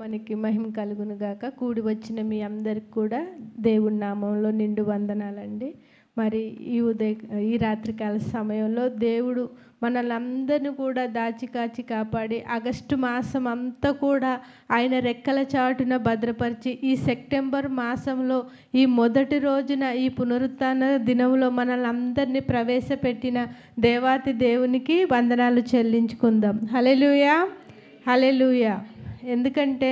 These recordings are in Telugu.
మనకి మహిమ కలుగును గాక. కూడి వచ్చిన మీ అందరికి కూడా దేవుని నామంలో నిండు వందనాలండి. మరి ఈ రాత్రికాల సమయంలో దేవుడు మనల్ని అందరినీ కూడా దాచి కాచి కాపాడి ఆగస్టు మాసం అంతా కూడా ఆయన రెక్కల చాటున భద్రపరిచి ఈ సెప్టెంబర్ మాసంలో ఈ మొదటి రోజున ఈ పునరుత్థాన దినంలో మనల్ని అందరినీ ప్రవేశపెట్టిన దేవాతి దేవునికి వందనాలు చెల్లించుకుందాం. హల్లెలూయా, హల్లెలూయా. ఎందుకంటే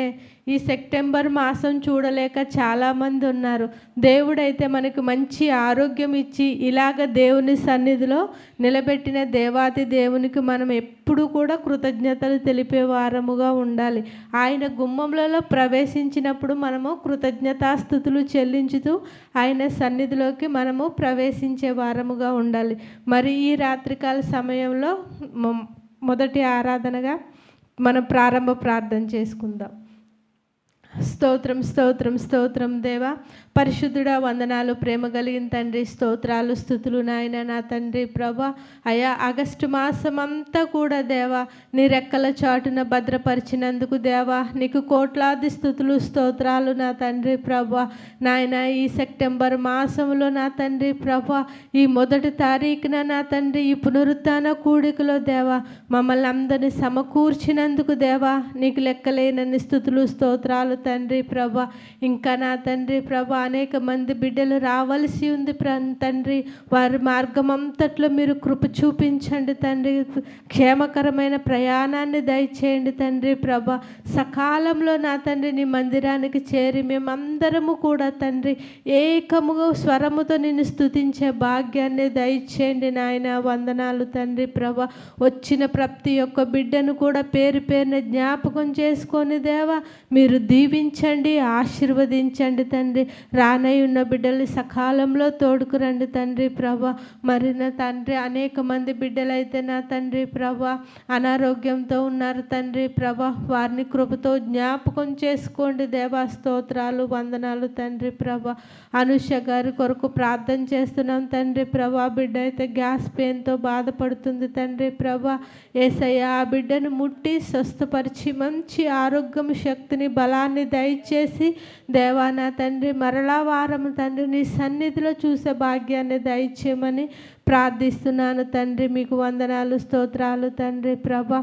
ఈ సెప్టెంబర్ మాసం చూడలేక చాలామంది ఉన్నారు. దేవుడైతే మనకు మంచి ఆరోగ్యం ఇచ్చి ఇలాగ దేవుని సన్నిధిలో నిలబెట్టిన దేవాతి దేవునికి మనం ఎప్పుడు కూడా కృతజ్ఞతలు తెలిపే వారముగా ఉండాలి. ఆయన గుమ్మములలో ప్రవేశించినప్పుడు మనము కృతజ్ఞతాస్థుతులు చెల్లించుతూ ఆయన సన్నిధిలోకి మనము ప్రవేశించే వారముగా ఉండాలి. మరి ఈ రాత్రికాల సమయంలో మొదటి ఆరాధనగా మనం ప్రారంభ ప్రార్థన చేసుకుందాం. స్తోత్రం స్తోత్రం స్తోత్రం దేవా, పరిశుద్ధుడా, వందనాలు. ప్రేమ కలిగిన తండ్రి, స్తోత్రాలు స్తుతులు నాయన నా తండ్రి ప్రభా. అయా ఆగస్టు మాసం అంతా కూడా దేవా నీ రెక్కల చాటున భద్రపరిచినందుకు దేవా నీకు కోట్లాది స్తుతులు స్తోత్రాలు నా తండ్రి ప్రభా. నాయన ఈ సెప్టెంబర్ మాసంలో నా తండ్రి ప్రభా ఈ మొదటి తారీఖున నా తండ్రి ఈ పునరుత్థాన కూడికలో దేవా మమ్మల్ని అందరినీ సమకూర్చినందుకు దేవా నీకు లెక్కలేనన్ని స్తుతులు స్తోత్రాలు తండ్రి ప్రభా. ఇంకా నా తండ్రి ప్రభా అనేక మంది బిడ్డలు రావాల్సి ఉంది తండ్రి. వారి మార్గం అంతట్లో మీరు కృప చూపించండి తండ్రి. క్షేమకరమైన ప్రయాణాన్ని దయచేయండి తండ్రి ప్రభా. సకాలంలో నా తండ్రి నీ మందిరానికి చేరి మేమందరము కూడా తండ్రి ఏకముగా స్వరముతో నిన్ను స్తుతించే భాగ్యాన్ని దయచేయండి నాయన. వందనాలు తండ్రి ప్రభా. వచ్చిన ప్రతి ఒక్క బిడ్డను కూడా పేరు పేరున జ్ఞాపకం చేసుకొని దేవా మీరు దీవించండి, ఆశీర్వదించండి తండ్రి. రానై ఉన్న బిడ్డల్ని సకాలంలో తోడుకురండి తండ్రి ప్రభా. మరి నా తండ్రి అనేక మంది బిడ్డలైతే నా తండ్రి ప్రభా అనారోగ్యంతో ఉన్నారు తండ్రి ప్రభా. వారిని కృపతో జ్ఞాపకం చేసుకోండి దేవా. స్తోత్రాలు వందనాలు తండ్రి ప్రభా. అనుష గారి కొరకు ప్రార్థన చేస్తున్నాం తండ్రి ప్రభా. బిడ్డ అయితే గ్యాస్ పెయిన్తో బాధపడుతుంది తండ్రి ప్రభా. యేసయ్య ఆ బిడ్డను ముట్టి స్వస్థపరిచి మంచి ఆరోగ్యం, శక్తిని, బలాన్ని దయచేసి దేవా నా తండ్రి మరలా వారం తండ్రి నీ సన్నిధిలో చూసే భాగ్యాన్ని దయచేయమని ప్రార్థిస్తున్నాను తండ్రి. మీకు వందనాలు స్తోత్రాలు తండ్రి ప్రభా.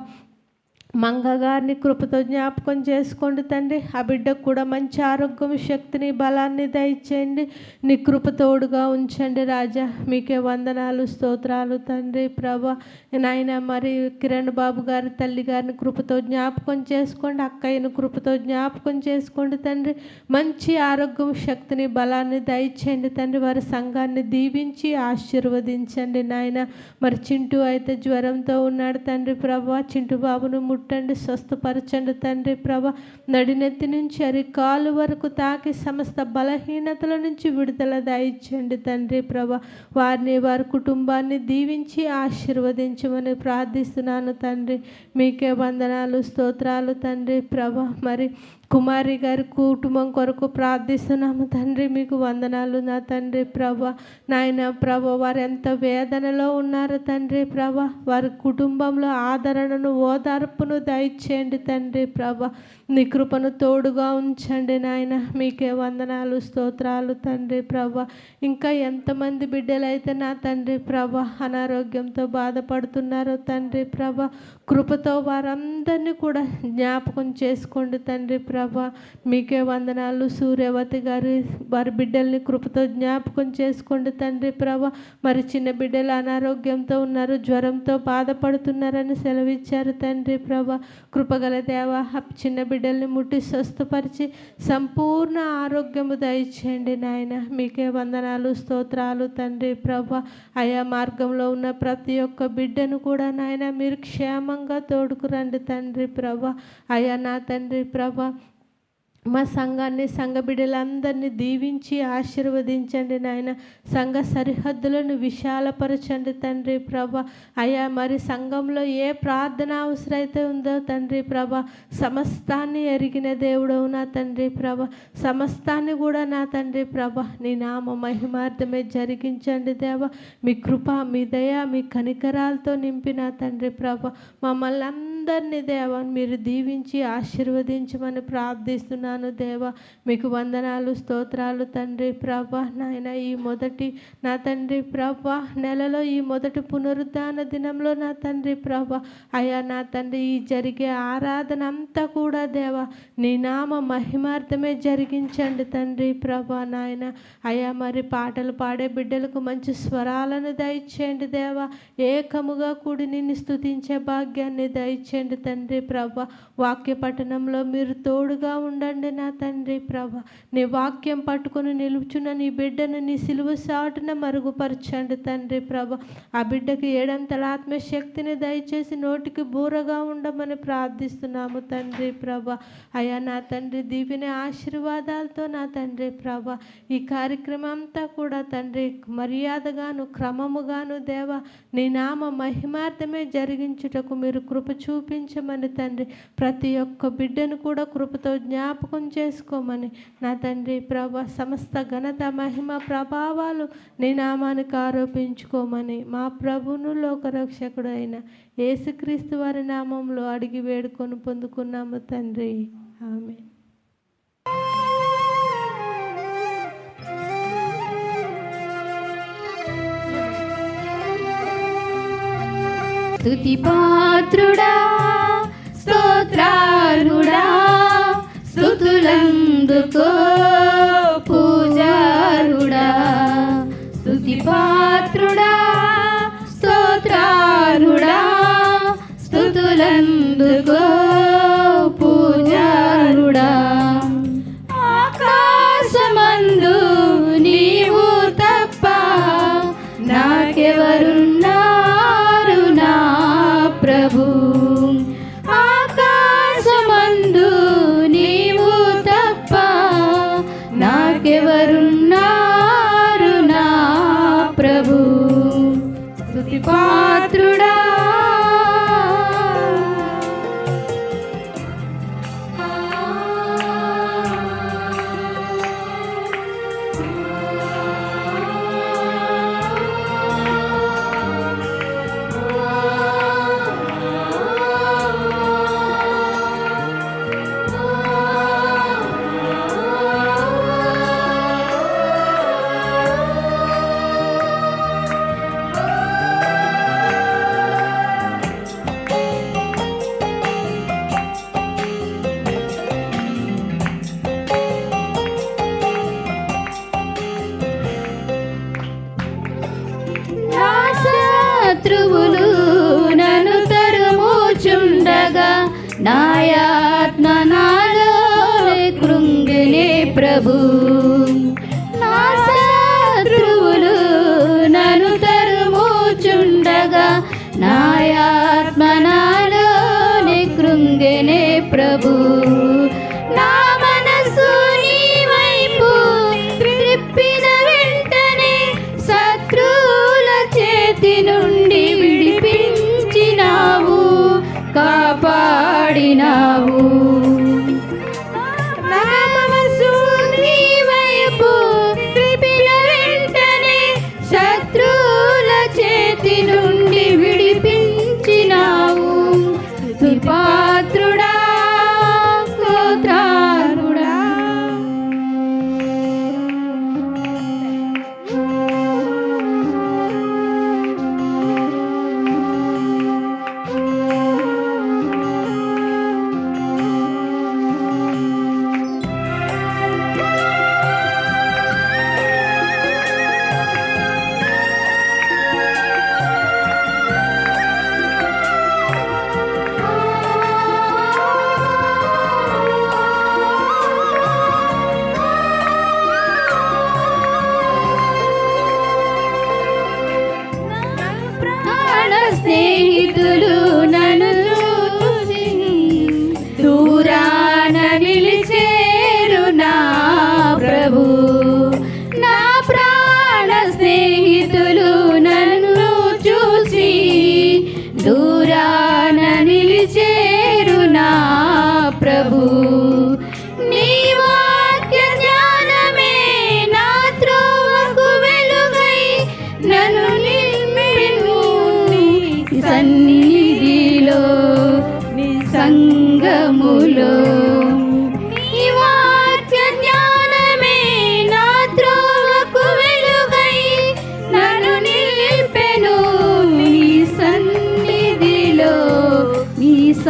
మంగగారిని కృపతో జ్ఞాపకం చేసుకోండి తండ్రి. ఆ బిడ్డకు కూడా మంచి ఆరోగ్యం, శక్తిని, బలాన్ని దయచేయండి. నీ కృపతోడుగా ఉంచండి రాజా. మీకే వందనాలు స్తోత్రాలు తండ్రి ప్రభా. నాయన మరి కిరణ్ బాబు గారి తల్లి గారిని కృపతో జ్ఞాపకం చేసుకోండి. అక్కయ్యను కృపతో జ్ఞాపకం చేసుకోండి తండ్రి. మంచి ఆరోగ్యం, శక్తిని, బలాన్ని దయచేయండి తండ్రి. వారి సంఘాన్ని దీవించి ఆశీర్వదించండి నాయన. మరి చింటూ అయితే జ్వరంతో ఉన్నాడు తండ్రి ప్రభా. చింటూ బాబును ముట్టండి, స్వస్థపరచండి తండ్రి ప్రభా. నడినెత్తి నుంచి అరికాలు వరకు తాకి సమస్త బలహీనతల నుంచి విడుదల దయచేయండి తండ్రి ప్రభా. వారిని వారి కుటుంబాన్ని దీవించి ఆశీర్వదించమని ప్రార్థిస్తున్నాను తండ్రి. మీకే వందనాలు స్తోత్రాలు తండ్రి ప్రభా. మరి కుమారి గారి కుటుంబం కొరకు ప్రార్థిస్తున్నాము తండ్రి. మీకు వందనాలు నా తండ్రి ప్రభా. నాయన ప్రభా వారు ఎంత వేదనలో ఉన్నారు తండ్రి ప్రభా. వారి కుటుంబంలో ఆదరణను, ఓదార్పును దయచేయండి తండ్రి ప్రభా. నీ కృపను తోడుగా ఉంచండి నాయన. మీకే వందనాలు స్తోత్రాలు తండ్రి ప్రభా. ఇంకా ఎంతమంది బిడ్డలైతే నా తండ్రి ప్రభా అనారోగ్యంతో బాధపడుతున్నారో తండ్రి ప్రభా. కృపతో వారందరినీ కూడా జ్ఞాపకం చేసుకోండి తండ్రి ప్రభా. మీకే వందనాలు. సూర్యవతి గారి వారి బిడ్డల్ని కృపతో జ్ఞాపకం చేసుకోండి తండ్రి ప్రభా. మరి చిన్న బిడ్డలు అనారోగ్యంతో ఉన్నారు, జ్వరంతో బాధపడుతున్నారని సెలవిచ్చారు తండ్రి ప్రభా. కృపగల దేవా చిన్న బిడ్డల్ని ముట్టి స్వస్థపరిచి సంపూర్ణ ఆరోగ్యము దయచేయండి నాయన. మీకే వందనాలు స్తోత్రాలు తండ్రి ప్రభా. ఆయా మార్గంలో ఉన్న ప్రతి ఒక్క బిడ్డను కూడా నాయన మీరు క్షేమంగా తోడుకురండి తండ్రి ప్రభా. అయా నా తండ్రి ప్రభా మా సంఘాన్ని, సంఘ బిడ్డలందరినీ దీవించి ఆశీర్వదించండి నాయన. సంఘ సరిహద్దులను విశాలపరచండి తండ్రి ప్రభా. అయ్యా మరి సంఘంలో ఏ ప్రార్థన అవసరమైతే ఉందో తండ్రి ప్రభా సమస్తాన్ని ఎరిగిన దేవుడవు నా తండ్రి ప్రభా. సమస్తాన్ని కూడా నా తండ్రి ప్రభా నీ నామ మహిమార్థమే జరిగించండి దేవా. మీ కృప, మీ దయ, మీ కనికరాలతో నింపిన తండ్రి ప్రభా మమ్మల్ని అందరినీ దేవా మీరు దీవించి ఆశీర్వదించమని ప్రార్థిస్తున్నాను దేవా. మీకు వందనాలు, స్తోత్రాలు తండ్రి ప్రభా. నాయన ఈ మొదటి నా తండ్రి ప్రభా నెలలో ఈ మొదటి పునరుద్ధాన దినంలో నా తండ్రి ప్రభా అయ్యా నా తండ్రి ఈ జరిగే ఆరాధన అంతా కూడా దేవా నీ నామ మహిమార్థమే జరిగించండి తండ్రి ప్రభా. నాయన అయ్యా మరి పాటలు పాడే బిడ్డలకు మంచి స్వరాలను దయచేయండి దేవా. ఏకముగా కూడి నిన్ను స్తుతించే భాగ్యాన్ని దయచేయండి తండ్రి ప్రభా. వాక్య పఠనంలో మీరు తోడుగా ఉండండి నా తండ్రి ప్రభా. నీ వాక్యం పట్టుకొని నిలుచున్న నీ బిడ్డను నీ సిలువ సాటున మరుగుపరచండి తండ్రి ప్రభా. ఆ బిడ్డకి ఏడంతల ఆత్మశక్తిని దయచేసి నోటికి బూరగా ఉండమని ప్రార్థిస్తున్నాము తండ్రి ప్రభా. అయ్యా నా తండ్రి దీవెన ఆశీర్వాదాలతో నా తండ్రి ప్రభా ఈ కార్యక్రమం అంతా కూడా తండ్రి మర్యాదగాను క్రమముగాను దేవా నీ నామ మహిమార్థమే జరిగించుటకు మీరు కృప చూపించమని తండ్రి ప్రతి ఒక్క బిడ్డను కూడా కృపతో జ్ఞాపకం చేసుకోమని నా తండ్రి ప్రభా సమస్త ఘనత మహిమ ప్రభావాలు నీ నామానికి ఆరోపించుకోమని మా ప్రభువును లోకరక్షకుడు అయిన యేసుక్రీస్తు వారి నామంలో అడిగి వేడుకొని పొందుకున్నాము తండ్రి. ఆమేన్. స్తుతి పాత్రుడా స్తోత్రార్హుడా స్తుతులందుకో పూజార్హుడా. స్తుతి పాత్రుడా స్తోత్రార్హుడా స్తుతులందుకో పూజార్హుడా. ఆకాశమందు నీవు తప్ప నాకెవరున్నారు నా ప్రభు. ఆకాశమందు నీవు తప్ప నాకెవరున్నారు నా ప్రభు. స్తుతి పాత్రుడా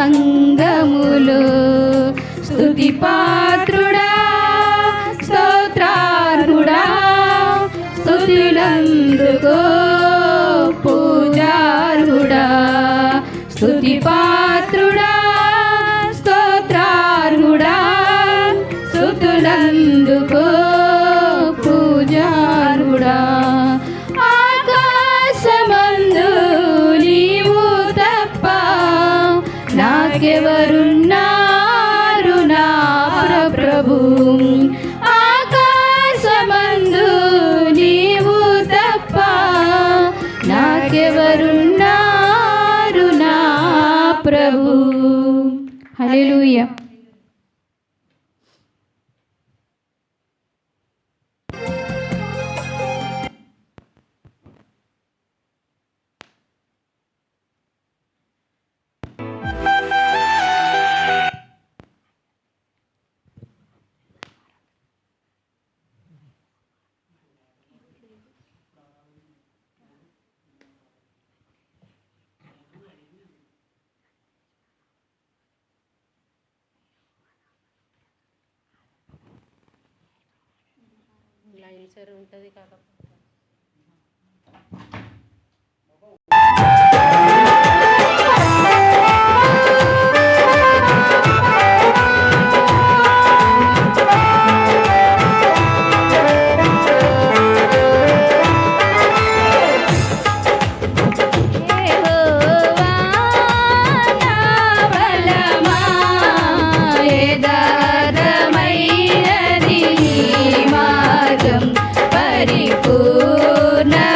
అంగములు. స్తుతి పాత్రుడా స్తోత్రార్హుడా స్తుతులందుకో పూజార్హుడా. స్తుతి పాత్రుడా స్తోత్రార్హుడా స్తుతులందుకో పూజార్హుడా. ఆకాశమందు నీవు తప్ప నాకెవరున్నారు నా ప్రభు. ఆకాశమందు నీవు తప్ప నాకెవరున్నారు నా ప్రభు. హల్లెలూయా. లైన్ సరి ఉంటుంది కాకపోతే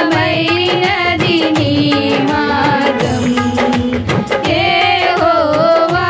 పరిపూర్ణమైనది నీ మార్గం. యెహోవా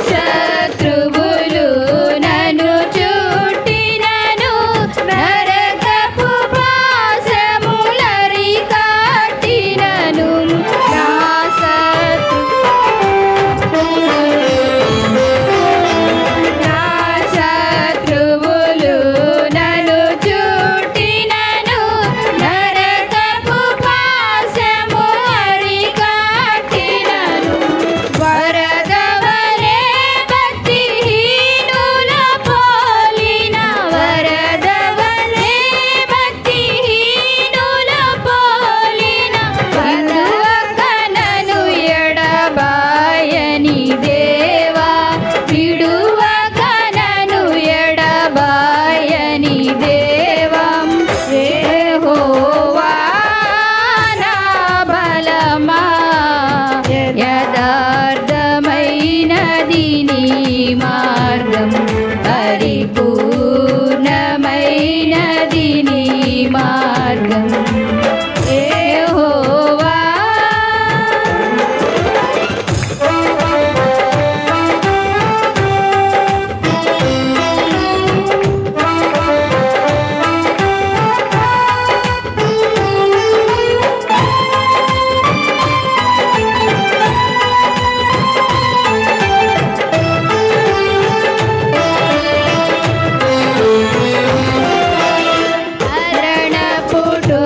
శత్రువులు నన్ను చుట్టినను నరకపు పాశములరి కట్టినను. నా శత్రువులు నన్ను చుట్టినను నరకపు పాశములరి కట్టినను. వరదవలే భక్తిహీనుల పోలిన వరదవలే భక్తిహీనుల పోలిన విడువకనను ఎడబాయని దేవా. విడువకనను ఎడబాయని దేవా. యెహోవా నా బలమా యథార్థమైనది నీ మార్గం. పరిపూర్ణమైనది నీ మార్గం. యెహోవా మరణ పుటు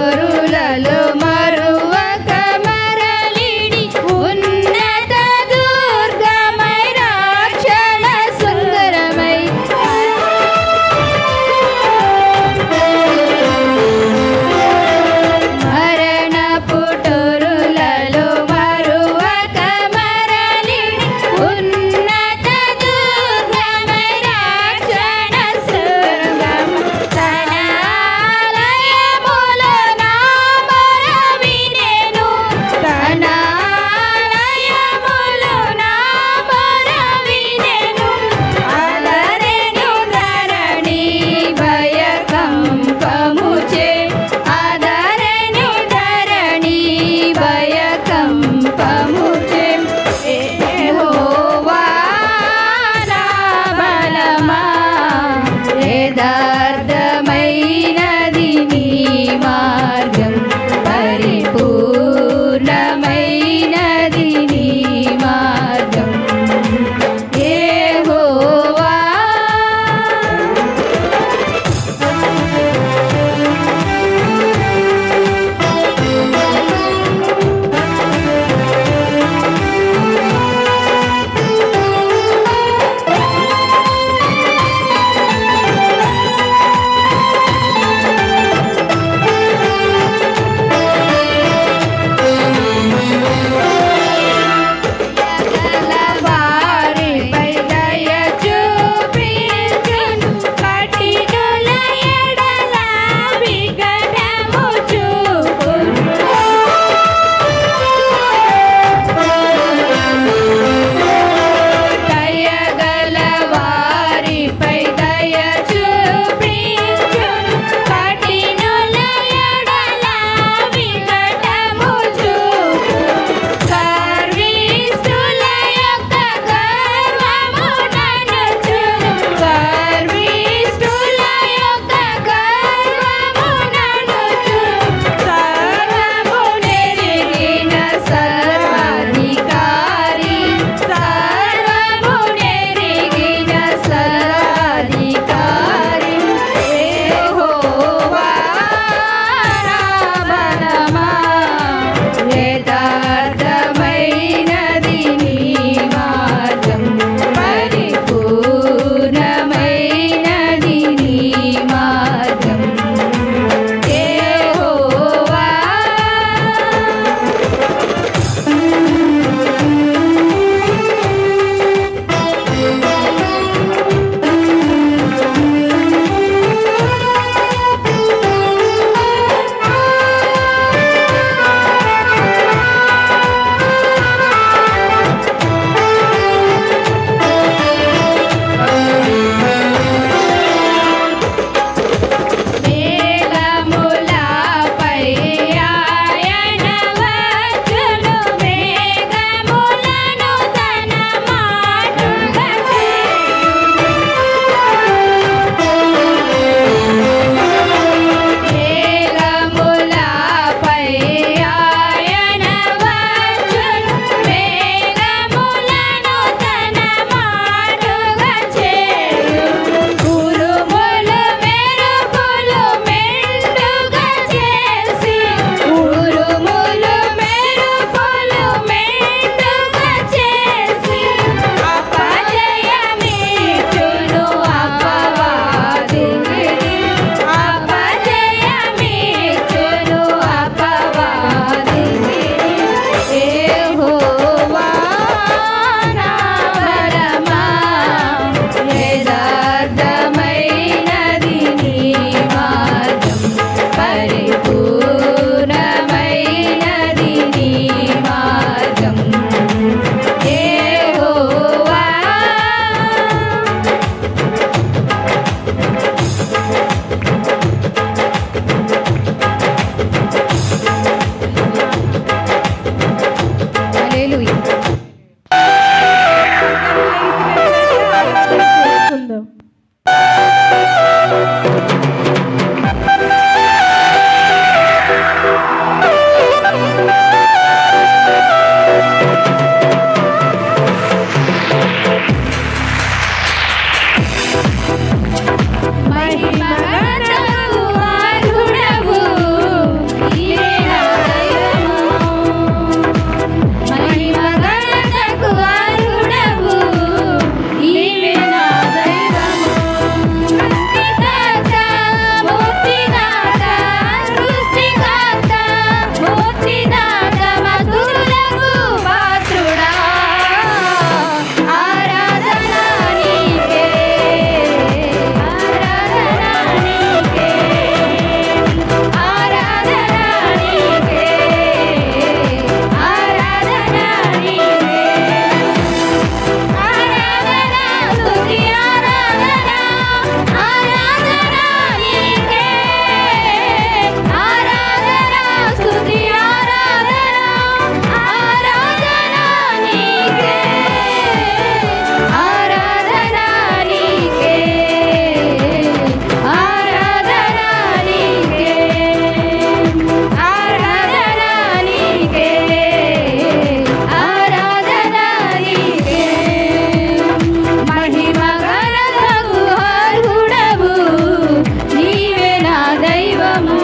దైవము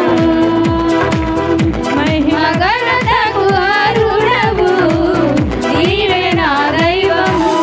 మహిమ మగనతకు అరుణవు నీవే నా దైవము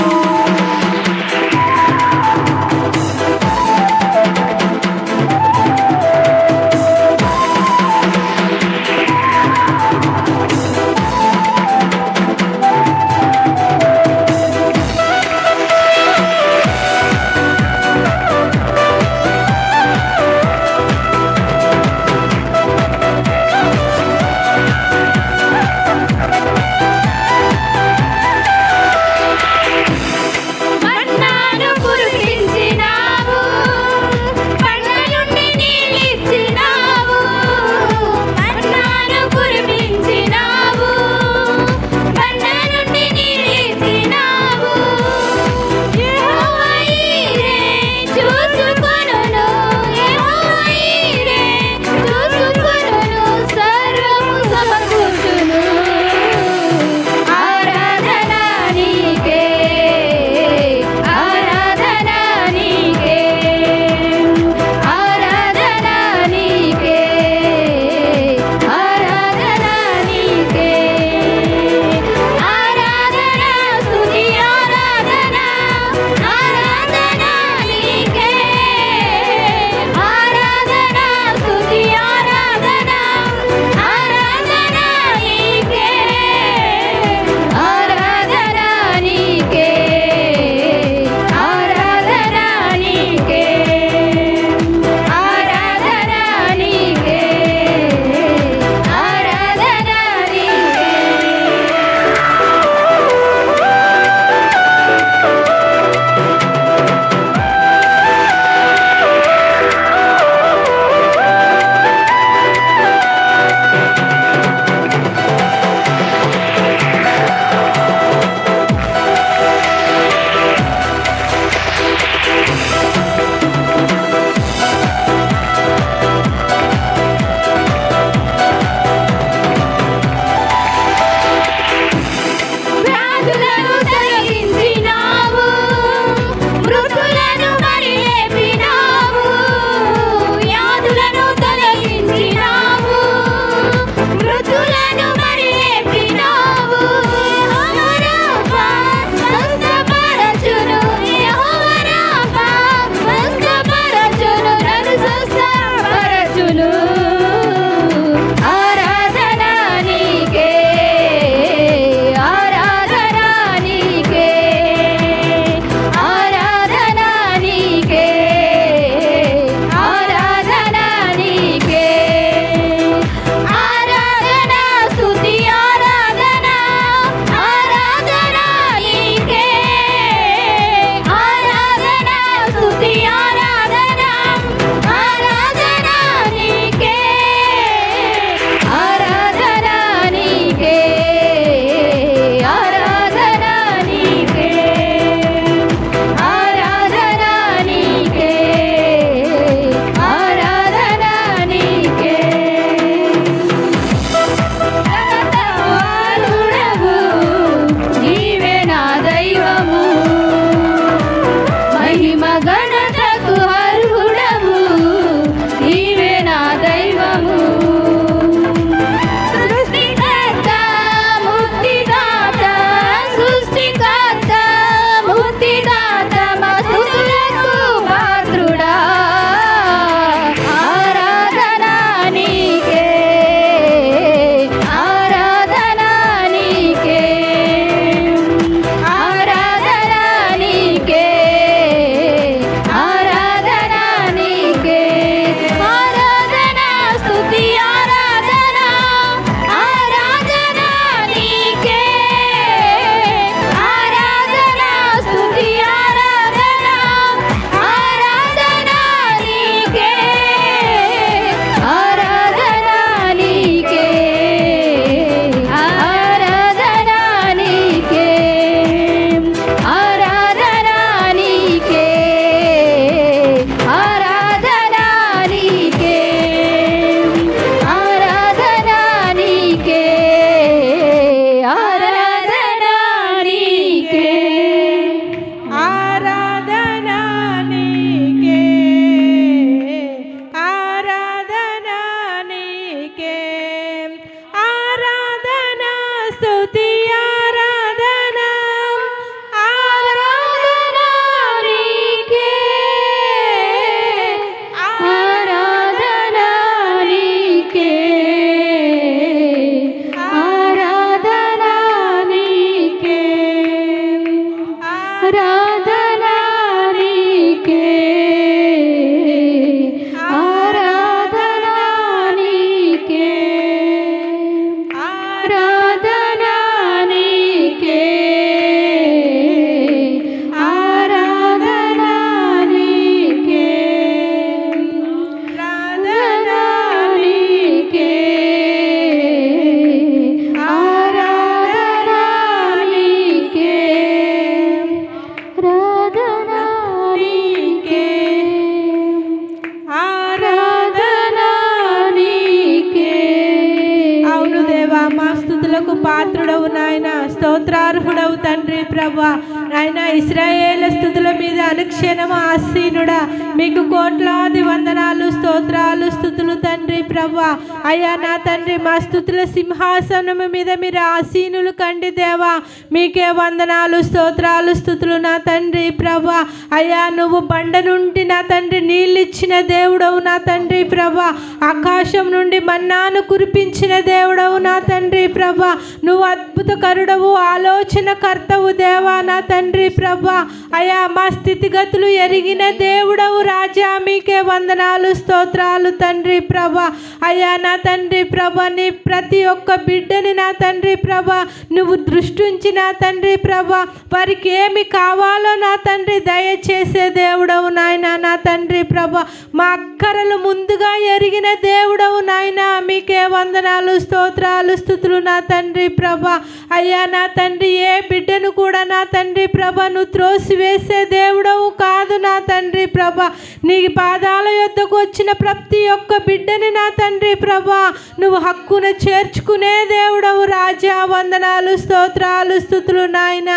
స్తుతులకు పాత్రుడవు నాయన, స్తోత్రార్హుడవు తండ్రి ప్రభా. నాయన ఇశ్రాయేలు స్తుతుల మీద అనుక్షణము ఆసీనుడా, మీకు కోట్లాది వందనాలు, స్తోత్రాలు, స్తుతులు తండ్రి ప్రభా. అయ్యా నా తండ్రి, మా స్తుతుల సింహాసనము మీద మీరు ఆసీనులు కండి దేవా, మీకే వందనాలు, స్తోత్రాలు, స్తుతులు నా తండ్రి ప్రభా. అయ్యా నువ్వు బండ నుండి నా తండ్రి నీళ్ళు ఇచ్చిన దేవుడవు నా తండ్రి ప్రభా. ఆకాశం నుండి మన్నాను కురిపించిన దేవుడవు నా తండ్రి ప్రభా. నువ్వు అద్భుతకరుడవు, ఆలోచనకర్తవు దేవా నా తండ్రి ప్రభా. అయ్యా మా స్థితిగతులు ఎరిగిన దేవుడవు రాజా, మీకే వందనాలు, స్తోత్రాలు తండ్రి ప్రభా. అయ్యా నా తండ్రి ప్రభా, నీ ప్రతి ఒక్క బిడ్డని నా తండ్రి ప్రభా నువ్వు దృష్టి ఉంచి నా తండ్రి ప్రభా వారికి ఏమి కావాలో నా తండ్రి దయచేసే దేవుడవు నాయన నా తండ్రి ప్రభా. మా అక్కరలు ముందుగా ఎరిగిన దేవుడవు నాయన, మీకే వందనాలు, స్తోత్రాలు, స్తుతులు నా తండ్రి ప్రభా. అయ్యా నా తండ్రి, ఏ బిడ్డను కూడా నా తండ్రి ప్రభా నువ్వు త్రోసివేసే దేవుడవు కాదు నా తండ్రి ప్రభా. నీ పాదాల యొద్దకు వచ్చిన ప్రతి ఒక్క బిడ్డని నా తండ్రి ప్రభా నువ్వు హక్కున చేర్చుకునే దేవుడవు రాజా. వందనాలు, స్తోత్రాలు, స్తుతులు నాయన.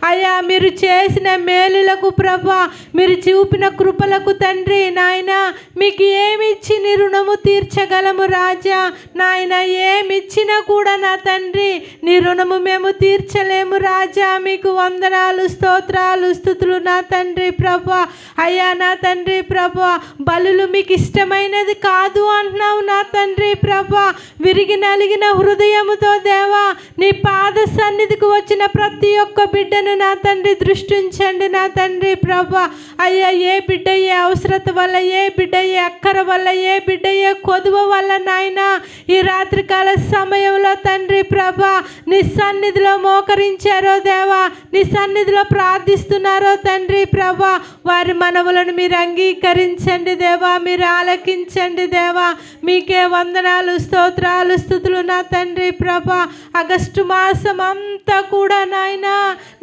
అయ్యా మీరు చేసిన మేలులకు ప్రభా, మీరు చూపిన కృపలకు తండ్రి నాయన, మీకు ఏమిచ్చి నీ రుణము తీర్చగలము రాజా. నాయన ఏమిచ్చినా కూడా నా తండ్రి నీ రుణము మేము తీర్చలేము రాజా. మీకు వందనాలు, స్తోత్రాలు, స్తుతులు నా తండ్రి ప్రభా. అయ్యా నా తండ్రి ప్రభా, బలులు మీకు ఇష్టమైనది కాదు అంటున్నావు నా తండ్రి ప్రభా. విరిగి నలిగిన హృదయముతో దేవా నీ పాద సన్నిధికి వచ్చిన ప్రతి ఒక్క బిడ్డను నా తండ్రి దృష్టి ఉంచండి నా తండ్రి ప్రభా. అయ్యా ఏ బిడ్డ ఏ అవసరత వల్ల, ఏ బిడ్డ ఏ అక్కర వల్ల, ఏ బిడ్డ ఏ కొదువ వల్ల నాయన ఈ రాత్రికాల సమయంలో తండ్రి ప్రభా నీ సన్నిధిలో మోకరించారో దేవా, నీ సన్నిధిలో ప్రార్థిస్తున్నారో తండ్రి ప్రభా, వారి మనవులను మీరు అంగీకరించండి దేవా, మీరు ఆలకించండి దేవా. మీకే వందనాలు, స్తోత్రాలు, స్తుతులు నా తండ్రి ప్రభా. ఆగస్టు మాసం అంతా కూడా నాయన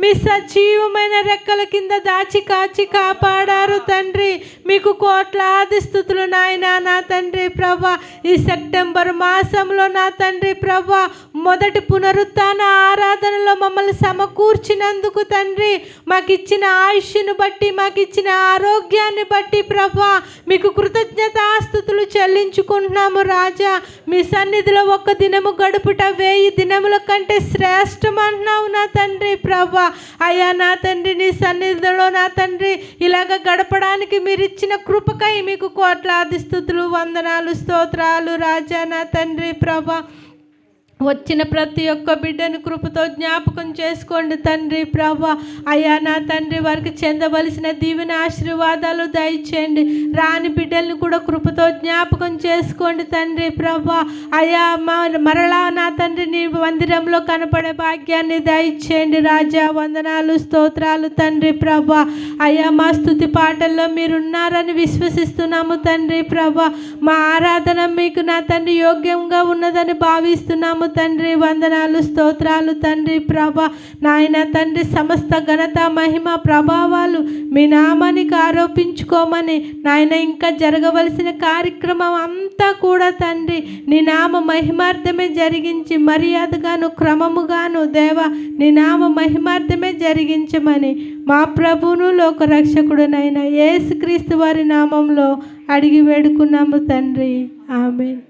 మీ సజీవమైన రెక్కల కింద దాచి కాచి కాపాడారు తండ్రి. మీకు కోట్లాది స్తుతులు నాయన నా తండ్రి ప్రభా. ఈ సెప్టెంబర్ మాసంలో నా తండ్రి ప్రభా మొదటి పునరుత్థాన ఆరాధనలో మమ్మల్ని సమకూర్చినందుకు తండ్రి, మాకు ఇచ్చిన ఆయుష్ను బట్టి, మాకు ఇచ్చిన ఆరోగ్యాన్ని బట్టి ప్రభా మీకు కృతజ్ఞతాస్తుతులు చెల్లించుకుంటున్నాము రాజా. మీ సన్నిధిలో ఒక్క దినము గడుపుట 1000 దినముల కంటే శ్రేష్టం అంటున్నావు నా తండ్రి ప్రభా. అయ్యా నా తండ్రి, నీ సన్నిధిలో నా తండ్రి ఇలాగ గడపడానికి మీరు ఇచ్చిన కృపకై మీకు కోట్లాది స్తుతులు, వందనాలు, స్తోత్రాలు రాజా నా తండ్రి ప్రభా. వచ్చిన ప్రతి ఒక్క బిడ్డను కృపతో జ్ఞాపకం చేసుకోండి తండ్రి ప్రభా. అయ్యా నా తండ్రి వారికి చెందవలసిన దీవెన ఆశీర్వాదాలు దయచేయండి. రాని బిడ్డలను కూడా కృపతో జ్ఞాపకం చేసుకోండి తండ్రి ప్రభా. అయ్యా మరలా నా తండ్రి నీ మందిరంలో కనపడే భాగ్యాన్ని దయచేయండి రాజా. వందనాలు, స్తోత్రాలు తండ్రి ప్రభా. అయ్యా మా స్తుతి పాటల్లో మీరున్నారని విశ్వసిస్తున్నాము తండ్రి ప్రభా. మా ఆరాధన మీకు నా తండ్రి యోగ్యంగా ఉన్నదని భావిస్తున్నాము తండ్రి. వందనాలు, స్తోత్రాలు తండ్రి ప్రభా. నాయన తండ్రి, సమస్త ఘనత, మహిమ, ప్రభావాలు మీ నామానికి ఆరోపించుకోమని నాయన ఇంకా జరగవలసిన కార్యక్రమం అంతా కూడా తండ్రి నీ నామ మహిమార్థమే జరిగించి, మర్యాదగాను క్రమముగాను దేవా నీ నామ మహిమార్థమే జరిగించమని మా ప్రభువును లోక రక్షకుడునైన యేసుక్రీస్తు వారి నామంలో అడిగి వేడుకున్నాము తండ్రి. ఆమేన్.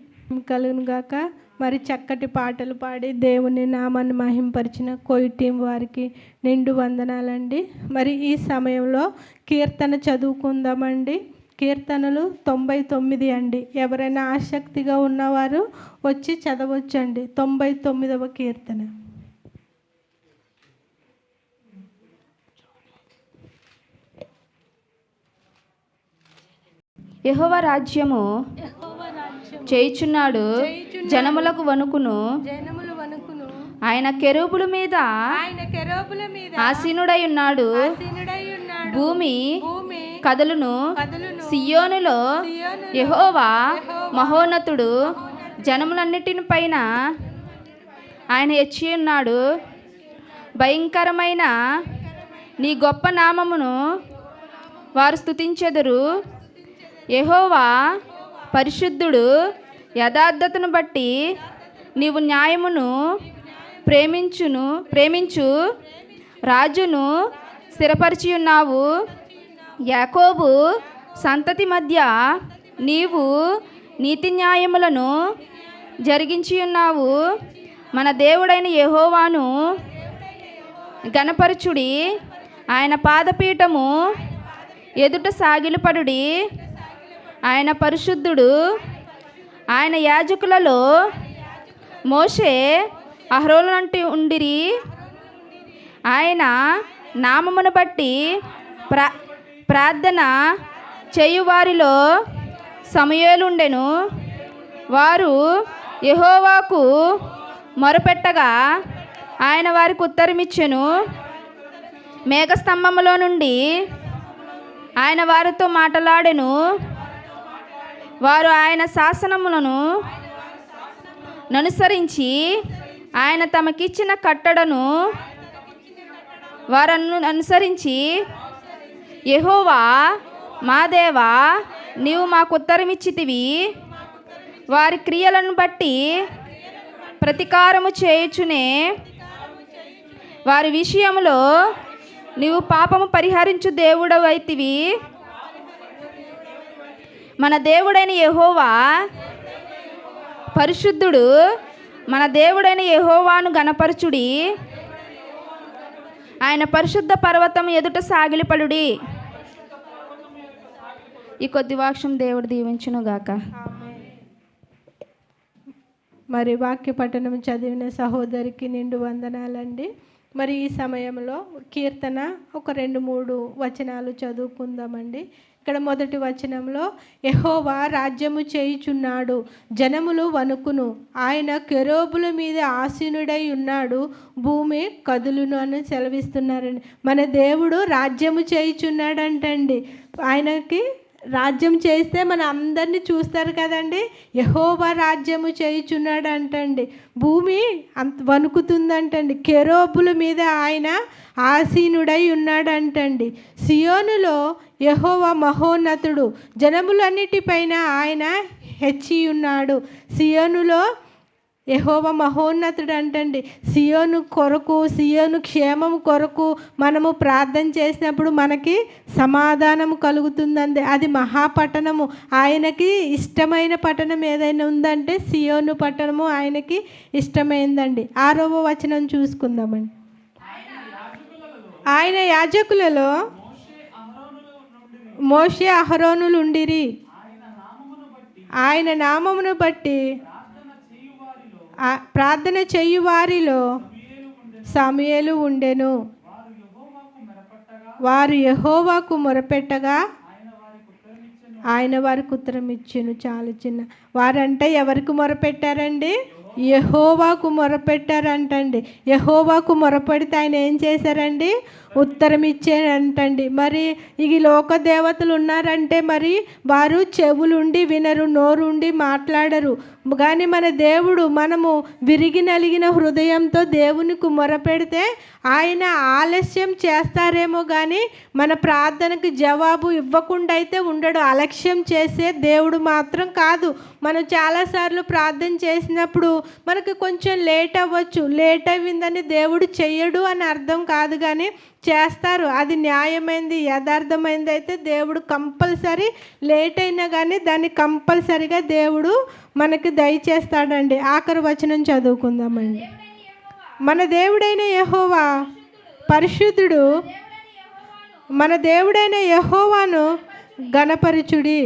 కలుగును గాక. మరి చక్కటి పాటలు పాడి దేవుని నామాన్ని మహింపరిచిన కోయి టీం వారికి నిండు వందనాలండి. మరి ఈ సమయంలో కీర్తన చదువుకుందామండి. కీర్తనలు 99 అండి. ఎవరైనా ఆసక్తిగా ఉన్నవారు వచ్చి చదవచ్చండి. 99వ కీర్తన. యెహోవా రాజ్యము చేయుచున్నాడు, జనములకు వణుకును. ఆయన కెరూబుల మీద ఆసీనుడై ఉన్నాడు. భూమి కదలును. సియోనులో యెహోవా మహోన్నతుడు. జనములన్నిటిని పైన ఆయన హెచ్చి ఉన్నాడు. భయంకరమైన నీ గొప్ప నామమును వారు స్తుతించెదరు. యెహోవా పరిశుద్ధుడు. యథార్థతను బట్టి నీవు న్యాయమును ప్రేమించు రాజును స్థిరపరిచి ఉన్నావు. యాకోబు సంతతి మధ్య నీవు నీతి న్యాయములను జరిగించి ఉన్నావు. మన దేవుడైన యెహోవాను గణపరచుడి, ఆయన పాదపీఠము ఎదుట సాగిలపడుడి. ఆయన పరిశుద్ధుడు. ఆయన యాజకులలో మోషే అహరోనులంటి ఉండిరి. ఆయన నామమును బట్టి ప్రార్థన చేయువారిలో సమూయేలుండెను. వారు యెహోవాకు మొరపెట్టగా ఆయన వారికి ఉత్తరమిచ్చెను. మేఘస్తంభములో నుండి ఆయన వారితో మాట్లాడెను. వారు ఆయన శాసనములను అనుసరించి ఆయన తమకిచ్చిన కట్టడను వారನ್ನು అనుసరించి, యెహోవా మా దేవా, నీవు మాకు ఉత్తరమిచ్చితివి. వారి క్రియలను బట్టి ప్రతీకారము చేయుచునే వారి విషయంలో నీవు పాపము పరిహరించు దేవుడవైతివి. మన దేవుడైన యెహోవా పరిశుద్ధుడు. మన దేవుడైన యెహోవాను గణపరచుడి, ఆయన పరిశుద్ధ పర్వతం ఎదుట సాగిలపడుడి. ఈ కొద్ది వాక్యం దేవుడు దీవించును గాక. మరి వాక్య పఠనం చదివిన సహోదరికి నిండు వందనాలండి. మరి ఈ సమయంలో కీర్తన ఒక 2-3 వచనాలు చదువుకుందామండి. ఇక్కడ మొదటి వచనంలో, యెహోవా రాజ్యము చేయుచున్నాడు, జనములు వణుకును, ఆయన కెరూబుల మీద ఆసీనుడై ఉన్నాడు, భూమి కదులును అని సెలవిస్తున్నారండి. మన దేవుడు రాజ్యము చేయుచున్నాడంటండి. ఆయనకి రాజ్యం చేస్తే మన అందరినీ చూస్తారు కదండి. యెహోవా రాజ్యము చేయుచున్నాడు అంటండి. భూమి వణుకుతుందంటండి. కెరూబుల మీద ఆయన ఆసీనుడై ఉన్నాడంటండి. సియోనులో యెహోవా మహోన్నతుడు, జనములన్నిటిపైన ఆయన హెచ్చి ఉన్నాడు. సియోనులో యెహోవా మహోన్నతుడు అంటండి. సియోను కొరకు, సియోను క్షేమం కొరకు మనము ప్రార్థన చేసినప్పుడు మనకి సమాధానం కలుగుతుందండి. అది మహాపట్టణము. ఆయనకి ఇష్టమైన పట్టణం ఏదైనా ఉందంటే సియోను పట్టణము ఆయనకి ఇష్టమైందండి. 6వ వచనం చూసుకుందామండి. ఆయన యాజకులలో మోషే అహరోనులు ఉండిరి. ఆయన నామమును బట్టి ప్రార్థన చేయు వారిలో సమూయేలు ఉండెను. వారు యెహోవాకు మొరపెట్టగా ఆయన వారికి ఉత్తరం ఇచ్చెను. చాలా చిన్న వారంటే ఎవరికి మొరపెట్టారండి? యెహోవాకు మొరపెట్టారంటండి. యెహోవాకు మొరపెడితే ఆయన ఏం చేశారండి? ఉత్తరం ఇచ్చారంటండి. మరి ఈ లోక దేవతలు ఉన్నారంటే మరి వారు చెవులుండి వినరు, నోరుండి మాట్లాడరు. కానీ మన దేవుడు, మనము విరిగి నలిగిన హృదయంతో దేవునికి మొరపెడితే ఆయన ఆలస్యం చేస్తారేమో కానీ మన ప్రార్థనకు జవాబు ఇవ్వకుండా అయితే ఉండడు. అలక్ష్యం చేసే దేవుడు మాత్రం కాదు. మనం చాలాసార్లు ప్రార్థన చేసినప్పుడు మనకు కొంచెం లేట్ అవ్వచ్చు. లేట్ అయిందని దేవుడు చెయ్యడు అని అర్థం కాదు, కానీ చేస్తారు. అది న్యాయమైంది, యథార్థమైంది అయితే దేవుడు కంపల్సరీ లేట్ అయినా కానీ దాన్ని కంపల్సరీగా దేవుడు మనకి దయచేస్తాడండి. ఆఖరి వచనం చదువుకుందామండి. మన దేవుడైన యెహోవా పరిశుద్ధుడు, మన దేవుడైన యెహోవాను గణపరచుడి,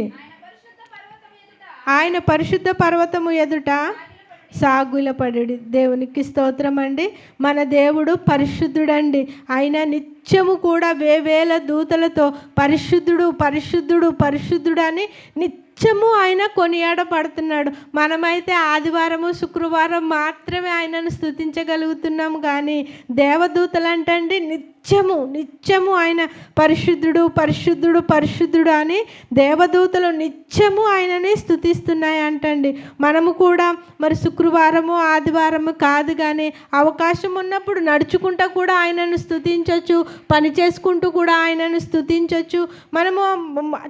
ఆయన పరిశుద్ధ పర్వతము ఎదుట సాగులపడి. దేవునికి స్తోత్రం అండి. మన దేవుడు పరిశుద్ధుడండి. ఆయన నిత్యము కూడా వేవేల దూతలతో పరిశుద్ధుడు పరిశుద్ధుడు పరిశుద్ధుడు అని నిత్యము ఆయన కొనియాడబడుతున్నాడు. మనమైతే ఆదివారము శుక్రవారం మాత్రమే ఆయనను స్తుతించగలుగుతున్నాము, కానీ దేవదూతలు అంటండి నిత్యము నిత్యము ఆయన పరిశుద్ధుడు పరిశుద్ధుడు పరిశుద్ధుడు అని దేవదూతలు నిత్యము ఆయనని స్తుతిస్తున్నాయి అంటండి. మనము కూడా మరి శుక్రవారము ఆదివారము కాదు కానీ అవకాశం ఉన్నప్పుడు నడుచుకుంటూ కూడా ఆయనను స్తుతించవచ్చు, పని చేసుకుంటూ కూడా ఆయనను స్తుతించవచ్చు. మనము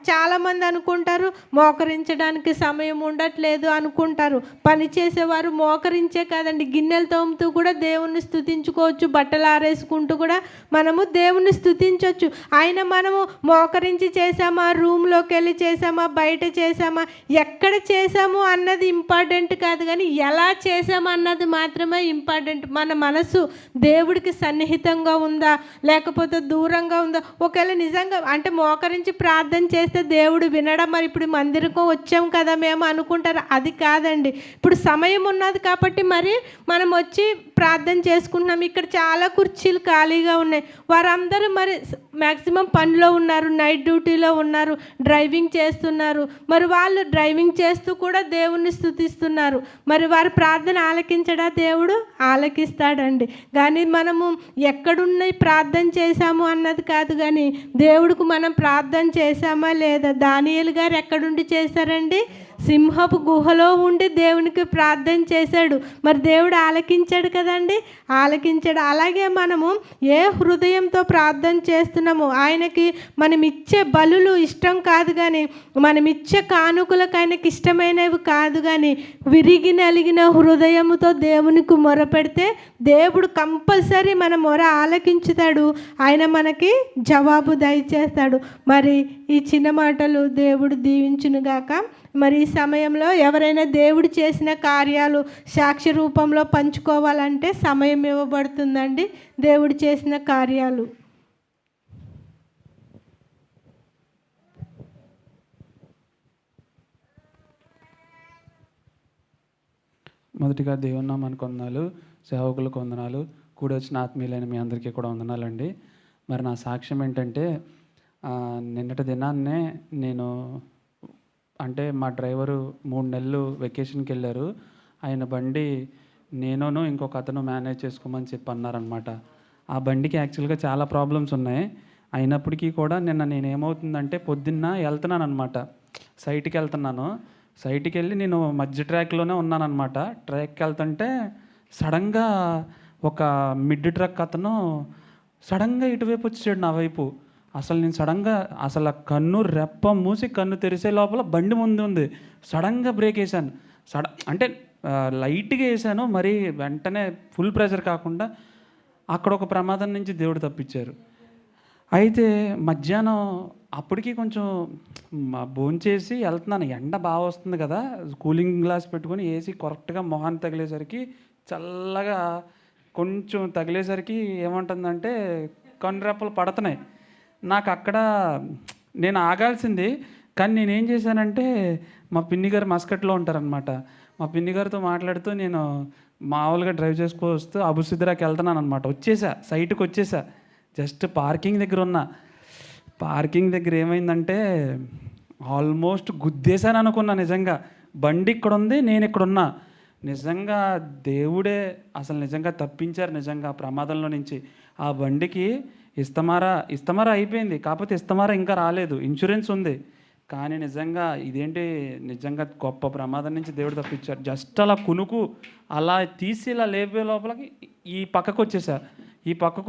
చాలామంది అనుకుంటారు మోకరించడానికి సమయం ఉండట్లేదు అనుకుంటారు. పని చేసేవారు మోకరించే కాదండి, గిన్నెలు తోముతూ కూడా దేవుణ్ణి స్తుతించుకోవచ్చు, బట్టలు ఆరేసుకుంటూ కూడా మనము దేవుణ్ణి స్తుతించవచ్చు. ఆయన మనము మోకరించి చేసామా, రూమ్లోకి వెళ్ళి చేసామా, బయట చేసామా, ఎక్కడ చేసాము అన్నది ఇంపార్టెంట్ కాదు కానీ ఎలా చేసామా అన్నది మాత్రమే ఇంపార్టెంట్. మన మనసు దేవుడికి సన్నిహితంగా ఉందా లేకపోతే దూరంగా ఉందా? ఒకవేళ నిజంగా అంటే మోకరించి ప్రార్థన చేస్తే దేవుడు వినడం, మరి ఇప్పుడు మందిరకు వచ్చాం కదా మేము అనుకుంటారు, అది కాదండి. ఇప్పుడు సమయం ఉన్నది కాబట్టి మరి మనం వచ్చి ప్రార్థన చేసుకుంటున్నాం. ఇక్కడ చాలా కుర్చీలు ఖాళీగా ఉన్నాయి, వారందరూ మరి మ్యాక్సిమం పనిలో ఉన్నారు, నైట్ డ్యూటీలో ఉన్నారు, డ్రైవింగ్ చేస్తున్నారు. మరి వాళ్ళు డ్రైవింగ్ చేస్తూ కూడా దేవుణ్ణి స్తుతిస్తున్నారు. మరి వారి ప్రార్థన ఆలకించడా? దేవుడు ఆలకిస్తాడండి. కానీ మనము ఎక్కడున్న ప్రార్థన చేశాము అన్నది కాదు కానీ దేవుడికి మనం ప్రార్థన చేశామా లేదా? దానియేలు గారు ఎక్కడుండి చేశారండి? సింహపు గుహలో ఉండి దేవునికి ప్రార్థన చేశాడు. మరి దేవుడు ఆలకించాడు కదండి, ఆలకించాడు. అలాగే మనము ఏ హృదయంతో ప్రార్థన చేస్తున్నామో ఆయనకి మనం ఇచ్చే బలులు ఇష్టం కాదు కానీ మనం ఇచ్చే కానుకలకు ఆయనకి ఇష్టమైనవి కాదు కానీ విరిగి నలిగిన హృదయముతో దేవునికి మొరపెడితే దేవుడు కంపల్సరీ మన మొర ఆలకించుతాడు, ఆయన మనకి జవాబు దయచేస్తాడు. మరి ఈ చిన్న మాటలు దేవుడు దీవించునుగాక. మరి ఈ సమయంలో ఎవరైనా దేవుడు చేసిన కార్యాలు సాక్ష్య రూపంలో పంచుకోవాలంటే సమయం ఇవ్వబడుతుందండి. దేవుడు చేసిన కార్యాలు మొదటిగా దేవుని నామానికి వందనాలు, సేవకులకు వందనాలు, కూడి వచ్చిన ఆత్మీయులైన మీ అందరికీ కూడా వందనాలండి. మరి నా సాక్ష్యం ఏంటంటే నిన్నటి దినాన్నే నేను అంటే మా డ్రైవరు 3 నెలలు వెకేషన్కి వెళ్ళారు. ఆయన బండి నేనును ఇంకొక అతను మేనేజ్ చేసుకోమని చెప్పి అన్నారనమాట. ఆ బండికి యాక్చువల్గా చాలా ప్రాబ్లమ్స్ ఉన్నాయి. అయినప్పటికీ కూడా నిన్న నేనేమవుతుందంటే పొద్దున్న వెళ్తున్నాను అనమాట, సైట్కి వెళ్తున్నాను. సైట్కి వెళ్ళి నేను మధ్య ట్రాక్లోనే ఉన్నానన్నమాట. ట్రాక్కి వెళ్తుంటే సడన్గా ఒక మిడ్ ట్రక్ అతను సడన్గా ఇటువైపు వచ్చాడు నా వైపు. అసలు నేను సడన్గా అసలు కన్ను రెప్ప మూసి కన్ను తెరిసే లోపల బండి ముందు ఉంది. సడన్గా బ్రేక్ వేసాను. అంటే లైట్గా వేసాను, మరి వెంటనే ఫుల్ ప్రెషర్ కాకుండా. అక్కడ ఒక ప్రమాదం నుంచి దేవుడు తప్పించారు. అయితే మధ్యాహ్నం అప్పటికి కొంచెం భోంచేసి వెళ్తున్నాను, ఎండ బాగా వస్తుంది కదా, కూలింగ్ గ్లాస్ పెట్టుకొని ఏసీ కరెక్ట్గా మొహాన్ని తగిలేసరికి చల్లగా కొంచెం తగిలేసరికి ఏమంటుందంటే కన్నురెప్పలు పడుతున్నాయి. నాకు అక్కడ నేను ఆగాల్సింది, కానీ నేనేం చేశానంటే మా పిన్ని గారు మస్కట్లో ఉంటారనమాట. మా పిన్ని గారితో మాట్లాడుతూ నేను మామూలుగా డ్రైవ్ చేసుకొస్తూ అబుసిద్రాకి వెళ్తున్నాను అనమాట. సైట్కి వచ్చేసా. జస్ట్ పార్కింగ్ దగ్గర ఉన్నా. పార్కింగ్ దగ్గర ఏమైందంటే ఆల్మోస్ట్ గుద్దేశాను అనుకున్నా. నిజంగా బండి ఇక్కడ ఉంది, నేను ఇక్కడ ఉన్నా. నిజంగా దేవుడే అసలు నిజంగా తప్పించారు నిజంగా ఆ ప్రమాదంలో నుంచి. ఆ బండికి ఇస్తమారా అయిపోయింది, కాకపోతే ఇస్తమారా ఇంకా రాలేదు, ఇన్సూరెన్స్ ఉంది. కానీ నిజంగా ఇదేంటి నిజంగా గొప్ప ప్రమాదం నుంచి దేవుడు తప్పించారు. జస్ట్ అలా కునుకు అలా తీసి ఇలా లేపే లోపలికి ఈ పక్కకు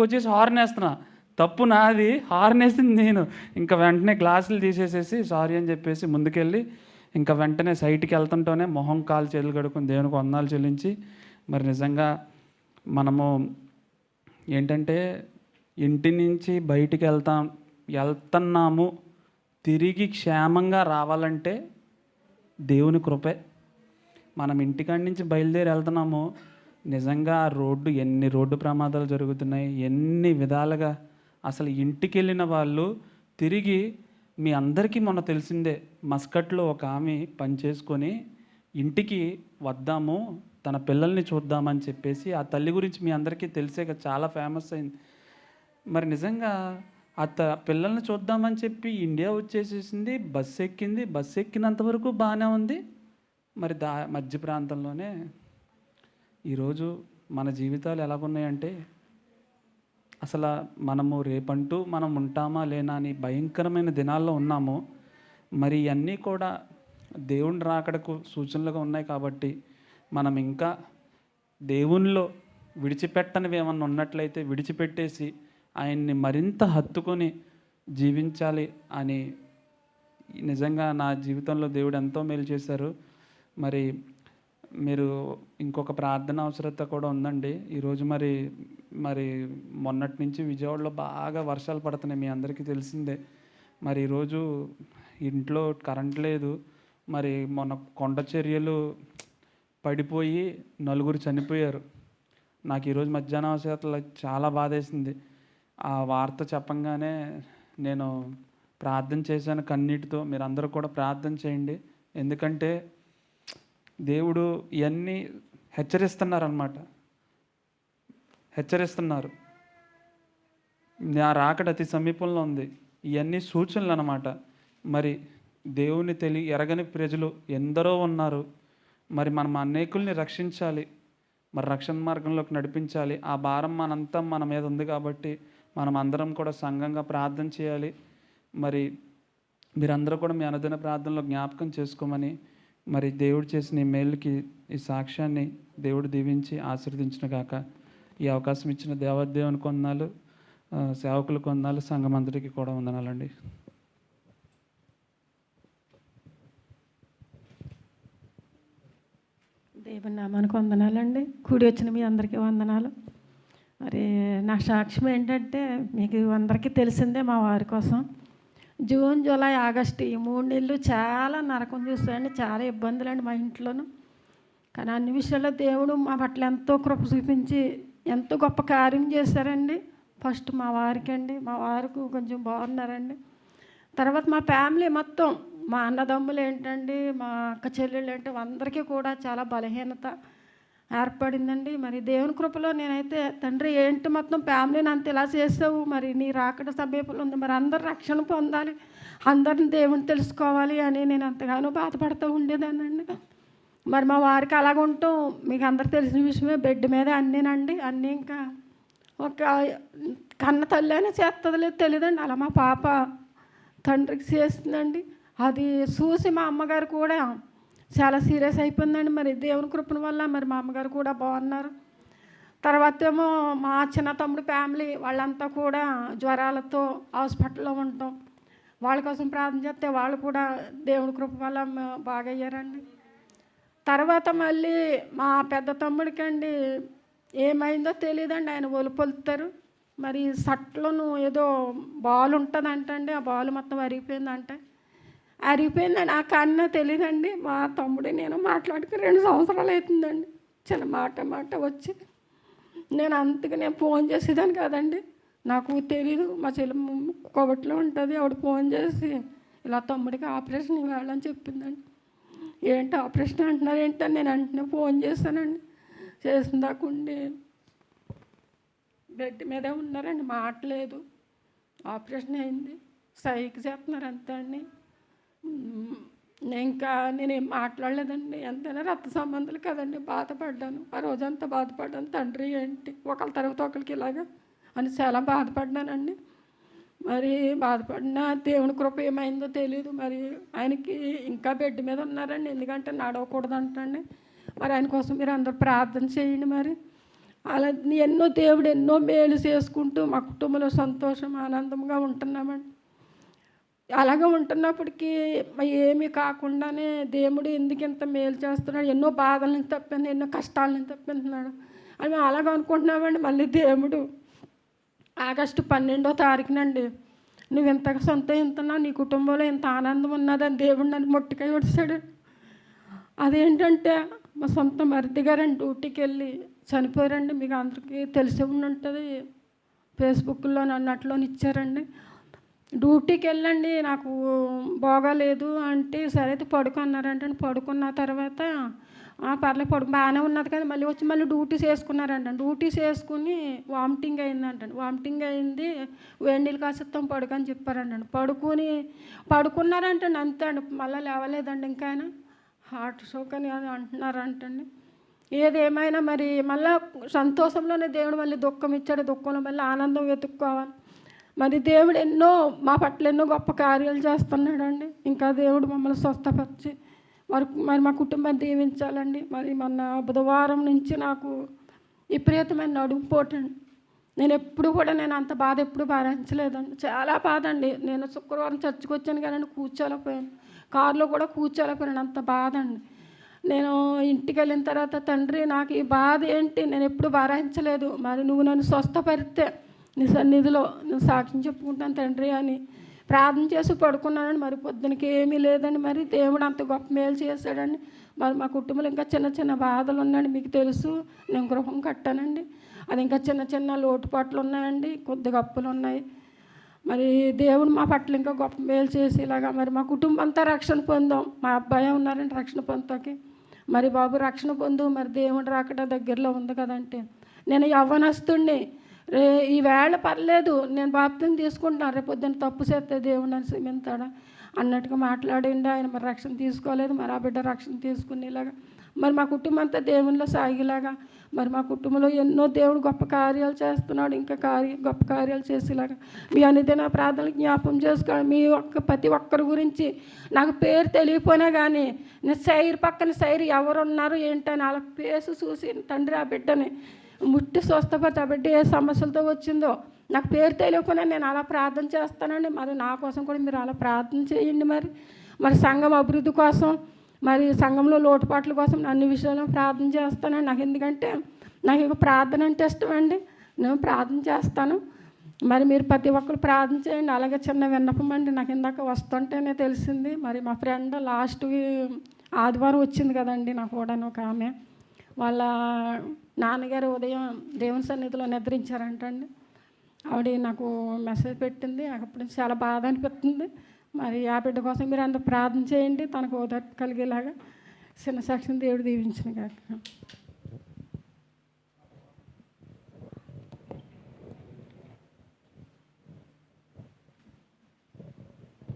వచ్చేసి హార్న్ వేస్తున్నా. తప్పు నాది, హార్న్ వేసింది నేను. ఇంకా వెంటనే గ్లాసులు తీసేసేసి సారీ అని చెప్పేసి ముందుకెళ్ళి ఇంకా వెంటనే సైట్కి వెళ్తుంటూనే మొహం కాలు చేతులు కడుక్కుని దేవునికి వందనాలు చెల్లించి, మరి నిజంగా మనము ఏంటంటే ఇంటి నుంచి బయటికి వెళ్తున్నాము, తిరిగి క్షేమంగా రావాలంటే దేవుని కృపే. మనం ఇంటికాడి నుంచి బయలుదేరి వెళ్తున్నాము, నిజంగా ఎన్ని రోడ్డు ప్రమాదాలు జరుగుతున్నాయి, ఎన్ని విధాలుగా. అసలు ఇంటికి వెళ్ళిన వాళ్ళు తిరిగి మీ అందరికీ మొన్న తెలిసిందే, మస్కట్లో ఒక ఆమె పని చేసుకొని ఇంటికి వద్దాము, తన పిల్లల్ని చూద్దామని చెప్పేసి ఆ తల్లి గురించి మీ అందరికీ తెలిసే చాలా ఫేమస్ అయింది. మరి నిజంగా పిల్లల్ని చూద్దామని చెప్పి ఇండియా వచ్చేసేసింది, బస్సు ఎక్కినంత వరకు బాగానే ఉంది. మరి మధ్య ప్రాంతంలోనే ఈరోజు మన జీవితాలు ఎలాగున్నాయంటే అసలు మనము రేపంటూ మనం ఉంటామా లేనా అని భయంకరమైన దినాల్లో ఉన్నాము. మరి ఇవన్నీ కూడా దేవుని రాకడకు సూచనలుగా ఉన్నాయి కాబట్టి మనం ఇంకా దేవునిలో విడిచిపెట్టనివి ఏమన్నా ఉన్నట్లయితే విడిచిపెట్టేసి ఆయన్ని మరింత హత్తుకొని జీవించాలి అని నిజంగా నా జీవితంలో దేవుడు ఎంతో మేలు చేశారు. మరి మీరు ఇంకొక ప్రార్థన అవసరత కూడా ఉందండి. ఈరోజు మరి మరి మొన్నటి నుంచి విజయవాడలో బాగా వర్షాలు పడుతున్నాయి, మీ అందరికీ తెలిసిందే. మరి ఈరోజు ఇంట్లో కరెంట్ లేదు. మరి మొన్న కొండ చర్యలు పడిపోయి 4 చనిపోయారు. నాకు ఈరోజు మధ్యాహ్నం అవసరతలో చాలా బాధేసింది. ఆ వార్త చెప్పంగానే నేను ప్రార్థన చేశాను కన్నీటితో. మీరు అందరూ కూడా ప్రార్థన చేయండి. ఎందుకంటే దేవుడు ఇవన్నీ హెచ్చరిస్తున్నారు. నా రాకడ అతి సమీపంలో ఉంది. ఇవన్నీ సూచనలు అన్నమాట. మరి దేవుని ఎరగని ప్రజలు ఎందరో ఉన్నారు. మరి మనం అనేకుల్ని రక్షించాలి, మరి రక్షణ మార్గంలోకి నడిపించాలి. ఆ భారం మనంతా మన మీద ఉంది కాబట్టి మనం అందరం కూడా సంఘంగా ప్రార్థన చేయాలి. మరి మీరందరూ కూడా మీ అనుదిన ప్రార్థనలో జ్ఞాపకం చేసుకోమని, మరి దేవుడు చేసిన ఈ మేలుకి ఈ సాక్ష్యాన్ని దేవుడు దీవించి ఆశీర్వదించిన గాక. ఈ అవకాశం ఇచ్చిన దేవదేవునికి వందనాలు, సేవకులకు వందనాలు, సంఘం అందరికీ కూడా వందనాలండి. దేవుని నామానికి వందనాలండి. కూడి వచ్చిన మీ అందరికీ వందనాలు. మరి నా సాక్ష్యం ఏంటంటే మీకు అందరికీ తెలిసిందే. మా వారి కోసం జూన్, జూలై, ఆగస్టు ఈ 3 నెలలు చాలా నరకం చూస్తాయండి, చాలా ఇబ్బందులు అండి మా ఇంట్లోనూ. కానీ అన్ని విషయాల్లో దేవుడు మా పట్ల ఎంతో కృప చూపించి ఎంతో గొప్ప కార్యం చేశారండి. ఫస్ట్ మా వారికి అండి, మా వారికి కొంచెం బాగున్నారండి. తర్వాత మా ఫ్యామిలీ మొత్తం, మా అన్నదమ్ములు ఏంటండి, మా అక్క చెల్లెళ్ళు ఏంటి, అందరికీ కూడా చాలా బలహీనత ఏర్పడిందండి. మరి దేవుని కృపలో నేనైతే తండ్రి ఏంటి మొత్తం ఫ్యామిలీని అంత ఇలా చేసావు, మరి నీ రాకడ సమీపంలో ఉంది, మరి అందరు రక్షణ పొందాలి, అందరిని దేవుని తెలుసుకోవాలి అని నేను ఎంతగానో బాధపడుతూ ఉండేదానండి. మరి మా వారికి అలాగ ఉంటాం మీకు అందరు తెలిసిన విషయమే. బెడ్ మీద అన్నీనండి, అన్నీ ఇంకా ఒక కన్న తల్లి అయినా చేస్తుంది లేదు తెలియదండి, అలా మా పాప తండ్రికి చేస్తుందండి. అది చూసి మా అమ్మగారు కూడా చాలా సీరియస్ అయిపోయిందండి. మరి దేవుని కృపణ వల్ల మరి మా అమ్మగారు కూడా బాగున్నారు. తర్వాత ఏమో మా చిన్న తమ్ముడు ఫ్యామిలీ వాళ్ళంతా కూడా జ్వరాలతో హాస్పిటల్లో ఉంటాం. వాళ్ళ కోసం ప్రార్థన చేస్తే వాళ్ళు కూడా దేవుని కృప వల్ల బాగా అయ్యారండి. తర్వాత మళ్ళీ మా పెద్ద తమ్ముడికండి ఏమైందో తెలియదండి, ఆయన ఒలుపొలుతారు. మరి సట్లోను ఏదో బాల్ ఉంటుందంటండి, ఆ బాల్ మొత్తం అరిగిపోయిందంటే. అరిగిపోయిందని ఆ కన్నా తెలియదండి. మా తమ్ముడు నేను మాట్లాడుకుని 2 సంవత్సరాలు అవుతుందండి. చిన్న మాట వచ్చి నేను అంతగా ఫోన్ చేసేదాన్ని కదండి, నాకు తెలీదు. మా చెల్లి కొబ్బట్లో ఉంటుంది, ఆవిడ ఫోన్ చేసి ఇలా తమ్ముడికి ఆపరేషన్ ఇవ్వాలని చెప్పిందండి. ఏంటి ఆపరేషన్ అంటున్నారు ఏంటని నేను వెంటనే ఫోన్ చేశానండి. చేసిన దాకా ఉండి బెడ్ మీదే ఉన్నారండి, మాట్లేదు. ఆపరేషన్ అయింది, సైకి చేస్తున్నారు అంతే అండి. ఇంకా నేనేం మాట్లాడలేదండి. ఎంతైనా రక్త సంబంధాలు కదండి, బాధపడ్డాను. ఆ రోజంతా బాధపడ్డాను. తండ్రి ఏంటి ఒకళ్ళ తర్వాత ఒకరికి ఇలాగా అని చాలా బాధపడ్డానండి. మరి బాధపడిన దేవుని కృప ఏమైందో తెలియదు. మరి ఆయనకి ఇంకా బెడ్ మీద ఉన్నారండి, ఎందుకంటే నడవకూడదు అంటండి. మరి ఆయన కోసం మీరు అందరూ ప్రార్థన చేయండి. మరి అలా దేవుడు ఎన్నో మేలు చేసుకుంటూ మా కుటుంబంలో సంతోషం ఆనందంగా ఉంటున్నామండి. అలాగే ఉంటున్నప్పటికీ ఏమీ కాకుండానే దేవుడు ఎందుకు ఇంత మేలు చేస్తున్నాడు, ఎన్నో బాధలను తప్పింది, ఎన్నో కష్టాలను తప్పిస్తున్నాడు అని మేము అలాగ అనుకుంటున్నామండి. మళ్ళీ దేవుడు ఆగస్టు 12వ తారీఖునండి, నువ్వు ఇంతగా సంతోషిస్తున్నావు, నీ కుటుంబంలో ఇంత ఆనందం ఉన్నదని దేవుడు నన్ను మొట్టికాయ వచ్చాడు. అదేంటంటే మా సొంత మరిది గారండి డ్యూటీకి వెళ్ళి చనిపోయారండి. మీకు అందరికీ తెలిసి ఉంటుంది, ఫేస్బుక్లో అన్నట్లో ఇచ్చారండి. డ్యూటీకి వెళ్ళండి నాకు బాగాలేదు అంటే సరే అయితే పడుకున్నారంటే పడుకున్న తర్వాత పర్లేదు బాగానే ఉన్నది కదా, మళ్ళీ వచ్చి మళ్ళీ డ్యూటీ చేసుకున్నారంట. డ్యూటీ చేసుకుని వామిటింగ్ అయిందంటండి. వామిటింగ్ అయింది, వేడి నీళ్ళు కాసిస్తాం పడుకని చెప్పారంటండి. పడుకున్నారంటండి అంతే అండి. మళ్ళీ లేవలేదండి. ఇంకా ఆయన హార్ట్ షోక్ అని అంటున్నారంటండి. ఏదేమైనా మరి మళ్ళీ సంతోషంలోనే దేవుడు మళ్ళీ దుఃఖం ఇచ్చాడు, దుఃఖంలో మళ్ళీ ఆనందం వెతుక్కోవాలి. మరి దేవుడు మా పట్ల ఎన్నో గొప్ప కార్యాలు చేస్తున్నాడండి. ఇంకా దేవుడు మమ్మల్ని స్వస్థపరిచి మరి మా కుటుంబాన్ని దీవించాలండి. మరి మొన్న బుధవారం నుంచి నాకు విపరీతమైన నడుము పోటండి. నేను అంత బాధ ఎప్పుడు భరించలేదండి. చాలా బాధ అండి. నేను శుక్రవారం చర్చికి వచ్చాను కానీ కూర్చోలేకపోయాను, కారులో కూడా కూర్చోలేకపోయాను, అంత బాధ అండి. నేను ఇంటికి వెళ్ళిన తర్వాత, తండ్రి నాకు ఈ బాధ ఏంటి, నేను ఎప్పుడు భరించలేదు, మరి నువ్వు నన్ను స్వస్థపరిస్తే నీ సన్నిధిలో నేను సాక్ష్యం చెప్పుకుంటాను తండ్రి అని ప్రార్థన చేసి పడుకున్నానండి. మరి పొద్దునకి ఏమీ లేదండి. మరి దేవుడు అంత గొప్ప మేలు చేశాడండి. మరి మా కుటుంబంలో ఇంకా చిన్న చిన్న బాధలు ఉన్నాయండి. మీకు తెలుసు, నేను గృహం కట్టానండి, అది ఇంకా చిన్న చిన్న లోటుపాట్లు ఉన్నాయండి, కొద్దిగా అప్పులు ఉన్నాయి. మరి దేవుడు మా పట్ల ఇంకా గొప్ప మేలు చేసి ఇలాగా మరి మా కుటుంబం అంతా రక్షణ పొందాం. మా అబ్బాయి ఉన్నారండి రక్షణ పొందుతాకి. మరి బాబు రక్షణ పొందు, మరి దేవుడు రాకడ దగ్గరలో ఉంది కదంటే, నేను యవ్వనస్తుడిని, ఈవేళ పర్లేదు నేను బాప్తిని తీసుకుంటున్నాను, రేపు పొద్దున్న తప్పు చేస్తే దేవుడు నన్ను క్షమిస్తాడా అన్నట్టుగా మాట్లాడండి ఆయన. మరి రక్షణ తీసుకోలేదు, మరి ఆ బిడ్డ రక్షణ తీసుకునేలాగా మరి మా కుటుంబం అంతా దేవునిలో సాగేలాగా మరి మా కుటుంబంలో ఎన్నో దేవుడు గొప్ప కార్యాలు చేస్తున్నాడు. ఇంకా గొప్ప కార్యాలు చేసేలాగా మీ అనుదిన ప్రార్థనలు జ్ఞాపం చేసుకోవాలి. మీ ప్రతి ఒక్కరి గురించి నాకు పేరు తెలియపోయినా కానీ నేను సైరు పక్కన సైరు ఎవరున్నారు ఏంటని వాళ్ళ పేసు చూసి, తండ్రి ఆ బిడ్డని ముట్టి స్వస్థపరిచి, ఆ బిడ్డ ఏ సమస్యలతో వచ్చిందో నాకు పేరు తెలియకపోయినా నేను అలా ప్రార్థన చేస్తానండి. మరి నా కోసం కూడా మీరు అలా ప్రార్థన చేయండి. మరి సంఘం అభివృద్ధి కోసం, మరి సంఘంలో లోటుపాట్ల కోసం అన్ని విషయాల్లో ప్రార్థన చేస్తానండి. నాకు ఎందుకంటే నాకు ప్రార్థన అంటే ఇష్టం అండి, నేను ప్రార్థన చేస్తాను. మరి మీరు ప్రతి ఒక్కరు ప్రార్థన చేయండి. అలాగే చిన్న విన్నపం అండి, నాకు ఇందాక వస్తుంటేనే తెలిసింది. మరి మా ఫ్రెండ్ లాస్ట్ ఆదివారం వచ్చింది కదండి, నాకు కూడా ఒక ఆమె వాళ్ళ నాన్నగారు ఉదయం దేవుని సన్నిధిలో నిద్రించారంటండి. ఆవిడ నాకు మెసేజ్ పెట్టింది. నాకు అప్పుడు చాలా బాధ అనిపిస్తుంది. మరి ఆ బిడ్డ కోసం మీరు అందరూ ప్రార్థన చేయండి, తనకు ఓదార్పు కలిగేలాగా. చిన్న సాక్ష్యం దేవుడు దీవించిన కాక.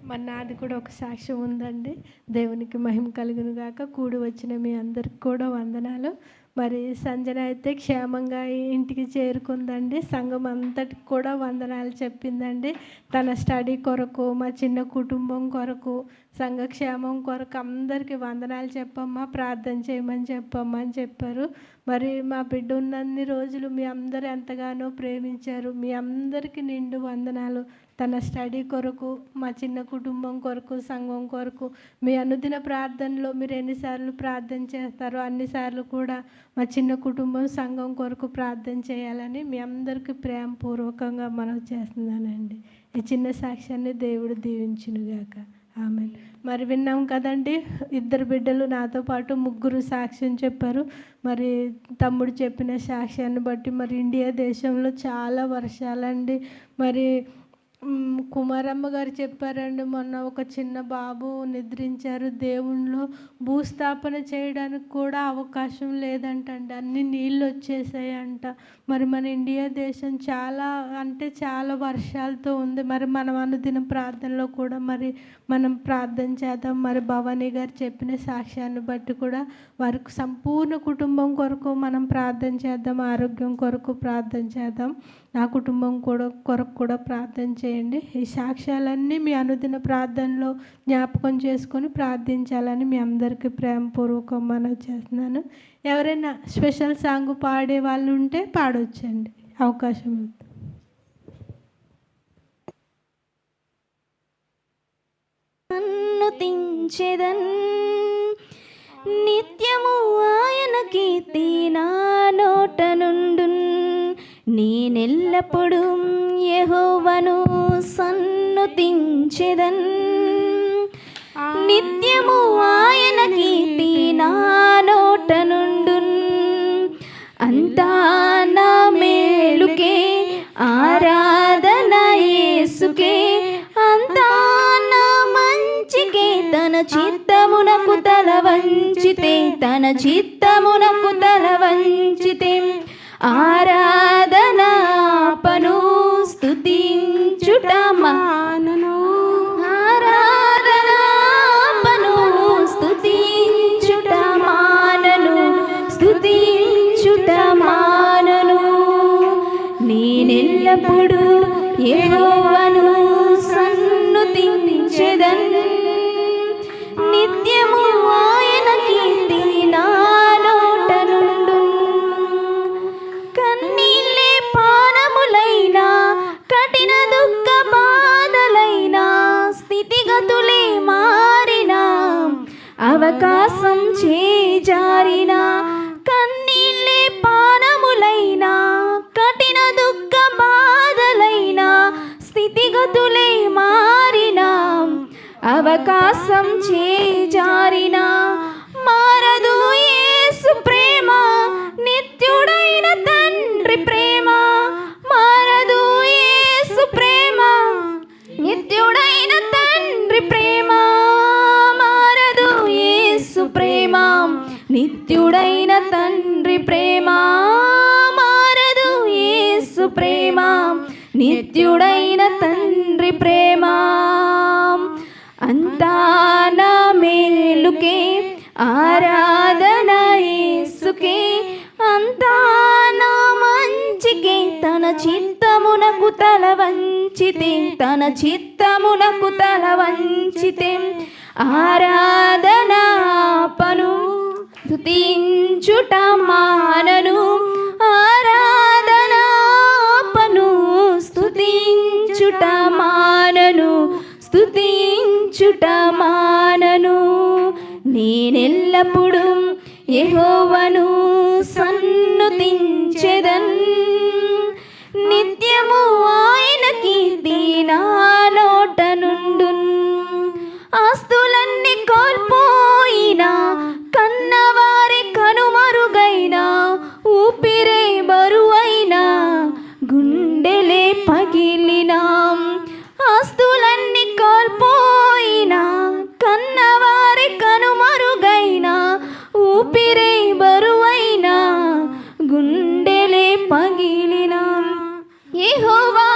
మరి నాది కూడా ఒక సాక్ష్యం ఉందండి. దేవునికి మహిమ కలుగును గాక. కూడి వచ్చిన మీ అందరికి కూడా వందనాలు. మరి సంజన అయితే క్షేమంగా ఇంటికి చేరుకుందండి. సంఘం అంతటికి కూడా వందనాలు చెప్పిందండి. తన స్టడీ కొరకు, మా చిన్న కుటుంబం కొరకు, సంఘ క్షేమం కొరకు అందరికీ వందనాలు చెప్పమ్మా, ప్రార్థన చేయమని చెప్పమ్మా అని చెప్పారు. మరి మా బిడ్డ ఉన్నన్ని రోజులు మీ అందరూ ఎంతగానో ప్రేమించారు. మీ అందరికీ నిండు వందనాలు. తన స్టడీ కొరకు, మా చిన్న కుటుంబం కొరకు, సంఘం కొరకు మీ అనుదిన ప్రార్థనలో మీరు ఎన్నిసార్లు ప్రార్థన చేస్తారో అన్నిసార్లు కూడా మా చిన్న కుటుంబం, సంఘం కొరకు ప్రార్థన చేయాలని మీ అందరికీ ప్రేమపూర్వకంగా మనవి చేస్తున్నానండి. ఈ చిన్న సాక్ష్యాన్ని దేవుడు దీవించునుగాక. ఆమేన్. మరి విన్నాం కదండి, 2 బిడ్డలు నాతో పాటు 3 సాక్ష్యం చెప్పారు. మరి తమ్ముడు చెప్పిన సాక్ష్యాన్ని బట్టి మరి ఇండియా దేశంలో చాలా వర్షాలండి. మరి కుమారమ్మ గారు చెప్పారండి, మొన్న ఒక చిన్న బాబు నిద్రించారు. దేవుణ్ణిలో భూస్థాపన చేయడానికి కూడా అవకాశం లేదంటండి, అన్ని నీళ్ళు వచ్చేసాయంట. మరి మన ఇండియా దేశం చాలా వర్షాలతో ఉంది. మరి మనం అనుదిన ప్రార్థనలో కూడా మరి మనం ప్రార్థన చేద్దాం. మరి భవానీ గారు చెప్పిన సాక్ష్యాన్ని బట్టి కూడా వారికి సంపూర్ణ కుటుంబం కొరకు మనం ప్రార్థన చేద్దాం, ఆరోగ్యం కొరకు ప్రార్థన చేద్దాం, నా కుటుంబం కొరకు కూడా ప్రార్థన చేయండి. ఈ సాక్ష్యాలన్నీ మీ అనుదిన ప్రార్థనలో జ్ఞాపకం చేసుకొని ప్రార్థించాలని మీ అందరికీ ప్రేమపూర్వకం మనవి చేస్తున్నాను. ఎవరైనా స్పెషల్ సాంగ్ పాడే వాళ్ళు ఉంటే పాడొచ్చండి, అవకాశం ఉంది. నన్ను తించెదన్ నిత్యము ఆయన కీర్తి నా నోట నుండున్, నేనెల్లప్పుడు యెహోవాను సన్నుతించెదన్. నిత్యము ఆయన కీర్తి నా నోట నుండున్, అంతా నా మేలుకే ఆరాధన యేసుకే, అంతా నా మంచికే. తన చిత్తమునకు తల వంచితే, తన చిత్తమునకు తల వంచితే ఆరాధనాపను స్తుతించుట మానను, ఆరాధనాపను స్తుతించుట మానను, స్తుతించుట మానను. నేనెల్లప్పుడూ యెహోవాను సన్నుతించెదన్. నిత్యము ఆయన కీర్తి నా నోట నుండున్. కన్నీళ్ళే పానములైనా, కఠిన దుఃఖ బాధలైనా, స్థితిగతులే మారినా, అవకాశం చేజారినా, కన్నీళ్ళే పానములైనా, కఠిన దుఃఖ బాధలైనా, స్థితిగతులే మారినా, అవకాశం చేజారినా, మారదు యేసు ప్రేమ, నిత్యుడైన తండ్రి ప్రేమ. మారదు యేసు ప్రేమ, నిత్యుడైన తండ్రి ప్రేమ. మారదు యేసు ప్రేమ, నిత్యుడైన తండ్రి ప్రేమ. మారదు యేసు ప్రేమ, నిత్యుడైన తండ్రి ప్రేమ. అంతా నా మేలుకే, ఆరాధన యేసుకే. అంతా నా మంచికే, తన చిత్తమునకు తల వంచితే, తన చిత్తమునకు తల వంచితే. ఆరాధన పను స్తుతించుట మానను. ఆరాధన పను స్తుతించుట మానను. స్తుతించుట మానను. నేనెల్లప్పుడూ యెహోవాను సన్నుతించెదన్. నిత్యము ఆయన కీర్తి నా నోట నుండున్. ఆస్తులన్నీ కోల్పోయినా, కన్నవారి కనుమరుగైనా, ఊపిరే బరువైనా, గుండెలే పగిలినా. ఆస్తులన్నీ కోల్పోయినా, కన్నవారి కనుమరుగైనా, ఊపిరే బరువైనా, గుండెలే పగిలినా. యెహోవా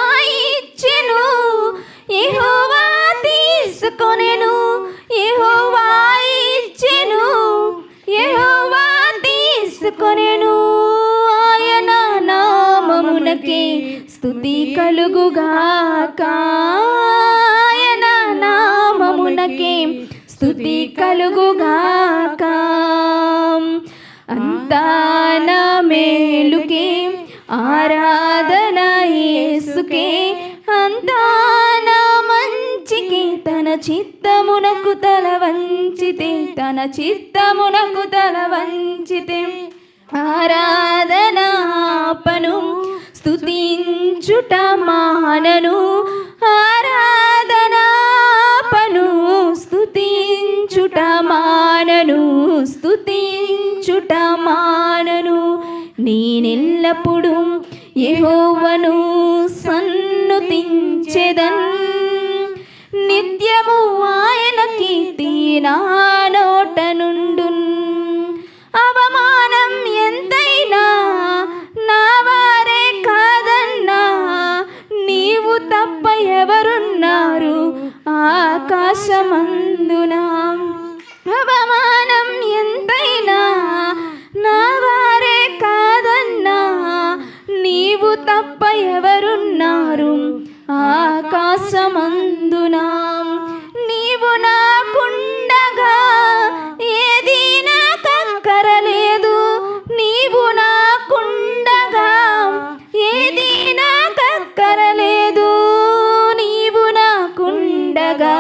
ఇచ్చెను, యెహోవా తీసుకొనెను. యెహోవా ఇచ్చెను, యెహోవా తీసుకొనెను. ఆయన నామమునకే స్తుతి కలుగుగాక. ఆయన నామమునకే స్తుతి కలుగుగాక. అంతా నా మేలుకే, ఆరాధన యేసుకే. అంతా నా మంచికే, తన చిత్తమునకు తల వంచితే, తన చిత్తమునకు తల వంచితే. ఆరాధన పను స్తుతించుట మానను. ఆరాధన పను స్తుతించుట మానను. స్తుతించుట మానను. నేనెల్లప్పుడూ యెహోవాను సన్నుతించెదన్. నిత్యము ఆయన కీర్తి నా నోట నుండున్. అవమానం ఎంతైనా నా వారే కాదన్నా, నీవు తప్ప ఎవరున్నారు ఆకాశమందున. అవమానం ఎంతైనా నా వారే కాదన్నా, నీవు తప్ప ఎవరున్నారు ఆకాశమందున. నీవు నాకుండగా ఏది నాకక్కరలేదు. నీవు నాకుండగా ఏది నాకక్కరలేదు. నీవు నాకుండగా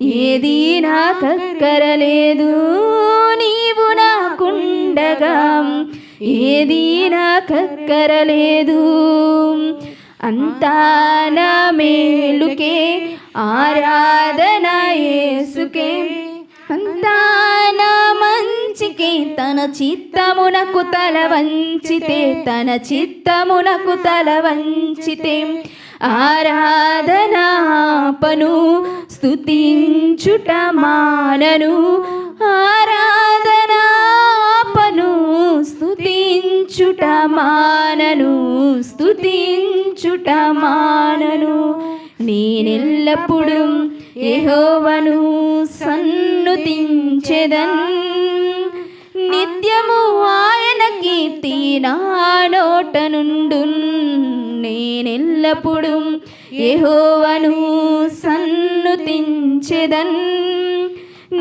ఏది నాకక్కరలేదు. నీవు నాకుండగా ఏది నాకక్కరలేదు. అంతా నా మేలుకే, ఆరాధన యేసుకే. అంతా నా మంచికే, తన చిత్తమునకు తల వంచితే, తన చిత్తమునకు తల వంచితే. ఆరాధన పను స్తుతించుట మానను. ఆరాధన పను స్తుతించుట మానను. స్తుతించుట మానను. నేనెల్లప్పుడూ యెహోవాను సన్నుతించెదన్. నిత్యము ఆయన కీర్తి నా నోట నుండు. నేనెల్లప్పుడు యెహోవాను సన్నుతించెదన్.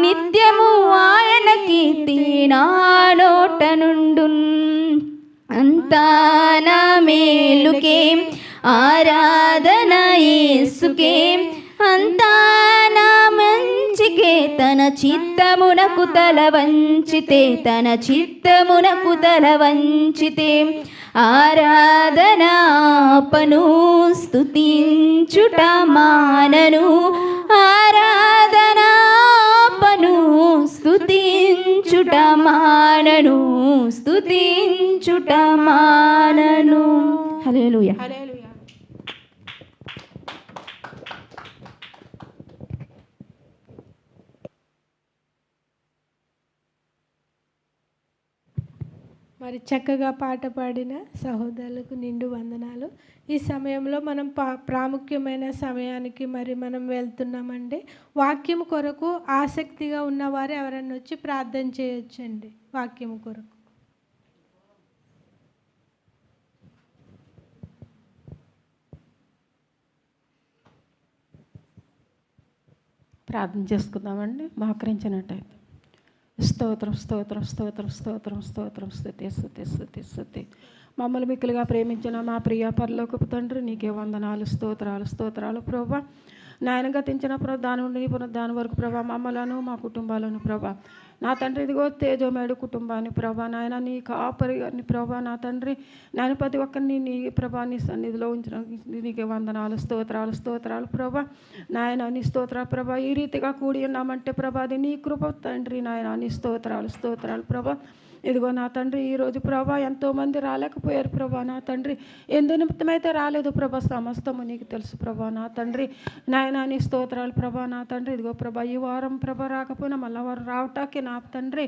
నిత్యము ఆయన కీర్తి నా నోట నుండు. అంతా నా మేలుకే ఆరాధన యేసుకే, అంతా నా మంచికే. తన చిత్తమునకు తల వంచితే, తన చిత్తమునకు తల వంచితే ఆరాధనాపను స్తుతించుట మానను. ఆరాధనాపను స్తుతించుట మానను, స్తుతించుట మానను. హల్లెలూయా. మరి చక్కగా పాట పాడిన సహోదరులకు నిండు వందనాలు. ఈ సమయంలో మనం ప్రాముఖ్యమైన సమయానికి మరి మనం వెళ్తున్నామండి. వాక్యం కొరకు ఆసక్తిగా ఉన్నవారు ఎవరైనా వచ్చి ప్రార్థన చేయొచ్చండి. వాక్యం కొరకు ప్రార్థన చేసుకుందామండి. మోకరించినట్టయితే స్తోత్రం స్తోత్రం స్తోత్రం స్తోత్రం స్తోత్రం స్తుతి స్తుతి స్తుతి స్తుతి. మమ్మల్ని మిక్కులుగా ప్రేమించిన మా ప్రియ పరలోకపు తండ్రి, నీకే వందనాలు, స్తోత్రాలు స్తోత్రాలు ప్రభా. నాయన గతించిన దాని నుండి దాని వరకు ప్రభా మమ్మలను మా కుటుంబాలను ప్రభా నా తండ్రి ఇదిగో తేజోమేడు కుటుంబాన్ని ప్రభా నాయన నీ కాపరి గారిని ప్రభా నా తండ్రి నాయన ప్రతి ఒక్కరిని నీ ప్రభా నీ సన్నిధిలో ఉంచిన నీకే వందనాలు, స్తోత్రాలు స్తోత్రాలు ప్రభా. నాయన నీ స్తోత్రాలు ప్రభా. ఈ రీతిగా కూడి ఉన్నామంటే ప్రభా అది నీ కృప తండ్రి. నాయన నీ స్తోత్రాలు స్తోత్రాలు ప్రభా. ఇదిగో నా తండ్రి ఈరోజు ప్రభా ఎంతోమంది రాలేకపోయారు ప్రభా నా తండ్రి. ఎందు నిమిత్తమైతే రాలేదు ప్రభా సమస్తము నీకు తెలుసు ప్రభా నా తండ్రి. నాయన నీ స్తోత్రాలు ప్రభా నా తండ్రి. ఇదిగో ప్రభా ఈ వారం ప్రభా రాకపోయినా మళ్ళీ వారు రావటానికి నా తండ్రి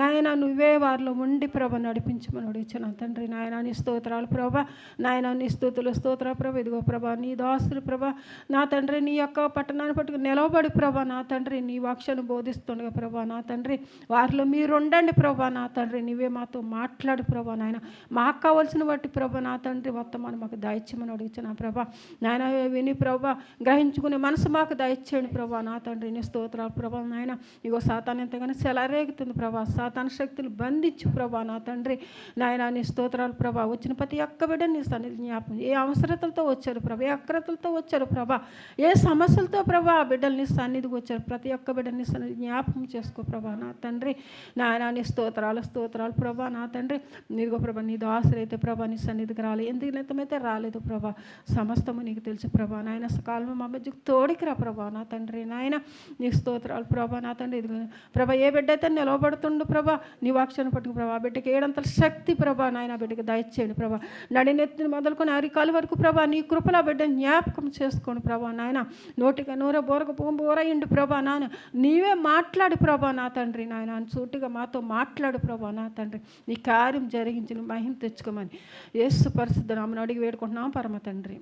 నాయన నువ్వే వారిలో ఉండి ప్రభ నడిపించమని అడిగించు నా తండ్రి. నాయన నీ స్తోత్రాలు ప్రభా. నాయన నీ స్తుతులు స్తోత్ర ప్రభ. ఇదిగో ప్రభా నీ దాసులు ప్రభా నా తండ్రి నీ యొక్క పట్టణాన్ని పట్టుకుని నిలవబడి ప్రభా నా తండ్రి నీ వాక్యాన్ని బోధిస్తుండగా ప్రభా నా తండ్రి వారిలో మీరు ఉండండి ప్రభా నా తండ్రి. నీవే మాతో మాట్లాడు ప్రభా నాయన. మాకు కావాల్సిన బట్టి ప్రభా నా తండ్రి వర్తమానం మాకు దయచేయమని అడుగుతున్నా ప్రభా నాయన. విని ప్రభా గ్రహించుకునే మనసు మాకు దయచేయండి ప్రభా నా తండ్రి. నీ స్తోత్రాలు ప్రభా నాయన. ఇగో సాతాను ఎంతగానో చెలరేగుతుంది ప్రభా. సాతాను శక్తులు బంధించు ప్రభా నా తండ్రి. నాయన నీ స్తోత్రాలు ప్రభా. వచ్చిన ప్రతి ఒక్క బిడ్డ నీ సన్నిధి జ్ఞాపం. ఏ అవసరతలతో వచ్చారు ప్రభా, ఏ అక్రతలతో వచ్చారు ప్రభా, ఏ సమస్యలతో ప్రభా ఆ బిడ్డలు నీ సన్నిధికి వచ్చారు. ప్రతి ఒక్క బిడ్డ నీ సన్నిధి జ్ఞాపకం చేసుకో ప్రభా నా తండ్రి. నాయన నీ స్తోత్రాలు స్తోత్రాలు ప్రభా నా తండ్రి. నీదిగో ప్రభా నీ దాసులైతే ప్రభా నీ సన్నిధికి రాలేదు, ఎందుకు నిమిత్తమైతే రాలేదు ప్రభా సమస్తము నీకు తెలుసు ప్రభా నాయన. సకాలంలో మా మధ్యకు తోడికి రా ప్రభా నా తండ్రి. నాయన నీ స్తోత్రాలు ప్రభా నా తండ్రి. ఇదిగో ప్రభా ఏ బిడ్డ అయితే నిలవబడుతుండు ప్రభా నీ వాక్యాన్ని పట్టుకు ప్రభా ఆ బిడ్డకి ఏడంతల శక్తి ప్రభా నాయన బిడ్డకి దయచేయండి ప్రభా. నడినెత్తిని మొదలుకొని అరికాలు వరకు ప్రభా నీ కృపలో బిడ్డ జ్ఞాపకం చేసుకోండి ప్రభా నాయన. నోటిగా నూర బోరక బోరయిండు ప్రభా నాయన. నీవే మాట్లాడు ప్రభా నా తండ్రి. నాయన సూటిగా మాతో మాట్లాడు ప్రభా నా తండ్రి. నీ కార్యం జరిగించి మహిమ తెచ్చుకోమని యేసు పరిశుద్ధ నామమున అడిగి వేడుకుంటున్నాం పరమ తండ్రి.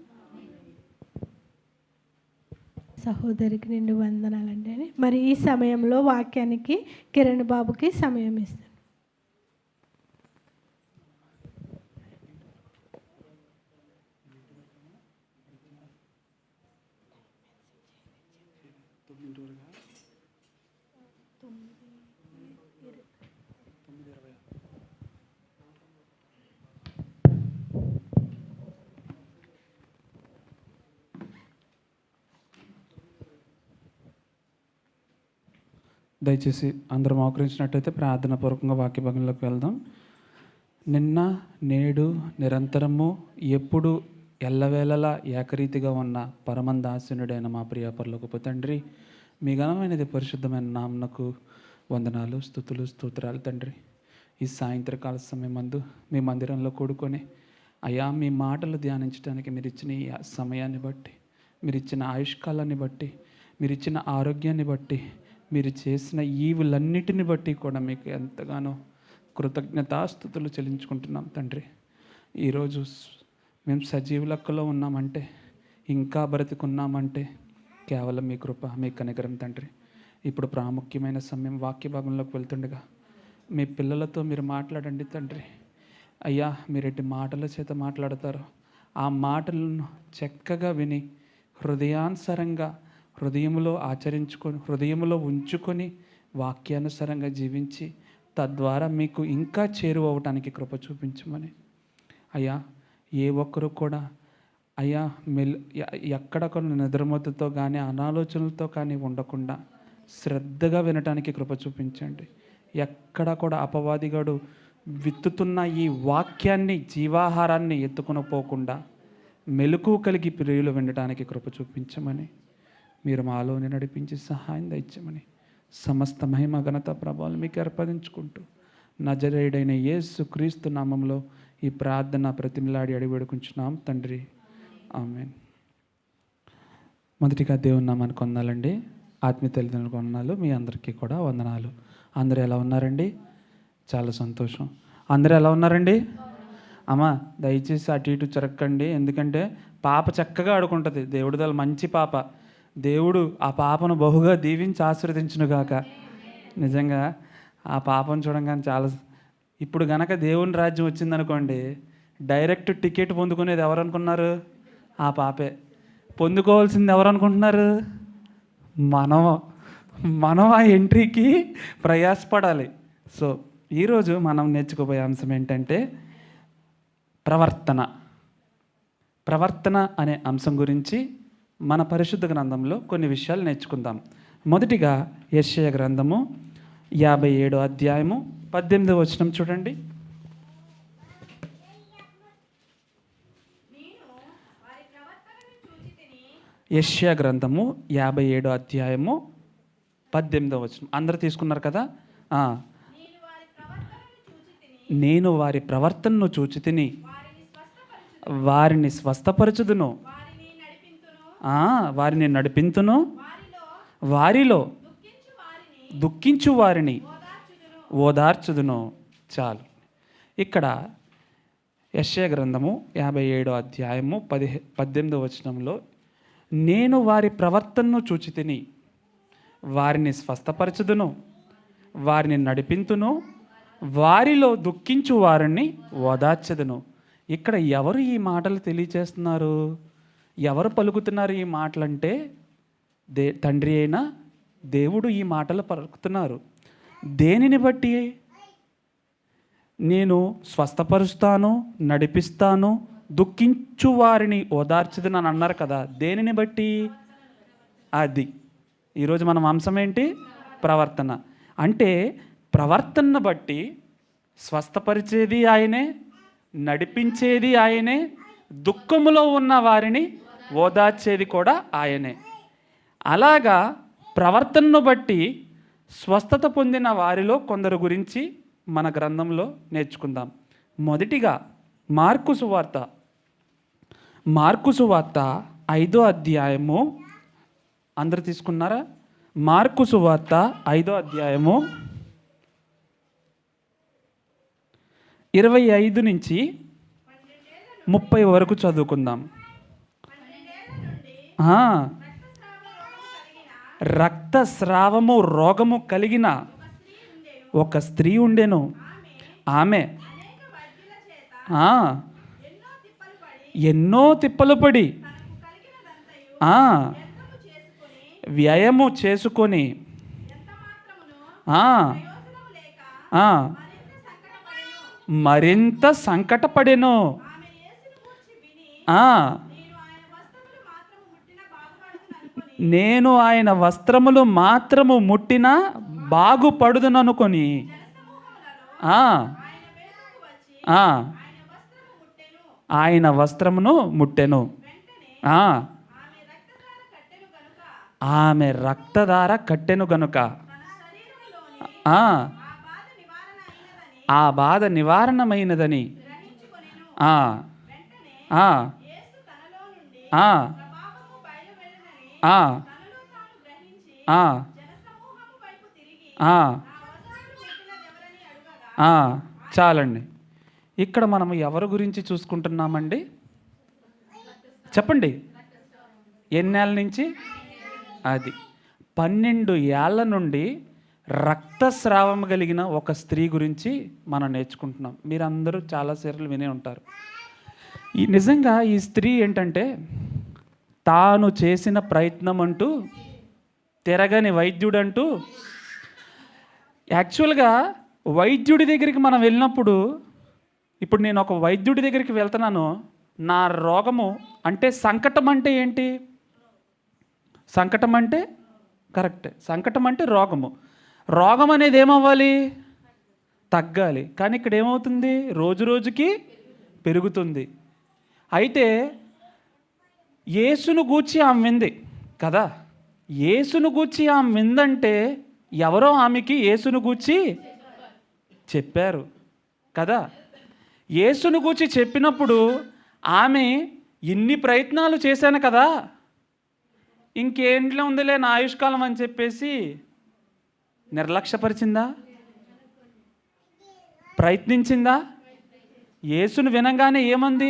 సహోదరికి నిండు వందనాలండి. మరి ఈ సమయంలో వాక్యానికి కిరణ్ బాబుకి సమయం ఇస్తాను. దయచేసి అందరూ మోకరించినట్టయితే ప్రార్థన పూర్వకంగా వాక్య భాగంలోకి వెళ్దాం. నిన్న నేడు నిరంతరము ఎప్పుడు ఎల్లవేళలా ఏకరీతిగా ఉన్న పరమందాసనుడైన మా ప్రియ పరలోకపు తండ్రి, మీ ఘనమైనది పరిశుద్ధమైన నామమునకు వందనాలు, స్తుతులు, స్తోత్రాలు తండ్రి. ఈ సాయంత్రకాల సమయమందు మీ మందిరంలో కూడుకొని అయ్యా మీ మాటలు ధ్యానించడానికి మీరు ఇచ్చిన ఈ సమయాన్ని బట్టి, మీరు ఇచ్చిన ఆయుష్కాలాన్ని బట్టి, మీరు ఇచ్చిన ఆరోగ్యాన్ని బట్టి, మీరు చేసిన ఈవులన్నిటిని బట్టి కూడా మీకు ఎంతగానో కృతజ్ఞతాస్తుతులు చెల్లించుకుంటున్నాం తండ్రి. ఈరోజు మేము సజీవ లెక్కలో ఉన్నామంటే, ఇంకా బ్రతికున్నామంటే కేవలం మీ కృప, మీ కనికరం తండ్రి. ఇప్పుడు ప్రాముఖ్యమైన సమయం వాక్య భాగంలోకి వెళ్తుండగా మీ పిల్లలతో మీరు మాట్లాడండి తండ్రి. అయ్యా, మీరెట్టి మాటల చేత మాట్లాడతారు, ఆ మాటలను చక్కగా విని హృదయానుసారంగా హృదయంలో ఆచరించుకొని, హృదయంలో ఉంచుకొని, వాక్యానుసారంగా జీవించి తద్వారా మీకు ఇంకా చేరువవటానికి కృప చూపించమని. అయ్యా, ఏ ఒక్కరు కూడా అయ్యా ఎక్కడ కొన్ని నిద్రమత్తుతో కానీ అనాలోచనలతో కానీ ఉండకుండా శ్రద్ధగా వినటానికి కృప చూపించండి. ఎక్కడ కూడా అపవాదిగాడు విత్తుతున్న ఈ వాక్యాన్ని, జీవాహారాన్ని ఎత్తుకుని పోకుండా మెలకువ కలిగి ప్రియులు వినడానికి కృప చూపించమని, మీరు మాలోనే నడిపించి సహాయం దయచమని, సమస్త మహిమ ఘనత ప్రభావాలు మీకు అర్పణించుకుంటూ నజరేయుడైన యేసు క్రీస్తు నామంలో ఈ ప్రార్థన ప్రతిమలాడి అడివేడుకుంటున్నాం తండ్రి, ఆమేన్. మొదటిగా దేవుని నామానికి వందనాలండి. ఆత్మీయ తల్లిదండ్రులకు వందనాలు. మీ అందరికీ కూడా వందనాలు. అందరూ ఎలా ఉన్నారండి? చాలా సంతోషం. అందరూ ఎలా ఉన్నారండి? అమ్మ, దయచేసి అటు ఇటు చెరక్కండి, ఎందుకంటే పాప చక్కగా ఆడుకుంటుంది. దేవుడి దళ మంచి పాప. దేవుడు ఆ పాపను బహుగా దీవించి ఆశీర్వదించునుగాక. నిజంగా ఆ పాపను చూడంగానే చాలా, ఇప్పుడు గనక దేవుని రాజ్యం వచ్చిందనుకోండి, డైరెక్ట్ టికెట్ పొందుకునేది ఎవరు అనుకున్నారు? ఆ పాపే. పొందుకోవాల్సింది ఎవరు అనుకుంటున్నారు? మనం ఆ ఎంట్రీకి ప్రయాసపడాలి. సో ఈరోజు మనం నేర్చుకోబోయే అంశం ఏంటంటే ప్రవర్తన అనే అంశం గురించి మన పరిశుద్ధ గ్రంథంలో కొన్ని విషయాలు నేర్చుకుందాం. మొదటిగా యెషయా గ్రంథము 57వ అధ్యాయము 18వ వచనం చూడండి. యెషయా గ్రంథము 57వ అధ్యాయము 18వ వచనం. అందరూ తీసుకున్నారు కదా? నేను వారి ప్రవర్తనను చూచి తిని వారిని స్వస్థపరచుదును, వారిని నడిపింతును, వారిలో దుఃఖించు వారిని ఓదార్చుదును. చాలు. ఇక్కడ యెషయా గ్రంథము 57వ అధ్యాయము 18వ వచనంలో నేను వారి ప్రవర్తనను చూచి తిని వారిని స్వస్థపరచుదును, వారిని నడిపింతును, వారిలో దుఃఖించు వారిని ఓదార్చెదను. ఇక్కడ ఎవరు ఈ మాటలు తెలియచేస్తున్నారు? ఎవరు పలుకుతున్నారు ఈ మాటలంటే తండ్రి అయిన దేవుడు ఈ మాటలు పలుకుతున్నారు. దేనిని బట్టి? నేను స్వస్థపరుస్తాను, నడిపిస్తాను, దుఃఖించు వారిని ఓదార్చదని అని అన్నారు కదా. దేనిని బట్టి? అది ఈరోజు మన అంశం ఏంటి? ప్రవర్తన. అంటే ప్రవర్తనను బట్టి స్వస్థపరిచేది ఆయనే, నడిపించేది ఆయనే, దుఃఖములో ఉన్న వారిని ఓదార్చేది కూడా ఆయనే. అలాగా ప్రవర్తనను బట్టి స్వస్థత పొందిన వారిలో కొందరు గురించి మన గ్రంథంలో నేర్చుకుందాం. మొదటిగా మార్కు సువార్త 5వ అధ్యాయము. అందరు తీసుకున్నారా? మార్కు సువార్త 5వ అధ్యాయము 25 నుంచి 30 వరకు చదువుకుందాం. రక్తస్రావము రోగము కలిగిన ఒక స్త్రీ ఉండెను. ఆమె ఎన్నో తిప్పలు పడి వ్యయము చేసుకొని మరింత సంకటపడెను. నేను ఆయన వస్త్రములు మాత్రము ముట్టినా బాగుపడుదుననుకొని ఆయన వస్త్రమును ముట్టెను. ఆమె రక్తధార కట్టెను గనుక ఆ బాధ నివారణమైనదని చాలండి. ఇక్కడ మనం ఎవరి గురించి చూసుకుంటున్నామండి? చెప్పండి. ఎన్నేళ్ళ నుంచి? అది 12 ఏళ్ల నుండి రక్తస్రావం కలిగిన ఒక స్త్రీ గురించి మనం నేర్చుకుంటున్నాం. మీరందరూ చాలాసార్లు వినే ఉంటారు. నిజంగా ఈ స్త్రీ ఏంటంటే తాను చేసిన ప్రయత్నం అంటూ తిరగని వైద్యుడంటూ, యాక్చువల్గా వైద్యుడి దగ్గరికి మనం వెళ్ళినప్పుడు, ఇప్పుడు నేను ఒక వైద్యుడి దగ్గరికి వెళ్తున్నాను, నా రోగము అంటే సంకటం అంటే ఏంటి? సంకటం అంటే కరెక్టే, సంకటం అంటే రోగము. రోగం అనేది ఏమవ్వాలి? తగ్గాలి. కానీ ఇక్కడ ఏమవుతుంది? రోజు రోజుకి పెరుగుతుంది. అయితే యేసును గూర్చి ఆమె వింది కదా. యేసును గూర్చి ఆమె విందంటే ఎవరో ఆమెకి యేసును గూర్చి చెప్పారు కదా. యేసును గూర్చి చెప్పినప్పుడు ఆమె ఇన్ని ప్రయత్నాలు చేశాను కదా, ఇంకేంట్లో ఉందిలే నా ఆయుష్కాలం అని చెప్పేసి నిర్లక్ష్యపరిచిందా? ప్రయత్నించిందా? యేసును వినంగానే ఏమంది?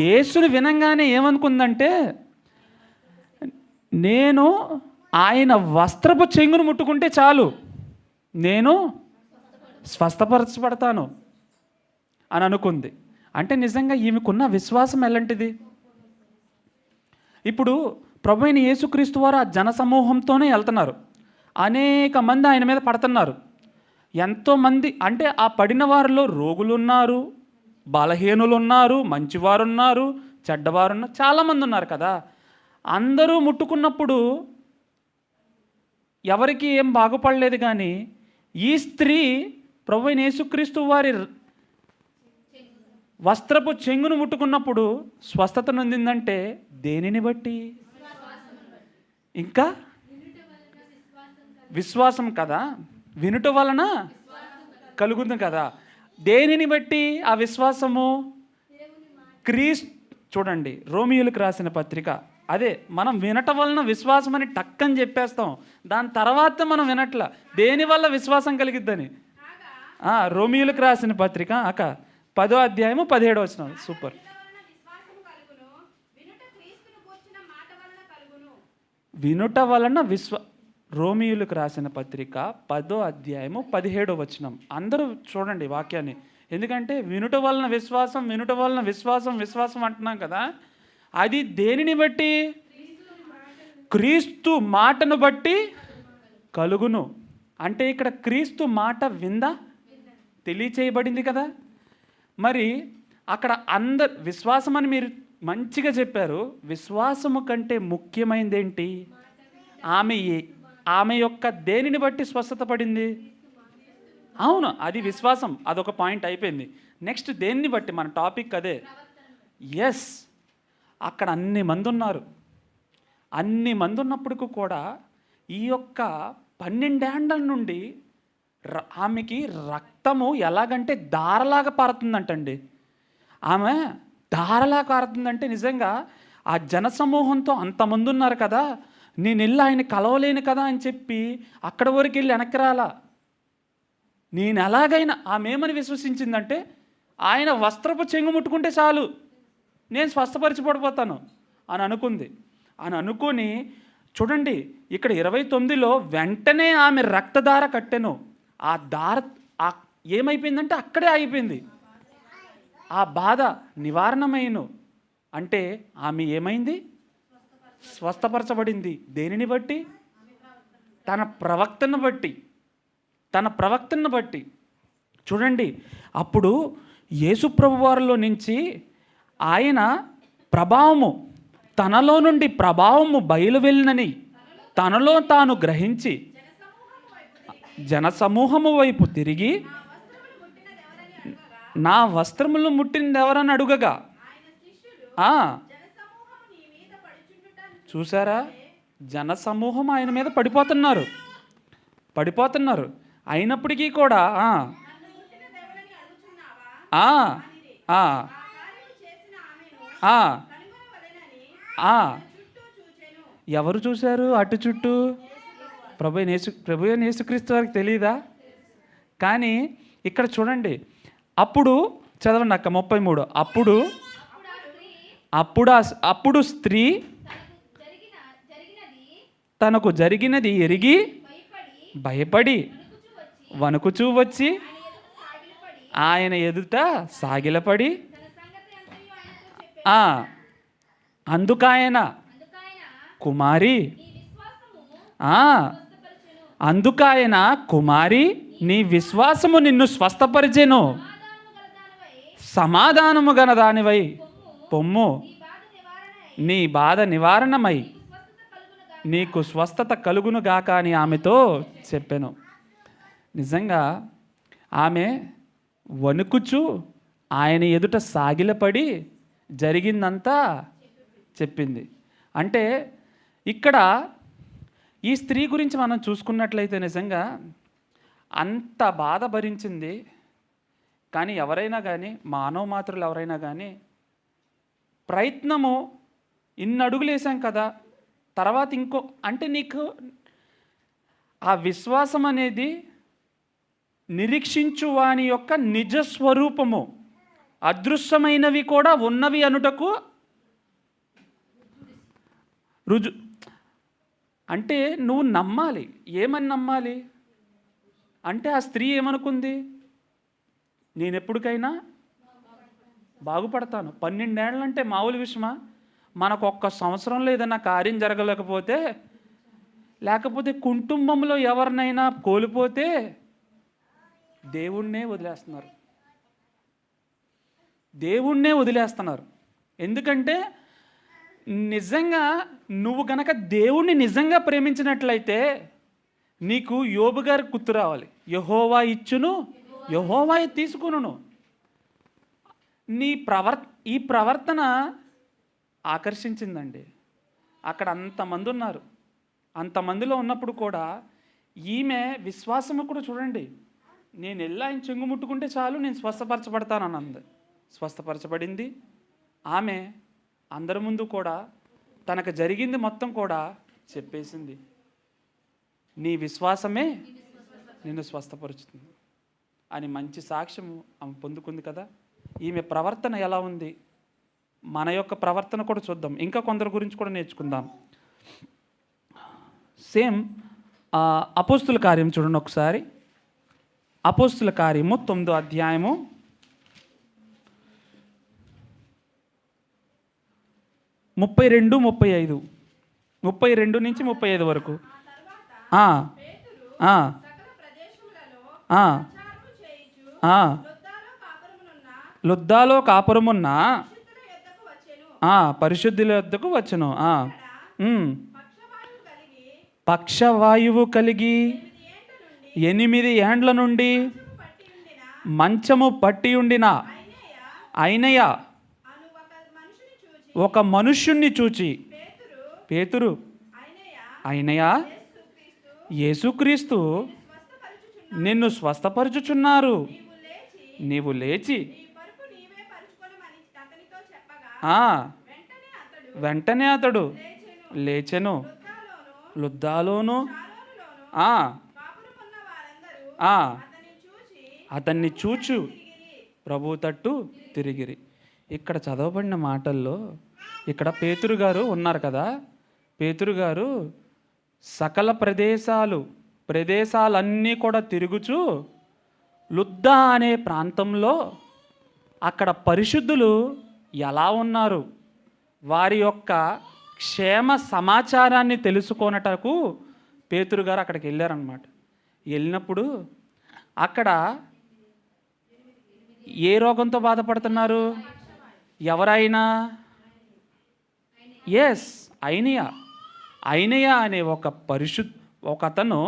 యేసును వినంగానే ఏమనుకుందంటే, నేను ఆయన వస్త్రపు చెంగును ముట్టుకుంటే చాలు, నేను స్వస్థపరచబడతాను అని అనుకుంది. అంటే నిజంగా ఈమెకున్న విశ్వాసం ఎలాంటిది? ఇప్పుడు ప్రభువైన యేసుక్రీస్తు వారు ఆ జనసమూహంతోనే వెళ్తున్నారు. అనేక మంది ఆయన మీద పడుతున్నారు. ఎంతోమంది, అంటే ఆ పడిన వారిలో రోగులు ఉన్నారు, బలహీనులు ఉన్నారు, మంచివారు ఉన్నారు, చెడ్డవారు ఉన్నారు, చాలామంది ఉన్నారు కదా. అందరూ ముట్టుకున్నప్పుడు ఎవరికి ఏం బాగుపడలేదు. కానీ ఈ స్త్రీ ప్రభువైన యేసుక్రీస్తు వారి వస్త్రపు చెంగును ముట్టుకున్నప్పుడు స్వస్థత నొందిందంటే దేనిని బట్టి? ఇంకా విశ్వాసం కదా. వినుట వలన కలుగుతుంది కదా. దేనిని బట్టి ఆ విశ్వాసము? చూడండి, రోమియోలకు రాసిన పత్రిక అదే. మనం వినటం వలన విశ్వాసం అని టక్కని చెప్పేస్తాం, దాని తర్వాత మనం వినట్ల దేనివల్ల విశ్వాసం కలిగిద్దని. రోమియోలకు రాసిన పత్రిక 10వ అధ్యాయము 17వ వచనం. సూపర్. వినుట వలన రోమియోలకు రాసిన పత్రిక 10వ అధ్యాయము 17వ వచనం. అందరూ చూడండి వాక్యాన్ని, ఎందుకంటే వినుట వలన విశ్వాసం, వినుట వలన విశ్వాసం, విశ్వాసం అంటున్నాం కదా. అది దేనిని బట్టి? క్రీస్తు మాటను బట్టి కలుగును. అంటే ఇక్కడ క్రీస్తు మాట విందా? తెలియచేయబడింది కదా. మరి అక్కడ విశ్వాసం అని మీరు మంచిగా చెప్పారు. విశ్వాసము కంటే ముఖ్యమైనది ఏంటి? ఆమె యొక్క దేనిని బట్టి స్వస్థత పడింది? అవును, అది విశ్వాసం, అదొక పాయింట్ అయిపోయింది. నెక్స్ట్ దేన్ని బట్టి? మన టాపిక్ అదే. ఎస్, అక్కడ అన్ని మంది ఉన్నారు. అన్ని మంది ఉన్నప్పటికీ కూడా ఈ యొక్క 12 ఏండ్ల నుండి ఆమెకి రక్తము ఎలాగంటే ధారలాగా పారుతుందంటండి. ఆమె ధారలాగా పారుతుందంటే నిజంగా ఆ జనసమూహంతో అంతమంది ఉన్నారు కదా, నేను వెళ్ళి ఆయన కలవలేను కదా అని చెప్పి అక్కడ వరకు వెళ్ళి వెనక్కి రాలా. నేను ఎలాగైనా ఆమె ఏమని విశ్వసించిందంటే, ఆయన వస్త్రపు చెంగు ముట్టుకుంటే చాలు, నేను స్వస్థపరిచిపడిపోతాను అని అనుకుంది. అని అనుకొని చూడండి, ఇక్కడ 29లో వెంటనే ఆమె రక్తధార కట్టెను. ఆ దార ఏమైపోయిందంటే అక్కడే ఆగిపోయింది. ఆ బాధ నివారణమైను. అంటే ఆమె ఏమైంది? స్వస్థపరచబడింది. దేనిని బట్టి? తన ప్రవక్తను బట్టి. చూడండి, అప్పుడు యేసుప్రభు వారిలో నుంచి ఆయన ప్రభావము, తనలో నుండి ప్రభావము బయలువెళ్ళినని తనలో తాను గ్రహించి జనసమూహము వైపు తిరిగి, నా వస్త్రములు ముట్టినది ఎవరని అడుగగా, చూసారా, జనసమూహం ఆయన మీద పడిపోతున్నారు. అయినప్పటికీ కూడా ఎవరు చూశారు అటు చుట్టూ? ప్రభువైన యేసుక్రీస్తు వారికి తెలియదా? కానీ ఇక్కడ చూడండి, అప్పుడు చదవండి అక్క 33. అప్పుడు స్త్రీ తనకు జరిగినది ఎరిగి భయపడి వణుకుచూ వచ్చి ఆయన ఎదుట సాగిలపడి అందుకాయన కుమారి అందుకాయన కుమారి నీ విశ్వాసము నిన్ను స్వస్థపరిచెను, సమాధానము గల దానివై పొమ్ము, నీ బాధ నివారణమై నీకు స్వస్థత కలుగును గాక అని ఆమెతో చెప్పాను. నిజంగా ఆమె వణుకుచు ఆయన ఎదుట సాగిలపడి జరిగిందంతా చెప్పింది. అంటే ఇక్కడ ఈ స్త్రీ గురించి మనం చూసుకున్నట్లయితే నిజంగా అంత బాధ భరించింది. కానీ ఎవరైనా కానీ, మానవ మాతృలు ఎవరైనా కానీ ప్రయత్నము ఇన్ని అడుగులు వేసాం కదా, తర్వాత ఇంకో అంటే నీకు ఆ విశ్వాసం అనేది నిరీక్షించు వాని యొక్క నిజస్వరూపము, అదృశ్యమైనవి కూడా ఉన్నవి అనుటకు రుజు. అంటే నువ్వు నమ్మాలి. ఏమని నమ్మాలి అంటే ఆ స్త్రీ ఏమనుకుంది, నేను ఎప్పటికైనా బాగుపడతాను. 12 ఏళ్ళంటే మామూలు విషయమా? మనకు ఒక్క సంవత్సరంలో ఏదైనా కార్యం జరగలేకపోతే, లేకపోతే కుటుంబంలో ఎవరినైనా కోల్పోతే దేవుణ్ణే వదిలేస్తున్నారు. ఎందుకంటే నిజంగా నువ్వు గనక దేవుణ్ణి నిజంగా ప్రేమించినట్లయితే నీకు యోబు గారి గుర్తు రావాలి. యెహోవా ఇచ్చును, యెహోవా తీసుకును. ఈ ప్రవర్తన ఆకర్షించిందండి. అక్కడ అంతమంది ఉన్నారు. అంతమందిలో ఉన్నప్పుడు కూడా ఈమె విశ్వాసము కూడా చూడండి, నేను వెళ్ళి ఆయన చెంగు ముట్టుకుంటే చాలు నేను స్వస్థపరచబడతానన్నది. స్వస్థపరచబడింది. ఆమె అందరి ముందు కూడా తనకు జరిగింది మొత్తం కూడా చెప్పేసింది. నీ విశ్వాసమే నిన్ను స్వస్థపరుచుతుంది అని మంచి సాక్ష్యము ఆమె పొందుకుంది కదా. ఈమె ప్రవర్తన ఎలా ఉంది, మన యొక్క ప్రవర్తన కూడా చూద్దాం. ఇంకా కొందరి గురించి కూడా నేర్చుకుందాం. సేమ్ అపోస్తుల కార్యం చూడండి ఒకసారి. అపోస్తుల కార్యము 9వ అధ్యాయము 32, 32 నుంచి 35 వరకు. లుద్దాలో కాపురమున్న పరిశుద్ధుల యొద్దకు వచ్చెను. పక్షవాయువు కలిగి 8 ఏండ్ల నుండి మంచము పట్టి ఉండిన అయినయ ఒక మనుష్యుణ్ణి చూచి పేతురు, అయినయా యేసుక్రీస్తు నిన్ను స్వస్థపరచుచున్నారు, నీవు లేచి. వెంటనే అతడు లేచెను. లుద్దాలోను అతన్ని చూచు ప్రభు తట్టు తిరిగిరి. ఇక్కడ చదవబడిన మాటల్లో ఇక్కడ పేతురు గారు ఉన్నారు కదా. పేతురు గారు సకల ప్రదేశాలన్నీ కూడా తిరుగుచూ లుద్దా అనే ప్రాంతంలో అక్కడ పరిశుద్ధులు ఎలా ఉన్నారు, వారి యొక్క క్షేమ సమాచారాన్ని తెలుసుకొనటకు పేతురు గారు అక్కడికి వెళ్ళారనమాట. వెళ్ళినప్పుడు అక్కడ ఏ రోగంతో బాధపడుతున్నారు? ఎవరైనా? ఎస్, అయినయా అనే ఒక అతను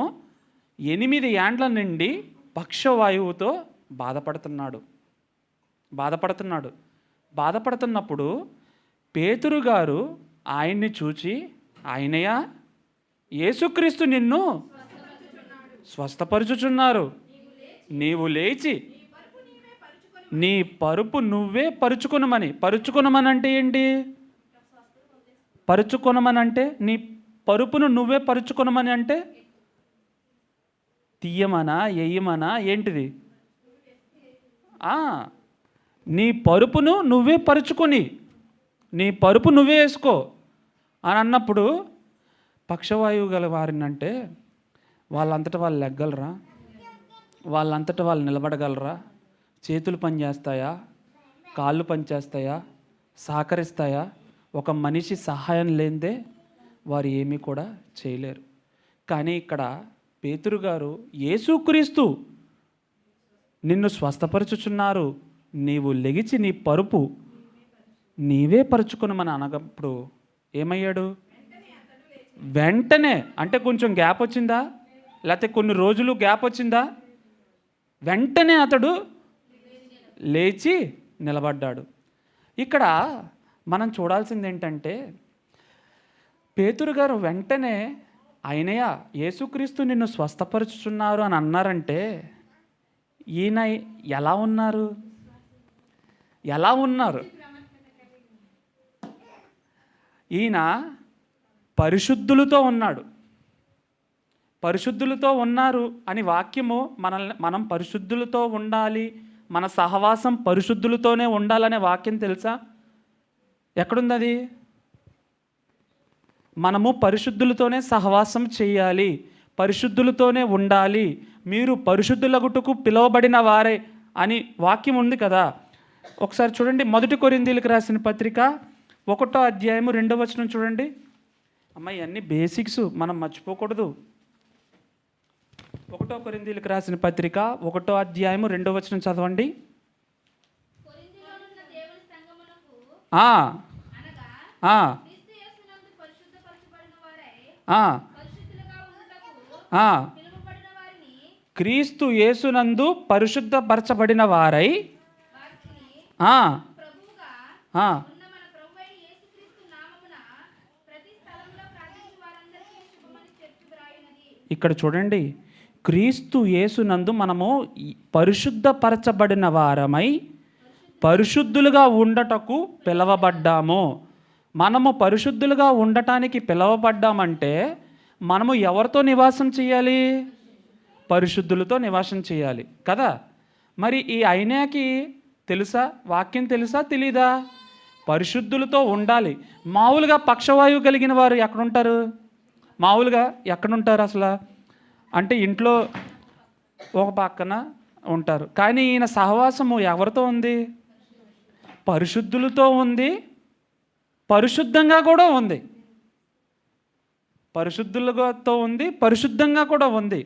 8 ఏండ్ల నుండి పక్షవాయువుతో బాధపడుతున్నప్పుడు పేతురు గారు ఆయన్ని చూచి, అయినయా యేసుక్రీస్తు నిన్ను స్వస్థపరచుచున్నారు, నీవు లేచి నీ పరుపు నువ్వే పరుచుకొనమని అంటే ఏంటి? పరుచుకొనమనంటే నీ పరుపును నువ్వే పరుచుకొనమని అంటే తీయమనా ఎయ్యమనా ఏంటిది? నీ పరుపును నువ్వే పరుచుకొని నీ పరుపు నువ్వే వేసుకో అని అన్నప్పుడు పక్షవాయువు గల వారిని అంటే వాళ్ళంతటా వాళ్ళు లెగ్గలరా? వాళ్ళంతటా వాళ్ళు నిలబడగలరా? చేతులు పనిచేస్తాయా? కాళ్ళు పనిచేస్తాయా? సహకరిస్తాయా? ఒక మనిషి సహాయం లేనిదే వారు ఏమీ కూడా చేయలేరు. కానీ ఇక్కడ పేతురు గారు, యేసుక్రీస్తు నిన్ను స్వస్థపరచుచున్నారు, నీవు లెగిచి నీ పరుపు నీవే పరుచుకుని అనగప్పుడు ఏమయ్యాడు? వెంటనే. అంటే కొంచెం గ్యాప్ వచ్చిందా, లేకపోతే కొన్ని రోజులు గ్యాప్ వచ్చిందా? వెంటనే అతడు లేచి నిలబడ్డాడు. ఇక్కడ మనం చూడాల్సింది ఏంటంటే, పేతురు గారు వెంటనే ఆయనయ్య యేసుక్రీస్తు నిన్ను స్వస్థపరుచుచున్నారు అని అన్నారంటే ఈయన ఎలా ఉన్నారు? ఈయన పరిశుద్ధులతో ఉన్నాడు. పరిశుద్ధులతో ఉన్నారు అని వాక్యము మనం పరిశుద్ధులతో ఉండాలి, మన సహవాసం పరిశుద్ధులతోనే ఉండాలనే వాక్యం తెలుసా? ఎక్కడుంది అది? మనము పరిశుద్ధులతోనే సహవాసం చేయాలి, పరిశుద్ధులతోనే ఉండాలి, మీరు పరిశుద్ధులగుటకు పిలువబడిన వారే అని వాక్యం ఉంది కదా. ఒకసారి చూడండి, 1 కొరింథీయులకు రాసిన పత్రిక 1వ అధ్యాయము 2వ వచనం చూడండి. అమ్మాయి అన్ని బేసిక్స్ మనం మర్చిపోకూడదు. 1 కొరింథీయులకు రాసిన పత్రిక 1వ అధ్యాయము 2వ వచనం చదవండి. క్రీస్తు యేసునందు పరిశుద్ధపరచబడిన వారై ఇక్కడ చూడండి, క్రీస్తు యేసునందు మనము పరిశుద్ధపరచబడిన వారమై పరిశుద్ధులుగా ఉండటకు పిలవబడ్డాము. మనము పరిశుద్ధులుగా ఉండటానికి పిలవబడ్డామంటే మనము ఎవరితో నివాసం చేయాలి? పరిశుద్ధులతో నివాసం చేయాలి కదా. మరి ఈ అయినాకి తెలుసా? వాక్యం తెలుసా? తెలీదా? పరిశుద్ధులతో ఉండాలి. మామూలుగా పక్షవాయువు కలిగిన వారు ఎక్కడుంటారు? మామూలుగా ఎక్కడుంటారు అసలు? అంటే ఇంట్లో ఒక పక్కన ఉంటారు. కానీ ఈయన సహవాసము ఎవరితో ఉంది? పరిశుద్ధులతో ఉంది, పరిశుద్ధంగా కూడా ఉంది. పరిశుద్ధులతో ఉంది, పరిశుద్ధంగా కూడా ఉంది.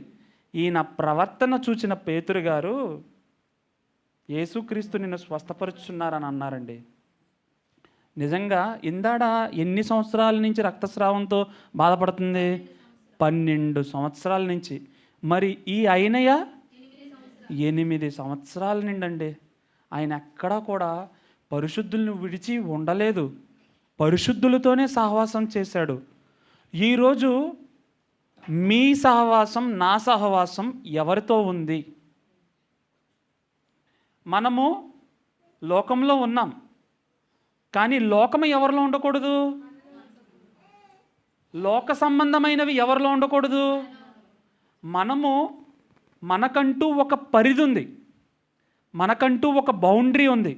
ఈయన ప్రవర్తన చూసిన పేతురు గారు యేసుక్రీస్తు నిన్ను స్వస్థపరుచున్నారని అన్నారండి. నిజంగా ఇందాడ ఎన్ని సంవత్సరాల నుంచి రక్తస్రావంతో బాధపడుతుంది? 12 సంవత్సరాల నుంచి. మరి ఈ అయినయ్య 8 సంవత్సరాల నుండండి ఆయన ఎక్కడా కూడా పరిశుద్ధులను విడిచి ఉండలేదు, పరిశుద్ధులతోనే సహవాసం చేశాడు. ఈరోజు మీ సహవాసం, నా సహవాసం ఎవరితో ఉంది? మనము లోకంలో ఉన్నాం, కానీ లోకము ఎవరిలో ఉండకూడదు? లోక సంబంధమైనవి ఎవరిలో ఉండకూడదు? మనకంటూ ఒక పరిధి ఉంది, మనకంటూ ఒక బౌండరీ ఉంది.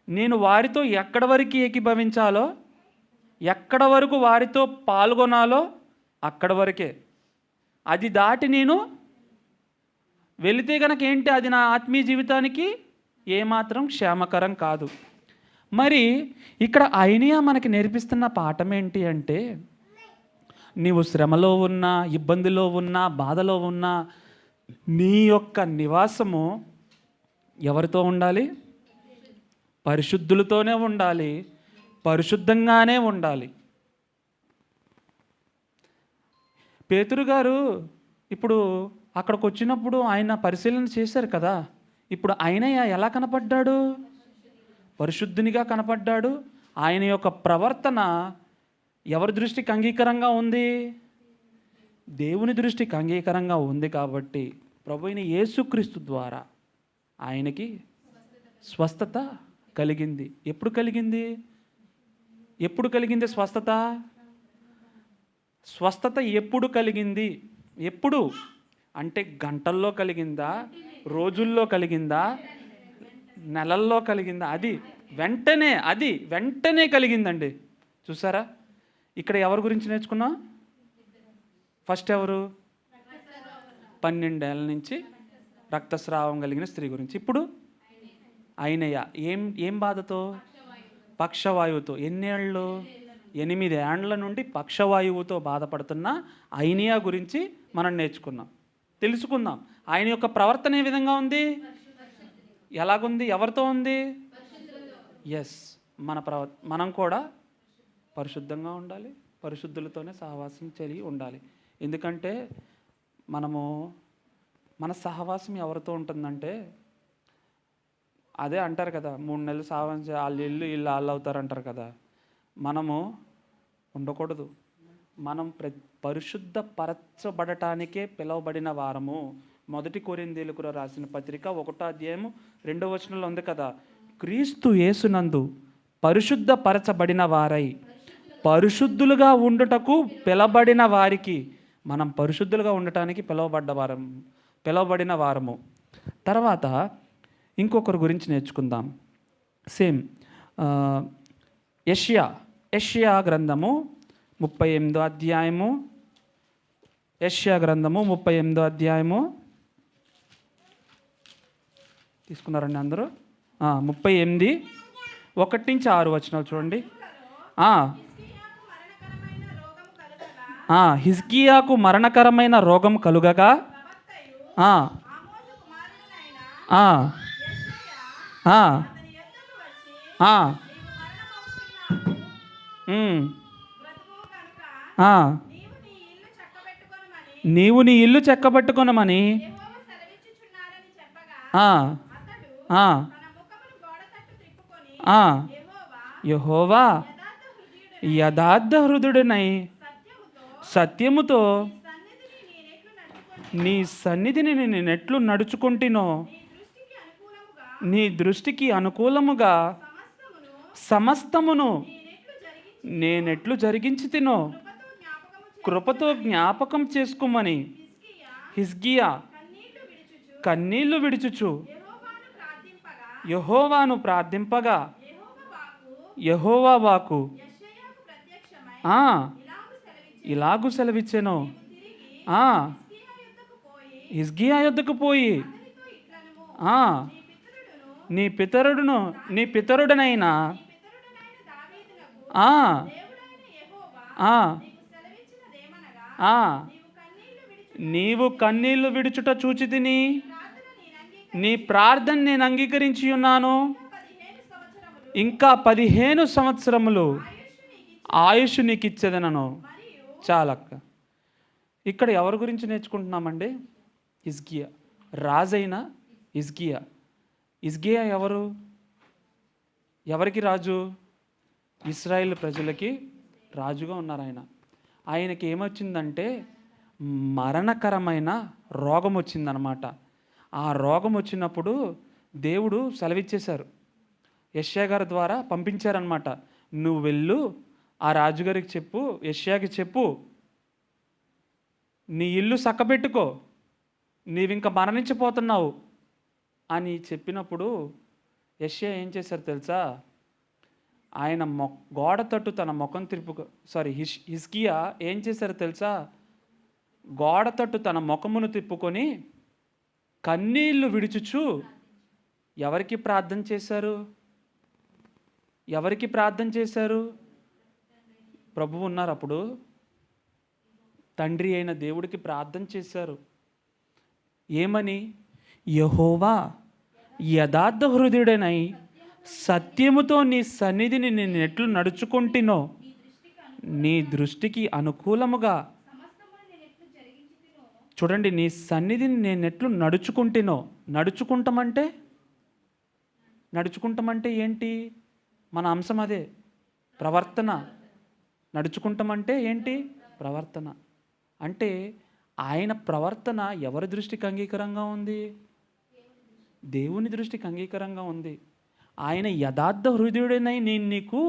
నేను వారితో ఎక్కడి వరకు ఏకీభవించాలో, ఎక్కడి వరకు వారితో పాల్గొనాలో అక్కడి వరకే. అది దాటి నేను వెళితే కనుక ఏంటి? అది నా ఆత్మీయ జీవితానికి ఏమాత్రం క్షేమకరం కాదు. మరి ఇక్కడ ఐనియా మనకి నేర్పిస్తున్న పాఠం ఏంటి అంటే, నీవు శ్రమలో ఉన్నా, ఇబ్బందిలో ఉన్నా, బాధలో ఉన్నా, నీ యొక్క నివాసము ఎవరితో ఉండాలి? పరిశుద్ధులతోనే ఉండాలి, పరిశుద్ధంగానే ఉండాలి. పేతురు గారు ఇప్పుడు అక్కడికి వచ్చినప్పుడు ఆయన పరిశీలన చేశారు కదా. ఇప్పుడు ఆయన ఎలా కనపడ్డాడు? పరిశుద్ధునిగా కనపడ్డాడు. ఆయన యొక్క ప్రవర్తన ఎవరి దృష్టికి అంగీకారంగా ఉంది? దేవుని దృష్టికి అంగీకారంగా ఉంది. కాబట్టి ప్రభువైన యేసుక్రీస్తు ద్వారా ఆయనకి స్వస్థత కలిగింది. ఎప్పుడు కలిగింది? ఎప్పుడు కలిగింది స్వస్థత? స్వస్థత ఎప్పుడు కలిగింది? ఎప్పుడు అంటే గంటల్లో కలిగిందా? రోజుల్లో కలిగిందా? నెలల్లో కలిగిందా? అది వెంటనే కలిగిందండి. చూసారా? ఇక్కడ ఎవరి గురించి నేర్చుకున్నాం? ఫస్ట్ ఎవరు? 12 ఏళ్ళ నుంచి రక్తస్రావం కలిగిన స్త్రీ గురించి. ఇప్పుడు అయినయ్య ఏం బాధతో? పక్షవాయువుతో. ఎన్నేళ్ళు? 8 ఏండ్ల నుండి పక్షవాయువుతో బాధపడుతున్న అయినయ్య గురించి మనం నేర్చుకున్నాం, తెలుసుకుందాం. ఆయన యొక్క ప్రవర్తన ఏ విధంగా ఉంది? ఎలాగుంది? ఎవరితో ఉంది? ఎస్, మనం కూడా పరిశుద్ధంగా ఉండాలి, పరిశుద్ధులతోనే సహవాసం కలిగి ఉండాలి. ఎందుకంటే మన సహవాసం ఎవరితో ఉంటుందంటే, అదే అంటారు కదా, 3 నెలలు సహవాసం వాళ్ళు వీళ్ళు అవుతారు అంటారు కదా. మనము ఉండకూడదు. మనం పరిశుద్ధ పరచబడటానికే పిలువబడిన వారము. 1 కొరింథీయులకు రాసిన పత్రిక 1వ అధ్యాయము 2వ వచనంలో ఉంది కదా, క్రీస్తు యేసునందు పరిశుద్ధ పరచబడిన వారై పరిశుద్ధులుగా ఉండుటకు పిలబడిన వారికి, మనం పరిశుద్ధులుగా ఉండటానికి పిలువబడిన వారము. తర్వాత ఇంకొకరి గురించి నేర్చుకుందాం. సేమ్ యెషయా గ్రంథము 38వ అధ్యాయము. యెషయా గ్రంథము 38వ అధ్యాయము తీసుకున్నారండి అందరూ? 38 1 నుంచి 6 వచనాలు చూడండి. హిజ్కియాకు మరణకరమైన రోగం కలుగగా నీవు నీ ఇల్లు చెక్కబెట్టుకొనమని యెహోవా యథార్థ హృదయుడనై సత్యముతో నీ సన్నిధిని నేనెట్లు నడుచుకుంటునో, నీ దృష్టికి అనుకూలముగా సమస్తమును నేనెట్లు జరిగించి తినో కృపతో జ్ఞాపకం చేసుకోమని హిజ్కియా కన్నీళ్లు విడుచుచు యెహోవాను ప్రార్థింపగా, యెహోవా వాక్కు ఇలాగు సెలవిచ్చెను, హిజ్కియా యొద్దకు పోయి నీ పితరుడనైన నీవు కన్నీళ్లు విడుచుట చూచి తిని నీ ప్రార్థన నేను అంగీకరించి ఉన్నాను. ఇంకా 15 సంవత్సరములు ఆయుష్ నీకు ఇచ్చేదనను. చాలక్క. ఇక్కడ ఎవరి గురించి నేర్చుకుంటున్నామండి? హిజ్కియా, రాజైన హిజ్కియా. హిజ్కియా ఎవరికి రాజు? ఇశ్రాయేల్ ప్రజలకి రాజుగా ఉన్నారు ఆయన. ఆయనకి ఏమొచ్చిందంటే మరణకరమైన రోగం వచ్చిందనమాట. ఆ రోగం వచ్చినప్పుడు దేవుడు సెలవిచ్చేశారు, యెషయా గారి ద్వారా పంపించారనమాట. నువ్వు వెళ్ళు, ఆ రాజుగారికి చెప్పు, యెషయాకి చెప్పు, నీ ఇల్లు చక్కబెట్టుకో, నీవింక మరణించిపోతున్నావు అని చెప్పినప్పుడు యెషయా ఏం చేశారు తెలుసా? ఆయన గోడ తట్టు తన ముఖం హిజ్కియా ఏం చేశారు తెలుసా? గోడ తట్టు తన ముఖమును తిప్పుకొని కన్నీళ్లు విడుచుచు ఎవరికి ప్రార్థన చేశారు? ప్రభువు ఉన్నారు అప్పుడు. తండ్రి అయిన దేవుడికి ప్రార్థన చేశారు. ఏమని? యెహోవా యథార్థ హృదయుడనై సత్యముతో నీ సన్నిధిని నేను ఎట్లు నడుచుకుంటునో, నీ దృష్టికి అనుకూలముగా. చూడండి, నీ సన్నిధిని నేను ఎట్లు నడుచుకుంటునో. నడుచుకుంటామంటే ఏంటి? మన అంశం అదే, ప్రవర్తన. నడుచుకుంటామంటే ఏంటి? ప్రవర్తన. అంటే ఆయన ప్రవర్తన ఎవరి దృష్టికి అంగీకారంగా ఉంది? దేవుని దృష్టికి అంగీకారంగా ఉంది. ఆయన యథార్థ హృదయుడనై నేను నీకు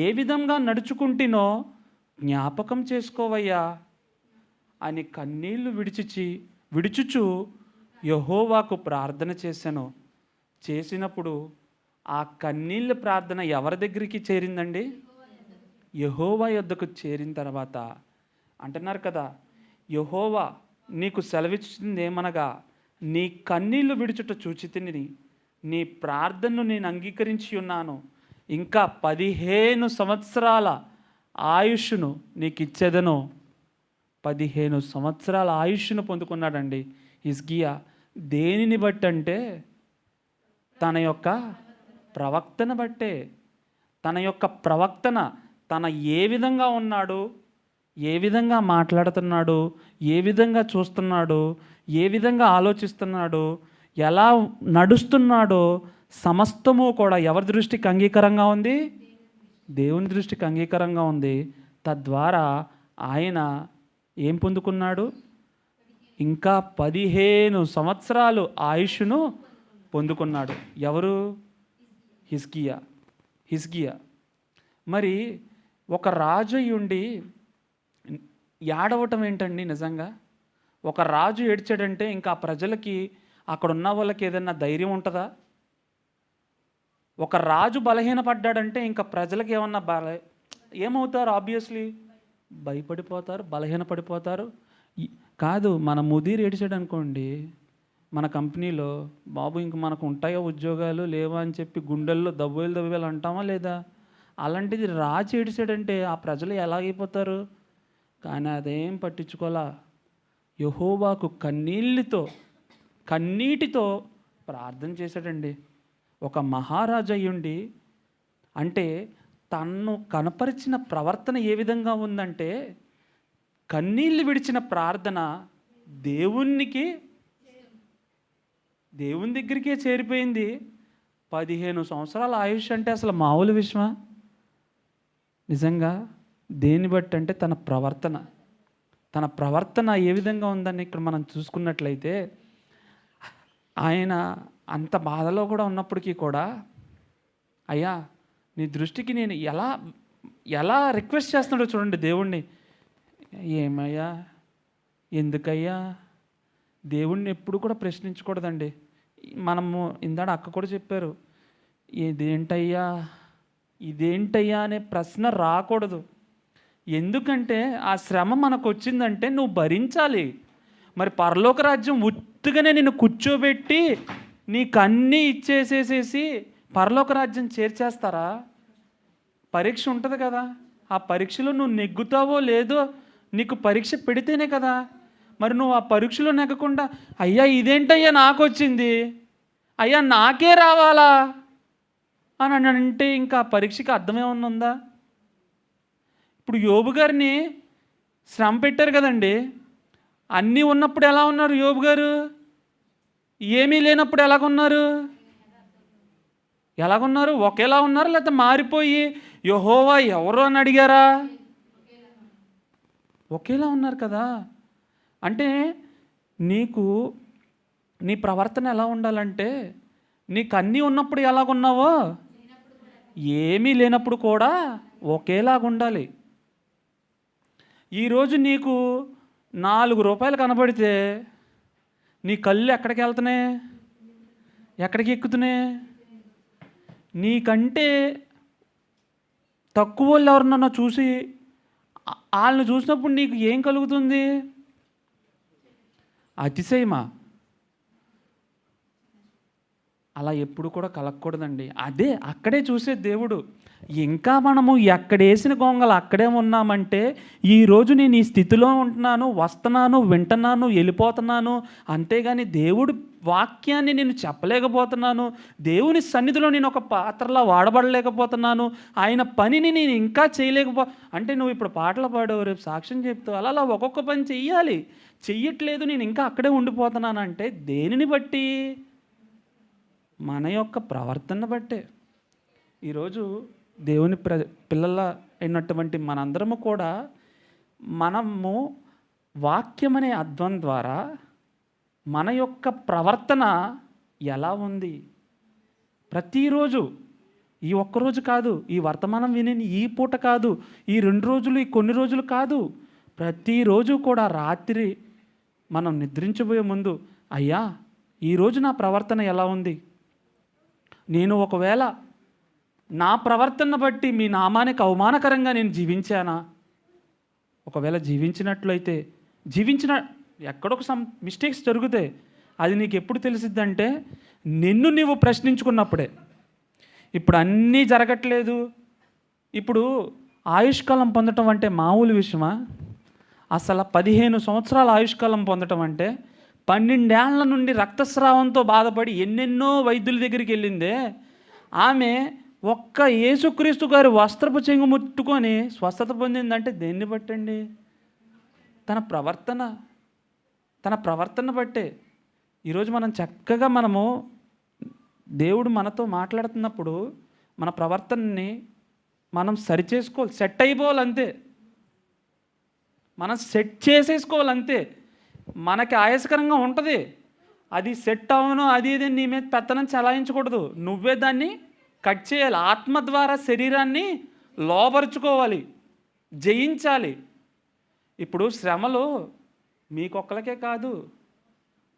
ఏ విధంగా నడుచుకుంటునో జ్ఞాపకం చేసుకోవయ్యా అని కన్నీళ్లు విడుచుచు యెహోవాకు ప్రార్థన చేశాను. చేసినప్పుడు ఆ కన్నీళ్ళ ప్రార్థన ఎవరి దగ్గరికి చేరిందండి? యెహోవా యొద్దకు చేరిన తర్వాత అంటున్నారు కదా, యెహోవా నీకు సెలవిచ్చింది ఏమనగా, నీ కన్నీళ్లు విడుచుట చూచి తిని నీ ప్రార్థనను నేను అంగీకరించి ఉన్నాను, ఇంకా 15 సంవత్సరాల ఆయుష్ను నీకు ఇచ్చేదను. 15 సంవత్సరాల ఆయుష్ను పొందుకున్నాడండి హిజ్కియా. దేనిని బట్టి అంటే తన యొక్క ప్రవక్తన బట్టే. తన యొక్క ప్రవక్తన తన ఏ విధంగా ఉన్నాడు, ఏ విధంగా మాట్లాడుతున్నాడు, ఏ విధంగా చూస్తున్నాడు, ఏ విధంగా ఆలోచిస్తున్నాడు, ఎలా నడుస్తున్నాడో సమస్తము కూడా ఎవరి దృష్టికి అంగీకారంగా ఉంది? దేవుని దృష్టికి అంగీకారంగా ఉంది. తద్వారా ఆయన ఏం పొందుకున్నాడు? ఇంకా 15 సంవత్సరాలు ఆయుష్ను పొందుకున్నాడు. ఎవరు? హిజ్కియా. మరి ఒక రాజు ఉండి ఏడవటం ఏంటండి? నిజంగా ఒక రాజు ఏడ్చాడంటే ఇంకా ప్రజలకి, అక్కడ ఉన్న వాళ్ళకి ఏదైనా ధైర్యం ఉంటుందా? ఒక రాజు బలహీనపడ్డాడంటే ఇంకా ప్రజలకు ఏమన్నా ఏమవుతారు? ఆబ్వియస్లీ భయపడిపోతారు, బలహీనపడిపోతారు. కాదు, మన ముదీర్ ఏడిచాడు అనుకోండి మన కంపెనీలో, బాబు ఇంక మనకు ఉంటాయో ఉద్యోగాలు లేవా అని చెప్పి గుండెల్లో దవ్వేలు అంటామా లేదా? అలాంటిది రాజు ఏడిచాడంటే ఆ ప్రజలు ఎలాగైపోతారు? కానీ అదేం పట్టించుకోలా. యెహోవాకు కన్నీటితో ప్రార్థన చేశాడండి. ఒక మహారాజు అయ్యుండి, అంటే తన్ను కనపరిచిన ప్రవర్తన ఏ విధంగా ఉందంటే, కన్నీళ్ళు విడిచిన ప్రార్థన దేవుని దగ్గరికే చేరిపోయింది. 15 సంవత్సరాల ఆయుష్ అంటే అసలు మామూలు విషయమా? నిజంగా దేన్ని బట్టి అంటే తన ప్రవర్తన ఏ విధంగా ఉందని ఇక్కడ మనం చూసుకున్నట్లయితే, ఆయన అంత బాధలో కూడా ఉన్నప్పటికీ కూడా, అయ్యా నీ దృష్టికి నేను ఎలా రిక్వెస్ట్ చేస్తున్నాడో చూడండి దేవుణ్ణి. ఏమయ్యా, ఎందుకయ్యా? దేవుణ్ణి ఎప్పుడు కూడా ప్రశ్నించకూడదండి. మనము ఇందాక అక్క కూడా చెప్పారు, ఇదేంటయ్యా అనే ప్రశ్న రాకూడదు. ఎందుకంటే ఆ శ్రమ మనకు వచ్చిందంటే నువ్వు భరించాలి. మరి పరలోక రాజ్యం ఉత్తుగానే నిన్ను కూర్చోబెట్టి నీకు అన్నీ ఇచ్చేసేసేసి పరలోక రాజ్యం చేర్చేస్తారా? పరీక్ష ఉంటుంది కదా, ఆ పరీక్షలో నువ్వు నెగ్గుతావో లేదో నీకు పరీక్ష పెడితేనే కదా. మరి నువ్వు ఆ పరీక్షలో నెగ్గకుండా, అయ్యా ఇదేంటయ్యా నాకు వచ్చింది, అయ్యా నాకే రావాలా అని అంటే ఇంకా ఆ పరీక్షకి అర్థమేమన్నా ఉందా? ఇప్పుడు యోబు గారిని శ్రమ పెట్టారు కదండి. అన్నీ ఉన్నప్పుడు ఎలా ఉన్నారు యోబు గారు? ఏమీ లేనప్పుడు ఎలాగున్నారు? ఒకేలా ఉన్నారు, లేకపోతే మారిపోయి యెహోవా ఎవరు అని అడిగారా? ఒకేలా ఉన్నారు కదా. అంటే నీ ప్రవర్తన ఎలా ఉండాలంటే, నీకు అన్నీ ఉన్నప్పుడు ఎలాగున్నావో ఏమీ లేనప్పుడు కూడా ఒకేలాగా ఉండాలి. ఈరోజు నీకు 4 రూపాయలు కనబడితే నీ కళ్ళు ఎక్కడికి వెళ్తున్నాయి? ఎక్కడికి ఎక్కుతున్నాయి? నీకంటే తక్కువ వాళ్ళు ఎవరన్నా చూసి వాళ్ళని చూసినప్పుడు నీకు ఏం కలుగుతుంది? అతిశయమా? అలా ఎప్పుడు కూడా కలగకూడదండి. అక్కడే చూసే దేవుడు. ఇంకా మనము ఎక్కడేసిన గొంగలు అక్కడే ఉన్నామంటే, ఈరోజు నేను ఈ స్థితిలో ఉంటున్నాను, వస్తున్నాను, వింటున్నాను, వెళ్ళిపోతున్నాను, అంతేగాని దేవుడు వాక్యాన్ని నేను చెప్పలేకపోతున్నాను, దేవుని సన్నిధిలో నేను ఒక పాత్రలా వాడబడలేకపోతున్నాను, ఆయన పనిని నేను ఇంకా అంటే నువ్వు ఇప్పుడు పాటలు పాడావు, రేపు సాక్ష్యం చెప్తావు, అలా ఒక్కొక్క పని చెయ్యట్లేదు, నేను ఇంకా అక్కడే ఉండిపోతున్నానంటే దేనిని బట్టి? మన యొక్క ప్రవర్తన బట్టే. ఈరోజు దేవుని పిల్లల అయినటువంటి మనందరము కూడా మనము వాక్యం అనే అర్థం ద్వారా మన యొక్క ప్రవర్తన ఎలా ఉంది? ప్రతిరోజు, ఈ ఒక్కరోజు కాదు, ఈ వర్తమానం విని ఈ పూట కాదు, ఈ 2 రోజులు, ఈ కొన్ని రోజులు కాదు, ప్రతిరోజు కూడా రాత్రి మనం నిద్రించబోయే ముందు, అయ్యా ఈరోజు నా ప్రవర్తన ఎలా ఉంది? నేను ఒకవేళ నా ప్రవర్తన బట్టి మీ నామానికి అవమానకరంగా నేను జీవించానా? ఒకవేళ జీవించినట్లయితే ఎక్కడొక మిస్టేక్స్ జరుగుతాయి. అది నీకు ఎప్పుడు తెలిసిద్దంటే నిన్ను నీవు ప్రశ్నించుకున్నప్పుడే. ఇప్పుడు అన్నీ జరగట్లేదు. ఇప్పుడు ఆయుష్కాలం పొందటం అంటే మామూలు విషయమా? అసలు 15 సంవత్సరాల ఆయుష్కాలం పొందటం అంటే 12 ఏళ్ల నుండి రక్తస్రావంతో బాధపడి ఎన్నెన్నో వైద్యుల దగ్గరికి వెళ్ళిందే ఆమె ఒక్క యేసుక్రీస్తు గారి వస్త్రపు చెంగు ముట్టుకొని స్వస్థత పొందిందంటే దేన్ని బట్టండి? తన ప్రవర్తన బట్టే. ఈరోజు మనం చక్కగా దేవుడు మనతో మాట్లాడుతున్నప్పుడు మన ప్రవర్తనని మనం సరిచేసుకోవాలి, సెట్ అయిపోవాలంతే. మనం సెట్ చేసేసుకోవాలంతే. మనకి ఆయాసకరంగా ఉంటుంది, అది సెట్ అవ్వను, అది ఇది నీ మీద పెత్తనం చలాయించకూడదు. నువ్వే దాన్ని కట్ చేయాలి. ఆత్మ ద్వారా శరీరాన్ని లోపరుచుకోవాలి, జయించాలి. ఇప్పుడు శ్రమలు మీకొక్కలకే కాదు,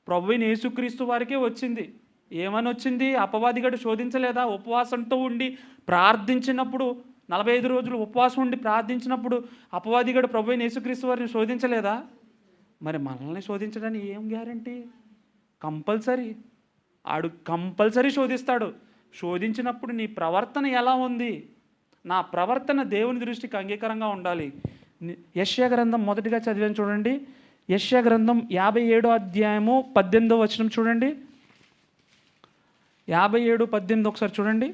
ప్రభువైన యేసుక్రీస్తు వారికే వచ్చింది. ఏమని వచ్చింది? అపవాదిగాడు శోధించలేదా? ఉపవాసంతో ఉండి ప్రార్థించినప్పుడు 45 రోజులు ఉపవాసం ఉండి ప్రార్థించినప్పుడు అపవాదిగాడు ప్రభువైన యేసుక్రీస్తు వారిని శోధించలేదా? మరి మనల్ని శోధించడానికి ఏం గ్యారంటీ? కంపల్సరీ శోధిస్తాడు. శోధించినప్పుడు నీ ప్రవర్తన ఎలా ఉంది? నా ప్రవర్తన దేవుని దృష్టికి అంగీకారంగా ఉండాలి. యెషయా గ్రంథం మొదటిగా చదివాను చూడండి. యెషయా గ్రంథం 57వ అధ్యాయము 18వ వచనం చూడండి. 57:18 ఒకసారి చూడండి.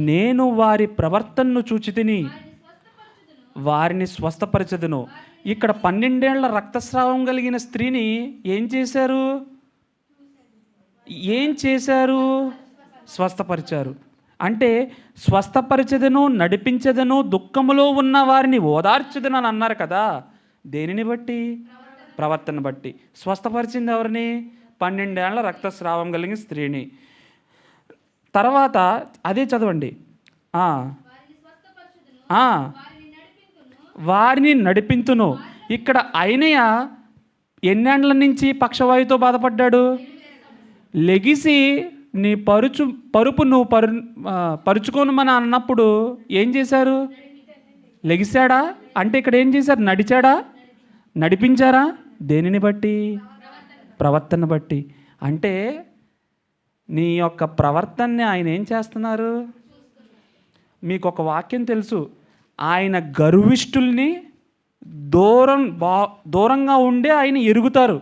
నేను వారి ప్రవర్తనను చూచి తిని వారిని స్వస్థపరచదును. ఇక్కడ 12 ఏళ్ల రక్తస్రావం కలిగిన స్త్రీని ఏం చేశారు? స్వస్థపరిచారు. అంటే స్వస్థపరిచెదను, నడిపించెదను, దుఃఖములో ఉన్న వారిని ఓదార్చెదను అని అన్నారు కదా. దేనిని బట్టి? ప్రవర్తన బట్టి. స్వస్థపరిచింది ఎవరిని? 12 ఏళ్ల రక్తస్రావం కలిగిన స్త్రీని. తర్వాత అదే చదవండి. వారిని నడిపింతును. ఇక్కడ ఆయనయ ఎన్నేండ్ల నుంచి పక్షవాయుతో బాధపడ్డాడు? లెగిసి నీ పరుపు నువ్వు పరుచుకోను మన అన్నప్పుడు ఏం చేశారు? లెగిశాడా? అంటే ఇక్కడ ఏం చేశారు? నడిచాడా? నడిపించారా? దేనిని బట్టి? ప్రవర్తన బట్టి. అంటే నీ యొక్క ప్రవర్తనని ఆయన ఏం చేస్తున్నారు? మీకు ఒక వాక్యం తెలుసు, ఆయన గర్విష్ఠుల్ని దూరంగా ఉండే ఆయన ఎరుగుతారు.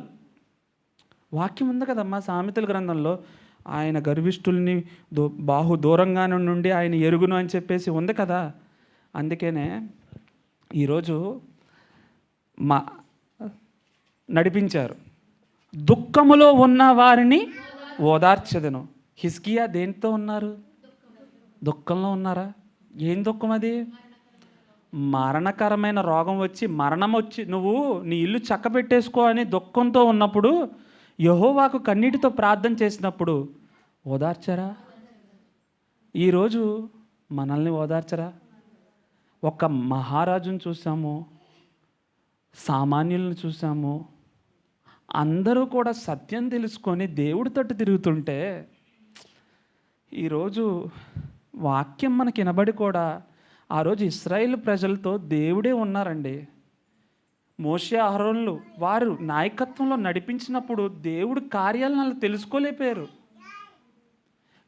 వాక్యం ఉంది కదమ్మా సామెతల గ్రంథంలో, ఆయన గర్విష్ఠుల్ని దూరంగా నుండి ఆయన ఎరుగును అని చెప్పేసి ఉంది కదా. అందుకనే ఈరోజు నడిపించారు. దుఃఖములో ఉన్న వారిని ఓదార్చెదను. హిజ్కియా దేనితో ఉన్నారు? దుఃఖంలో ఉన్నారా? ఏం దుఃఖం అది? మరణకరమైన రోగం వచ్చి మరణం వచ్చి నువ్వు నీ ఇల్లు చక్కబెట్టేసుకో అని దుఃఖంతో ఉన్నప్పుడు యెహోవాకు కన్నీటితో ప్రార్థన చేసినప్పుడు ఓదార్చరా? ఈరోజు మనల్ని ఓదార్చరా? ఒక మహారాజును చూసాము, సామాన్యులను చూసాము, అందరూ కూడా సత్యం తెలుసుకొని దేవుడి తట్టు తిరుగుతుంటే ఈరోజు వాక్యం మనకి వినబడి కూడా ఆ రోజు ఇశ్రాయేలు ప్రజలతో దేవుడే ఉన్నారండి. మోషే అహరోనులు వారు నాయకత్వంలో నడిపించినప్పుడు దేవుడి కార్యాలను తెలుసుకోలేకపోయారు.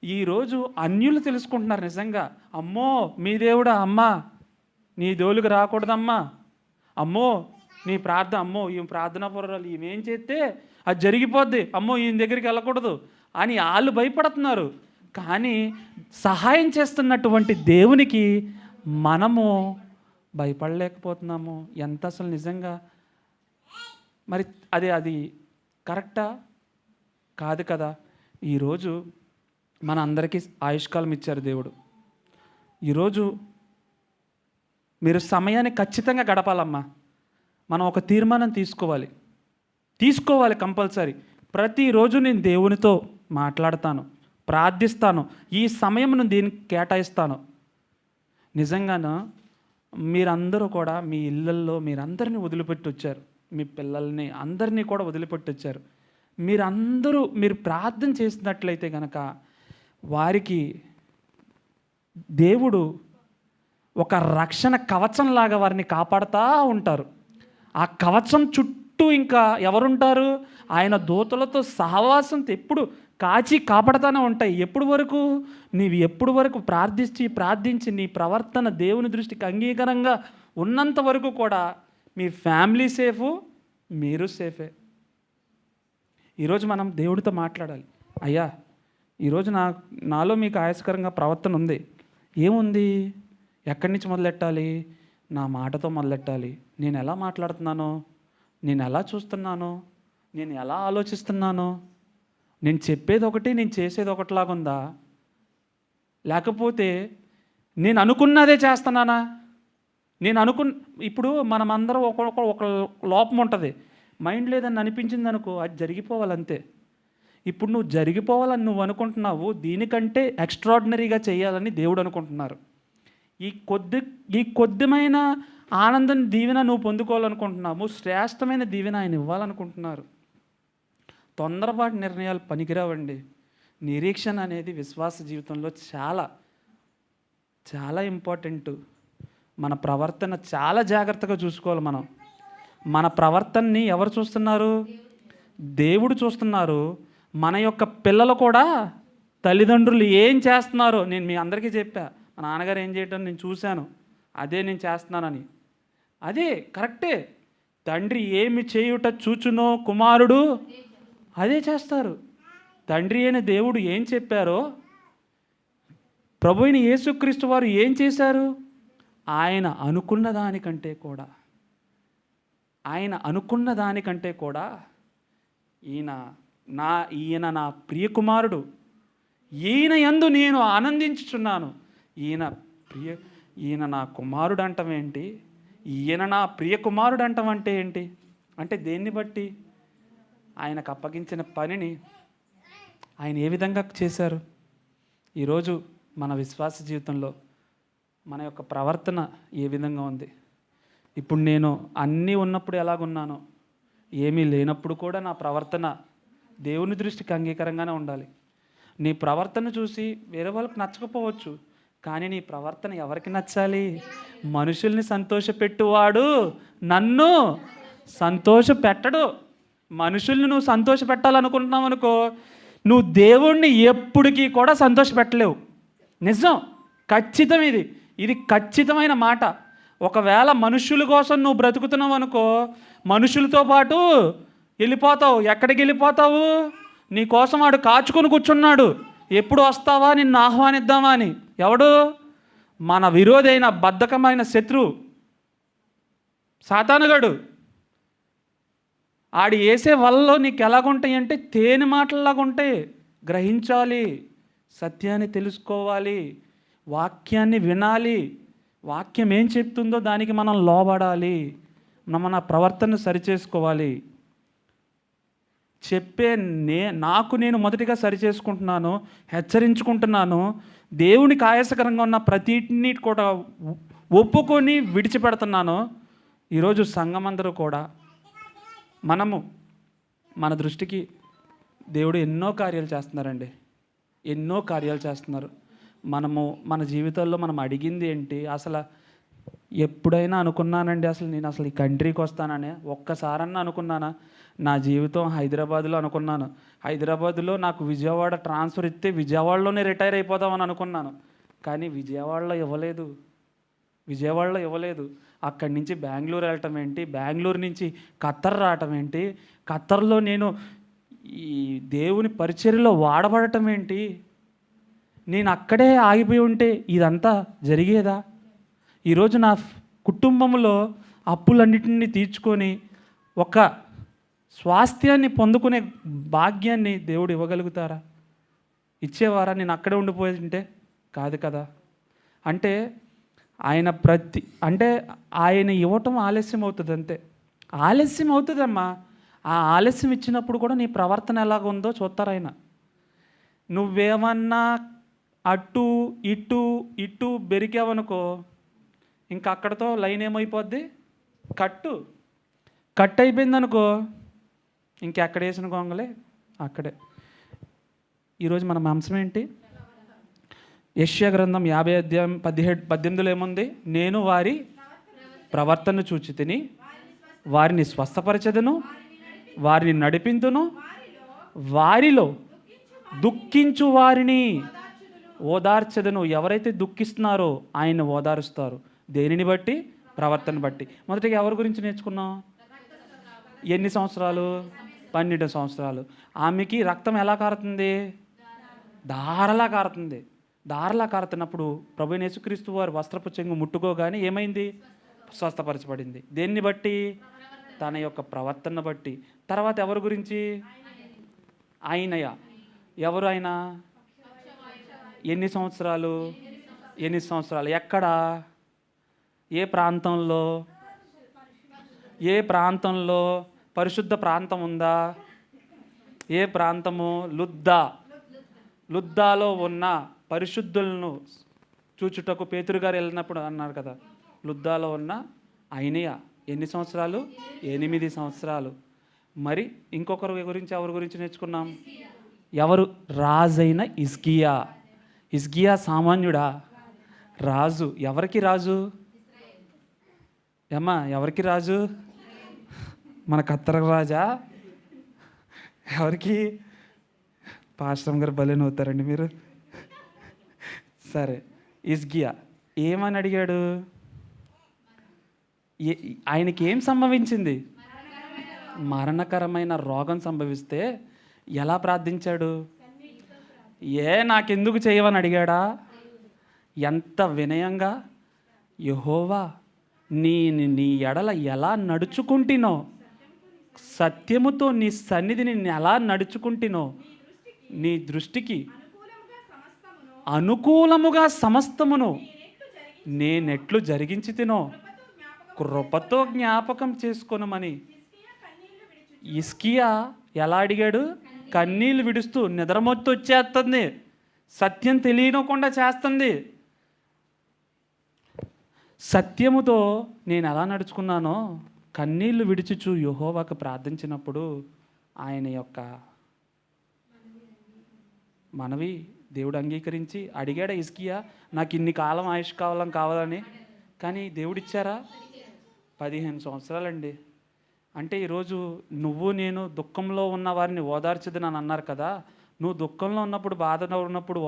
ఈరోజు అన్యులు తెలుసుకుంటున్నారు నిజంగా. అమ్మో మీ దేవుడా, అమ్మా నీ దేవుడికి రాకూడదమ్మా, అమ్మో నీ ప్రార్థన, అమ్మో ఈ ప్రార్థనా పొరలు ఈమెం చేస్తే అది జరిగిపోద్ది, అమ్మో ఈయన దగ్గరికి వెళ్ళకూడదు అని వాళ్ళు భయపడుతున్నారు. కానీ సహాయం చేస్తున్నటువంటి దేవునికి మనము భయపడలేకపోతున్నాము. ఎంత అసలు నిజంగా మరి అది కరెక్టా? కాదు కదా. ఈరోజు మన అందరికీ ఆయుష్కాలం ఇచ్చారు దేవుడు. ఈరోజు మీరు సమయాన్ని ఖచ్చితంగా గడపాలమ్మా. మనం ఒక తీర్మానం తీసుకోవాలి కంపల్సరీ. ప్రతిరోజు నేను దేవునితో మాట్లాడతాను, ప్రార్థిస్తాను, ఈ సమయం దీనికి కేటాయిస్తాను. నిజంగాను మీరందరూ కూడా మీ ఇళ్ళల్లో మీరందరినీ వదిలిపెట్టి వచ్చారు, మీ పిల్లల్ని అందరినీ కూడా వదిలిపెట్టి వచ్చారు. మీరు ప్రార్థన చేసినట్లయితే కనుక వారికి దేవుడు ఒక రక్షణ కవచంలాగా వారిని కాపాడుతూ ఉంటారు. ఆ కవచం చుట్టూ ఇంకా ఎవరుంటారు? ఆయన దూతలతో సహవాసం ఎప్పుడు కాచి కాపాడుతూనే ఉంటాయి. ఎప్పుడు వరకు? నీవు ఎప్పుడు వరకు ప్రార్థించి నీ ప్రవర్తన దేవుని దృష్టికి అంగీకారంగా ఉన్నంత వరకు కూడా మీ ఫ్యామిలీ సేఫు, మీరు సేఫే. ఈరోజు మనం దేవుడితో మాట్లాడాలి. అయ్యా, ఈరోజు నాలో మీకు ఆయాసకరంగా ప్రవర్తన ఉంది. ఏముంది? ఎక్కడి నుంచి మొదలెట్టాలి? నా మాటతో మొదలెట్టాలి. నేను ఎలా మాట్లాడుతున్నానో, నేను ఎలా చూస్తున్నానో, నేను ఎలా ఆలోచిస్తున్నానో, నేను చెప్పేది ఒకటి, నేను చేసేది ఒకటిలాగుందా? లేకపోతే నేను అనుకున్నదే చేస్తున్నానా? ఇప్పుడు మనమందరం ఒక లోపం ఉంటుంది. మైండ్ లేదని అనిపించింది అనుకో, అది జరిగిపోవాలంతే. ఇప్పుడు నువ్వు జరిగిపోవాలని నువ్వు అనుకుంటున్నావు, దీనికంటే ఎక్స్ట్రాడినరీగా చేయాలని దేవుడు అనుకుంటున్నారు. ఈ కొద్దిమైన ఆనందం దీవెన నువ్వు పొందుకోవాలనుకుంటున్నావు, శ్రేష్టమైన దీవెన ఆయన ఇవ్వాలనుకుంటున్నారు. తొందరపాటు నిర్ణయాలు పనికిరావండి. నిరీక్షణ అనేది విశ్వాస జీవితంలో చాలా చాలా ఇంపార్టెంట్. మన ప్రవర్తన చాలా జాగ్రత్తగా చూసుకోవాలి. మన ప్రవర్తనని ఎవరు చూస్తున్నారు? దేవుడు చూస్తున్నారు. మన యొక్క పిల్లలు కూడా తల్లిదండ్రులు ఏం చేస్తున్నారో, నేను మీ అందరికీ చెప్పా, మా నాన్నగారు ఏం చేయటం నేను చూశాను, అదే నేను చేస్తున్నానని. అదే కరెక్టే. తండ్రి ఏమి చేయుట చూచునో కుమారుడు అదే చేస్తారు. తండ్రి అయిన దేవుడు ఏం చెప్పారో, ప్రభు అయిన యేసుక్రీస్తు వారు ఏం చేశారు? ఆయన అనుకున్న దానికంటే కూడా ఈయన నా ప్రియ కుమారుడు, ఈయన యందు నేను ఆనందించుచున్నాను. ఈయన నా కుమారుడు అంటాం ఏంటి? ఈయన నా ప్రియ కుమారుడు అంటాం అంటే ఏంటి? అంటే దేన్ని బట్టి? ఆయనకు అప్పగించిన పనిని ఆయన ఏ విధంగా చేశారు? ఈరోజు మన విశ్వాస జీవితంలో మన యొక్క ప్రవర్తన ఏ విధంగా ఉంది? ఇప్పుడు నేను అన్నీ ఉన్నప్పుడు ఎలాగున్నానో, ఏమీ లేనప్పుడు కూడా నా ప్రవర్తన దేవుని దృష్టికి అంగీకారంగానే ఉండాలి. నీ ప్రవర్తన చూసి వేరే వాళ్ళకి నచ్చకపోవచ్చు, కానీ నీ ప్రవర్తన ఎవరికి నచ్చాలి? మనుషుల్ని సంతోషపెట్టువాడు నన్ను సంతోషపెట్టడు. మనుషుల్ని నువ్వు సంతోషపెట్టాలనుకుంటున్నావు అనుకో, నువ్వు దేవుణ్ణి ఎప్పటికీ కూడా సంతోషపెట్టలేవు. నిజం, ఖచ్చితం. ఇది ఖచ్చితమైన మాట. ఒకవేళ మనుషుల కోసం నువ్వు బ్రతుకుతున్నావు అనుకో, మనుషులతో పాటు వెళ్ళిపోతావు. ఎక్కడికి వెళ్ళిపోతావు? నీ కోసం వాడు కాచుకొని కూర్చున్నాడు, ఎప్పుడు వస్తావా, నిన్ను ఆహ్వానిద్దామా అని. ఎవడు? మన విరోధైన బద్ధకమైన శత్రువు సాతానుగాడు. ఆడి వేసే వలలో నీకు ఎలాగుంటాయి అంటే తేనె మాటల్లాగా ఉంటాయి. గ్రహించాలి, సత్యాన్ని తెలుసుకోవాలి, వాక్యాన్ని వినాలి, వాక్యం ఏం చెప్తుందో దానికి మనం లోబడాలి, మన ప్రవర్తన సరిచేసుకోవాలి. నాకు నేను మొదటిగా సరిచేసుకుంటున్నాను, హెచ్చరించుకుంటున్నాను. దేవునికి ఆయాసకరంగా ఉన్న ప్రతిని కూడా ఒప్పుకొని విడిచిపెడుతున్నాను. ఈరోజు సంఘమందరూ కూడా మన దృష్టికి దేవుడు ఎన్నో కార్యాలు చేస్తున్నారండి, ఎన్నో కార్యాలు చేస్తున్నారు. మన జీవితాల్లో మనం అడిగింది ఏంటి? అసలు ఎప్పుడైనా అనుకున్నానండి నేను ఈ కంట్రీకి వస్తానని? ఒక్కసారన్నా అనుకున్నానా? నా జీవితం హైదరాబాద్లో అనుకున్నాను. హైదరాబాద్లో నాకు విజయవాడ ట్రాన్స్ఫర్ ఇస్తే విజయవాడలోనే రిటైర్ అయిపోదామని అనుకున్నాను. కానీ విజయవాడలో ఇవ్వలేదు. అక్కడి నుంచి బెంగళూరు వెళ్ళటం ఏంటి, బెంగళూరు నుంచి ఖత్తర్ రావటం ఏంటి, ఖత్తర్లో నేను ఈ దేవుని పరిచర్యలో వాడబడటం ఏంటి? నేను అక్కడే ఆగిపోయి ఉంటే ఇదంతా జరిగేదా? ఈరోజు నా కుటుంబంలో అప్పులన్నిటిని తీర్చుకొని ఒక స్వాస్థ్యాన్ని పొందుకునే భాగ్యాన్ని దేవుడు ఇవ్వగలుగుతారా? ఇచ్చేవారా? నేను అక్కడే ఉండిపోయి ఉంటే? కాదు కదా. అంటే ఆయన ఇవ్వటం ఆలస్యం అవుతుంది, అంతే. ఆలస్యం అవుతుందమ్మా. ఆ ఆలస్యం ఇచ్చినప్పుడు కూడా నీ ప్రవర్తన ఎలాగ ఉందో చూస్తారు ఆయన. నువ్వేమన్నా అటు ఇటు బెరికావనుకో, ఇంకా అక్కడతో లైన్ ఏమైపోద్ది? కట్ అయిపోయిందనుకో, ఇంకెక్కడ వేసిన గొంగలే అక్కడే. ఈరోజు మన అంశం ఏంటి? యెషయా గ్రంథం 50 అధ్యాయం 17-18 ఏముంది? నేను వారి ప్రవర్తన చూచి తిని వారిని స్వస్థపరచెదను, వారిని నడిపింతును, వారిలో దుఃఖించు వారిని ఓదార్చెదను. ఎవరైతే దుఃఖిస్తున్నారో ఆయన ఓదారుస్తారు. దేనిని బట్టి? ప్రవర్తన బట్టి. మొదటిగా ఎవరి గురించి నేర్చుకున్నాం? ఎన్ని సంవత్సరాలు? 12 సంవత్సరాలు. ఆమెకి రక్తం ఎలా కారుతుంది? ధారలా కారుతుంది. ధారలా కారుతున్నప్పుడు ప్రభువైన యేసుక్రీస్తు వారి వస్త్రపు చెంగు ముట్టుకోగానే ఏమైంది? స్వస్థపరచబడింది. దేన్ని బట్టి? తన యొక్క ప్రవర్తన బట్టి. తర్వాత ఎవరి గురించి? ఆయనయ. ఎవరు ఆయన? ఎన్ని సంవత్సరాలు? 8 సంవత్సరాలు. ఎక్కడ? ఏ ప్రాంతంలో? ఏ ప్రాంతంలో? పరిశుద్ధ ప్రాంతం ఉందా? ఏ ప్రాంతము? లుద్దాలో ఉన్న పరిశుద్ధులను చూచుటకు పేతురు గారు వెళ్ళినప్పుడు అన్నారు కదా, లుద్దాలో ఉన్న ఆయనయ ఎన్ని సంవత్సరాలు? 8 సంవత్సరాలు. మరి ఇంకొకరి గురించి ఎవరి గురించి నేర్చుకున్నాం? ఎవరు? రాజైన హిజ్కియా. హిజ్కియా సామాన్యుడా? రాజు. ఎవరికి రాజు? ఏమ్మా ఎవరికి రాజు? మన కత్తర రాజా? ఎవరికి? పాస్టర్ గారు భలే నవ్వుతారండి మీరు. సరే, హిజ్కియా ఏమని అడిగాడు? ఆయనకి ఏం సంభవించింది? మరణకరమైన రోగం సంభవిస్తే ఎలా ప్రార్థించాడు? నాకెందుకు చేయవని అడిగాడా? ఎంత వినయంగా, యెహోవా నీ ఎడల ఎలా నడుచుకుంటునో, సత్యముతో నీ సన్నిధిని ఎలా నడుచుకుంటునో, నీ దృష్టికి అనుకూలముగా సమస్తమును నేనెట్లు జరిగించి తినో కృపతో జ్ఞాపకం చేసుకొనమని హిజ్కియా ఎలా అడిగాడు? కన్నీళ్ళు విడుస్తూ. నిద్రమొత్తు వచ్చేస్తుంది, సత్యం తెలియకుండా చేస్తుంది. సత్యముతో నేను ఎలా నడుచుకున్నానో కన్నీళ్లు విడిచుచు యెహోవాకు ప్రార్థించినప్పుడు ఆయన యొక్క మనవి దేవుడు అంగీకరించి అడిగాడు. హిజ్కియా నాకు ఇన్ని కాలం ఆయుష్ కావాలని. కానీ దేవుడు ఇచ్చారా? 15 సంవత్సరాలండి. అంటే ఈరోజు నువ్వు నేను దుఃఖంలో ఉన్న వారిని ఓదార్చదని అని అన్నారు కదా. నువ్వు దుఃఖంలో ఉన్నప్పుడు, బాధలో ఉన్నప్పుడు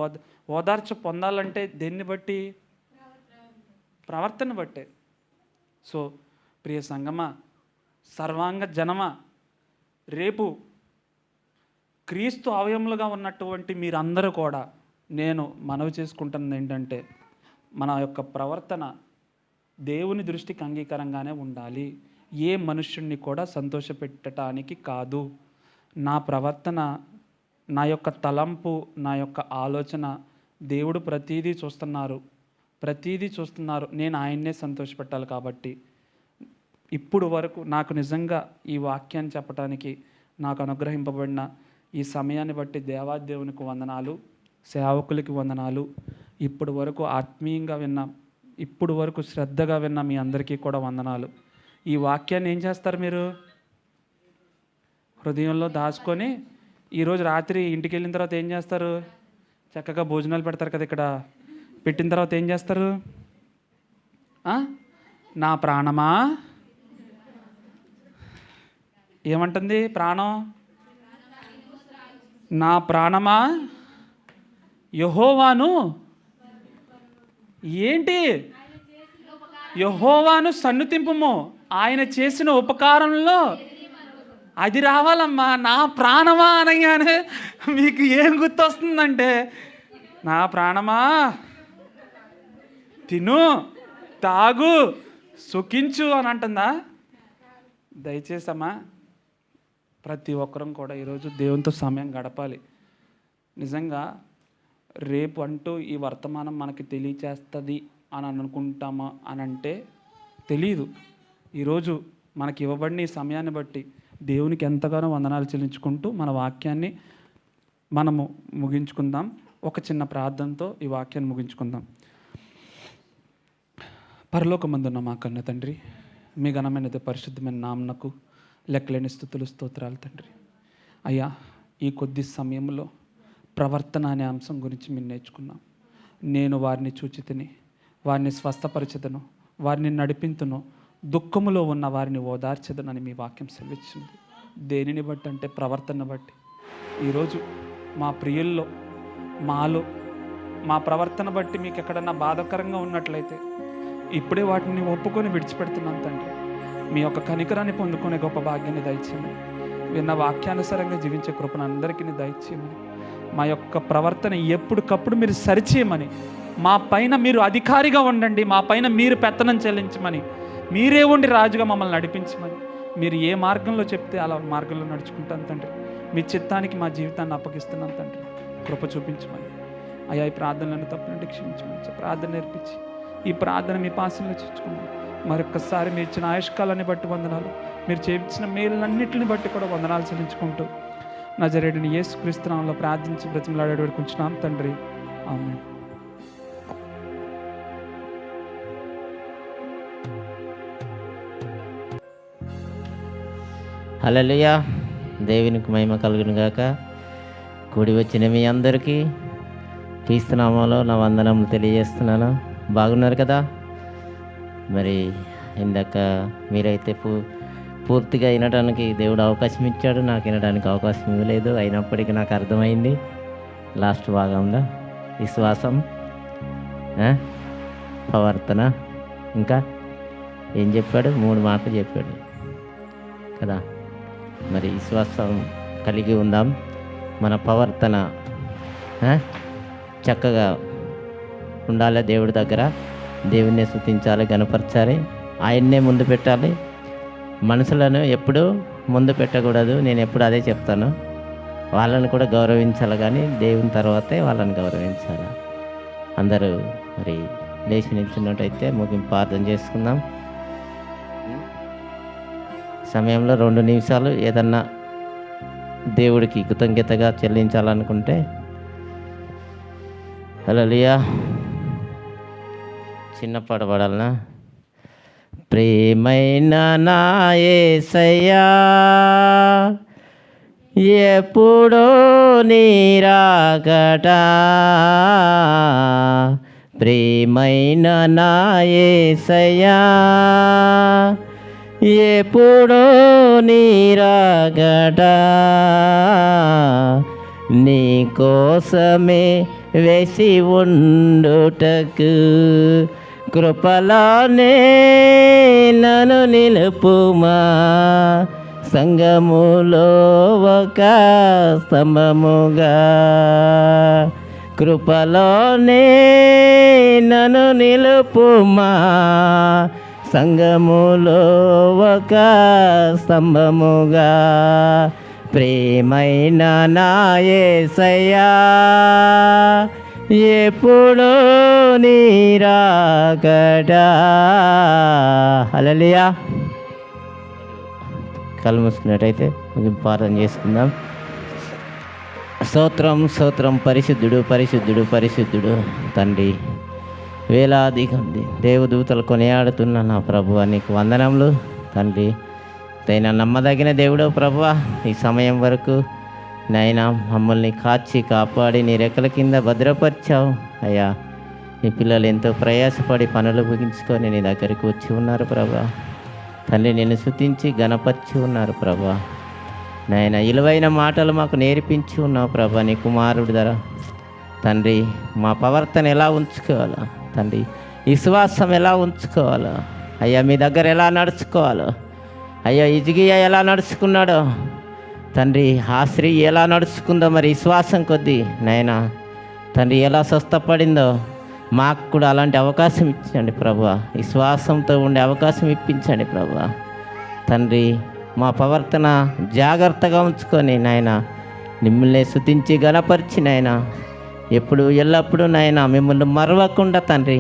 ఓదార్చ పొందాలంటే దేన్ని బట్టి? ప్రవర్తన బట్టే. సో ప్రియ సంగమా, సర్వాంగ జనమా, రేపు క్రీస్తు అవయములుగా ఉన్నటువంటి మీరందరూ కూడా నేను మనవి చేసుకుంటున్నది ఏంటంటే, మన యొక్క ప్రవర్తన దేవుని దృష్టికి అంగీకారంగానే ఉండాలి. ఏ మనుష్యుణ్ణి కూడా సంతోషపెట్టడానికి కాదు. నా ప్రవర్తన, నా యొక్క తలంపు, నా యొక్క ఆలోచన దేవుడు ప్రతీదీ చూస్తున్నారు. నేను ఆయన్నే సంతోషపెట్టాలి. కాబట్టి ఇప్పుడు వరకు నాకు నిజంగా ఈ వాక్యాన్ని చెప్పడానికి నాకు అనుగ్రహింపబడిన ఈ సమయాన్ని బట్టి దేవాదేవునికి వందనాలు, సేవకులకి వందనాలు. ఇప్పుడు వరకు ఆత్మీయంగా విన్న, ఇప్పుడు వరకు శ్రద్ధగా విన్న మీ అందరికీ కూడా వందనాలు. ఈ వాక్యాన్ని ఏం చేస్తారు? మీరు హృదయంలో దాచుకొని ఈరోజు రాత్రి ఇంటికి వెళ్ళిన తర్వాత ఏం చేస్తారు? చక్కగా భోజనాలు పెడతారు కదా. ఇక్కడ పెట్టిన తర్వాత ఏం చేస్తారు? నా ప్రాణమా ఏమంటుంది? ప్రాణం, నా ప్రాణమా యెహోవాను ఏంటి? యెహోవాను సన్నుతింపుము, ఆయన చేసిన ఉపకారంలో అది రావాలమ్మా. నా ప్రాణమా అనగానే మీకు ఏం గుర్తొస్తుందంటే, నా ప్రాణమా తిను, తాగు, సుఖించు అని అంటుందా? దయచేసమ్మా ప్రతి ఒక్కరం కూడా ఈరోజు దేవునితో సమయం గడపాలి. నిజంగా రేపు అంటూ ఈ వర్తమానం మనకి తెలియచేస్తుంది అని అనుకుంటామా అని అంటే తెలీదు. ఈరోజు మనకి ఇవ్వబడిన ఈ సమయాన్ని బట్టి దేవునికి ఎంతగానో వందనాలు చెల్లించుకుంటూ మన వాక్యాన్ని మనము ముగించుకుందాం. ఒక చిన్న ప్రార్థనతో ఈ వాక్యాన్ని ముగించుకుందాం. పరలోకమందున్న మా కన్న తండ్రి, మీ ఘనమైనది పరిశుద్ధమైన నామనకు లెక్కలేని స్తుతులు, స్తోత్రాలు తండ్రి. అయ్యా, ఈ కొద్ది సమయంలో ప్రవర్తన అనే అంశం గురించి మేము నేర్చుకున్నాం. నేను వారిని చూచి తిని వారిని స్వస్థపరచదను, వారిని నడిపింతును, దుఃఖములో ఉన్న వారిని ఓదార్చదనని మీ వాక్యం సెలవిచ్చింది. దేనిని బట్టి అంటే ప్రవర్తన బట్టి. ఈరోజు మా ప్రియుల్లో, మాలో, మా ప్రవర్తన బట్టి మీకు ఎక్కడన్నా బాధాకరంగా ఉన్నట్లయితే ఇప్పుడే వాటిని ఒప్పుకొని విడిచిపెడుతున్నాం తండ్రి. మీ యొక్క కనికరాన్ని పొందుకునే గొప్ప భాగ్యాన్ని దయచేయమని, విన్న వాక్యానుసారంగా జీవించే కృపను అందరికీ దయచేయమని, మా యొక్క ప్రవర్తన ఎప్పటికప్పుడు మీరు సరిచేయమని, మా పైన మీరు అధికారిగా ఉండండి, మా పైన మీరు పెత్తనం చెల్లించమని, మీరే ఉండి రాజుగా మమ్మల్ని నడిపించమని, మీరు ఏ మార్గంలో చెప్తే అలా మార్గంలో నడుచుకుంటాను తండ్రి. మీ చిత్తానికి మా జీవితాన్ని అప్పగిస్తున్నాను తండ్రి. కృప చూపించమని, అయ్యా ఈ ప్రార్థనలను తప్పులంటే క్షమించమని ప్రార్థన నేర్పించి ఈ ప్రార్థన మీ పాసంలో చేర్చుకున్నాం. మరొక్కసారి మీరు ఇచ్చిన ఆయుష్కాలాన్ని బట్టి వందనాలు, మీరు చేయించిన మేలులన్నింటిని బట్టి కూడా వందనాలు చెల్లించుకుంటూ నజరేయుడైన యేసుక్రీస్తు నామములో ప్రార్థించి బ్రతిమలాడి వేడుకుంటున్నాం తండ్రి. ఆమేన్. హల్లెలూయా. దేవునికి మహిమ కలుగును గాక. కూడి వచ్చిన మీ అందరికీ క్రీస్తు నామములో నా వందనములు తెలియజేస్తున్నాను. బాగున్నారు కదా? మరి ఇందాక మీరైతే పూర్తిగా వినడానికి దేవుడు అవకాశం ఇచ్చాడు, నాకు వినడానికి అవకాశం ఇవ్వలేదు. అయినప్పటికీ నాకు అర్థమైంది లాస్ట్ భాగంలో విశ్వాసం, ప్రవర్తన, ఇంకా ఏం చెప్పాడు? 3 మాటలు చెప్పాడు కదా. మరి విశ్వాసం కలిగి ఉందాం, మన ప్రవర్తన చక్కగా ఉండాలి. దేవుడి దగ్గర దేవుణ్ణి స్తుతించాలి, గణపరచాలి, ఆయన్నే ముందు పెట్టాలి. మనుషులను ఎప్పుడూ ముందు పెట్టకూడదు. నేను ఎప్పుడు అదే చెప్తాను. వాళ్ళని కూడా గౌరవించాలి, కానీ దేవుని తర్వాతే వాళ్ళని గౌరవించాలి. అందరూ మరి లేచి నిల్చున్నట్టయితే ముగింపు ప్రార్థన చేసుకుందాం. సమయంలో 2 నిమిషాలు ఏదన్నా దేవుడికి కృతజ్ఞతగా చెల్లించాలనుకుంటే హల్లెలూయా చిన్న పాట పాడాలనా? ప్రేమైన నా యేసయ్యా ఎప్పుడో నీరాకట, ప్రేమైన నా యేసయ్యా ఎప్పుడో నీరాకట, నీ కోసమే వేసి ఉండుటకు కృపలోనే నన్ను నిలుపుమా, సంగములో ఒక స్తంభముగా కృపలోనే నన్ను నిలుపుమా, సంగములో ఒక స్తంభముగా, ప్రేమైన నా యేసయ్యా ఎప్పుడో నీరాకట. హల్లెలూయా. కళ్ళు మూసుకున్నట్టయితే ప్రార్థన చేసుకుందాం. స్తోత్రం స్తోత్రం, పరిశుద్ధుడు పరిశుద్ధుడు పరిశుద్ధుడు తండ్రి. వేలాది దేవదూతలు కొనియాడుతున్న నా ప్రభువ నీకు వందనములు తండ్రి. తైన నమ్మదగిన దేవుడు ప్రభువ, ఈ సమయం వరకు నైనా మమ్మల్ని కాచి కాపాడి నీ రెక్కల కింద భద్రపరిచావు అయ్యా. నీ పిల్లలు ఎంతో ప్రయాసపడి పనులు ముగించుకొని నీ దగ్గరికి వచ్చి ఉన్నారు ప్రభా. తండ్రి నిన్ను స్తుతించి గణపరిచి ఉన్నారు ప్రభా. నాయన విలువైన మాటలు మాకు నేర్పించి ఉన్నావు ప్రభా నీ కుమారుడి ధర. తండ్రి మా ప్రవర్తన ఎలా ఉంచుకోవాలో తండ్రి, విశ్వాసం ఎలా ఉంచుకోవాలో అయ్యా, మీ దగ్గర ఎలా నడుచుకోవాలో అయ్యా, హిజ్కియా ఎలా నడుచుకున్నాడో తండ్రి, ఆ స్త్రీ ఎలా నడుచుకుందో మరి విశ్వాసం కొద్దీ నాయనా తండ్రి ఎలా స్వస్థపడిందో మాకు కూడా అలాంటి అవకాశం ఇచ్చండి ప్రభువా. విశ్వాసంతో ఉండే అవకాశం ఇప్పించండి ప్రభువా. తండ్రి మా ప్రవర్తన జాగ్రత్తగా ఉంచుకొని నాయన మిమ్మల్ని స్తుతించి గణపరిచి నాయన ఎప్పుడు ఎల్లప్పుడూ నాయన మిమ్మల్ని మరవకుండా తండ్రి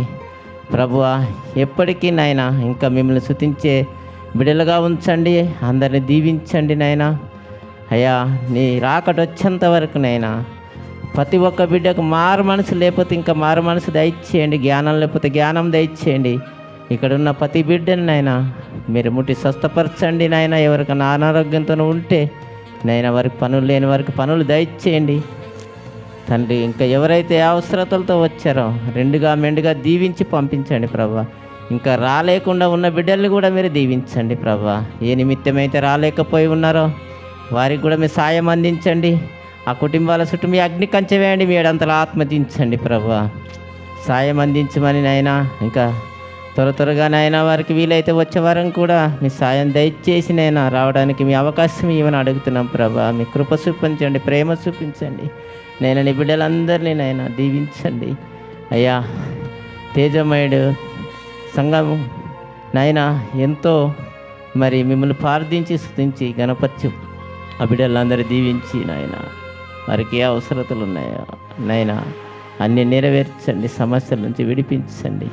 ప్రభువా ఎప్పటికీ నాయన ఇంకా మిమ్మల్ని స్తుతించే బిడ్డలుగా ఉంచండి. అందరిని దీవించండి నాయన. అయ్యా నీ రాకడ వచ్చేంత వరకు నైనా ప్రతి ఒక్క బిడ్డకు మారు మనసు లేకపోతే ఇంకా మారు మనసు దయచేయండి, జ్ఞానం లేకపోతే జ్ఞానం దయచేయండి. ఇక్కడున్న ప్రతి బిడ్డని నాయనా మీరు ముట్టి స్వస్థపరచండి నాయన. ఎవరికైనా అనారోగ్యంతో ఉంటే నైనా వారికి పనులు లేని వారికి పనులు దయచేయండి తండ్రి. ఇంకా ఎవరైతే అవసరతలతో వచ్చారో రెండుగా మెండుగా దీవించి పంపించండి ప్రభా. ఇంకా రాలేకుండా ఉన్న బిడ్డల్ని కూడా మీరు దీవించండి ప్రభా. ఏ నిమిత్తమైతే రాలేకపోయి ఉన్నారో వారికి కూడా మీరు సాయం అందించండి. ఆ కుటుంబాల చుట్టూ మీ అగ్ని కంచె వేయండి, మీ ఏడంతలా ఆత్మదించండి ప్రభా. సాయం అందించమని నాయనా, ఇంకా త్వరగా నాయనా వారికి వీలైతే వచ్చే వారం కూడా మీ సాయం దయచేసి నైనా రావడానికి మీ అవకాశం ఇవ్వని అడుగుతున్నాం ప్రభా. మీ కృప చూపించండి, ప్రేమ చూపించండి. నేను నీ బిడ్డలందరినీ నైనా దీవించండి అయ్యా. తేజమయుడు సంఘము నాయనా ఎంతో మరి మిమ్మల్ని ప్రార్థించి స్తుతించి గణపరచు ఆ బిడ్డలందరూ దీవించి నాయన వారికి ఏ అవసరతలు ఉన్నాయో నాయనా అన్నీ నెరవేర్చండి, సమస్యల నుంచి విడిపించండి.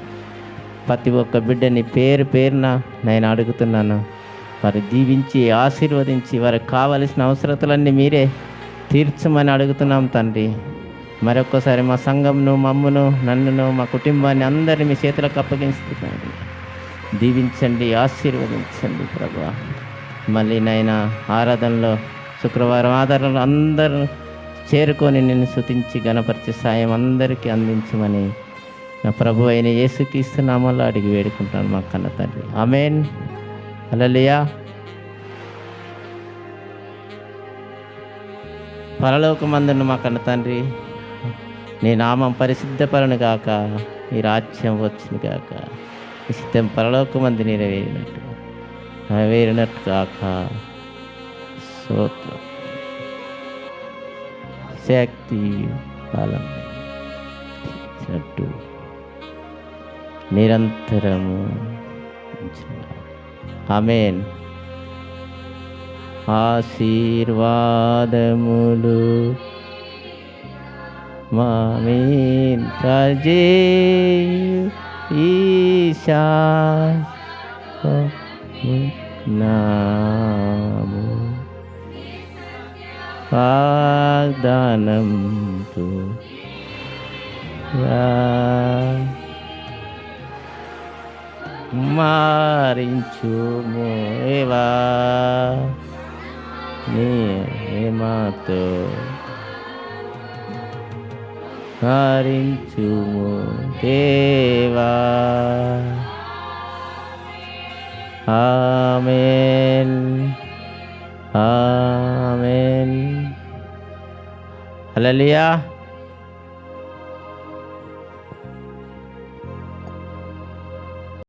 ప్రతి ఒక్క బిడ్డని పేరున నేను అడుగుతున్నాను. వారు దీవించి ఆశీర్వదించి వారికి కావలసిన అవసరతలన్నీ మీరే తీర్చమని అడుగుతున్నాం తండ్రి. మరొక్కసారి మా సంఘంను, మమ్మును, నన్నును, మా కుటుంబాన్ని అందరినీ మీ చేతులకు అప్పగిస్తున్నాను. దీవించండి, ఆశీర్వదించండి ప్రభా. మళ్ళీ నాయన ఆరాధనలో శుక్రవారం ఆధారంలో అందరూ చేరుకొని నిన్ను స్తుతించి గణపరిచే సాయం అందరికీ అందించమని నా ప్రభు అయిన యేసుక్రీస్తు నామములో అడిగి వేడుకుంటాను మా కన్న తండ్రి. ఆమేన్. హల్లెలూయా. పరలోకమందున్న మా కన్న తండ్రి, నీ నామం పరిశుద్ధపరను గాక, నీ రాజ్యం వచ్చును గాక, నీ చిత్తం పరలోకమందు నెరవేరినట్టు గాక. స్తోత్రం. శక్తి బలం నిరంతరము. ఆమేన్. ఆశీర్వాదములు మామింతజేయు ఈశా నాము వాగ్దానంతో మారించుము దేవా నీ మాతో మారించుము దేవా. ఆమేన్. ఆమేన్. హల్లెలూయా.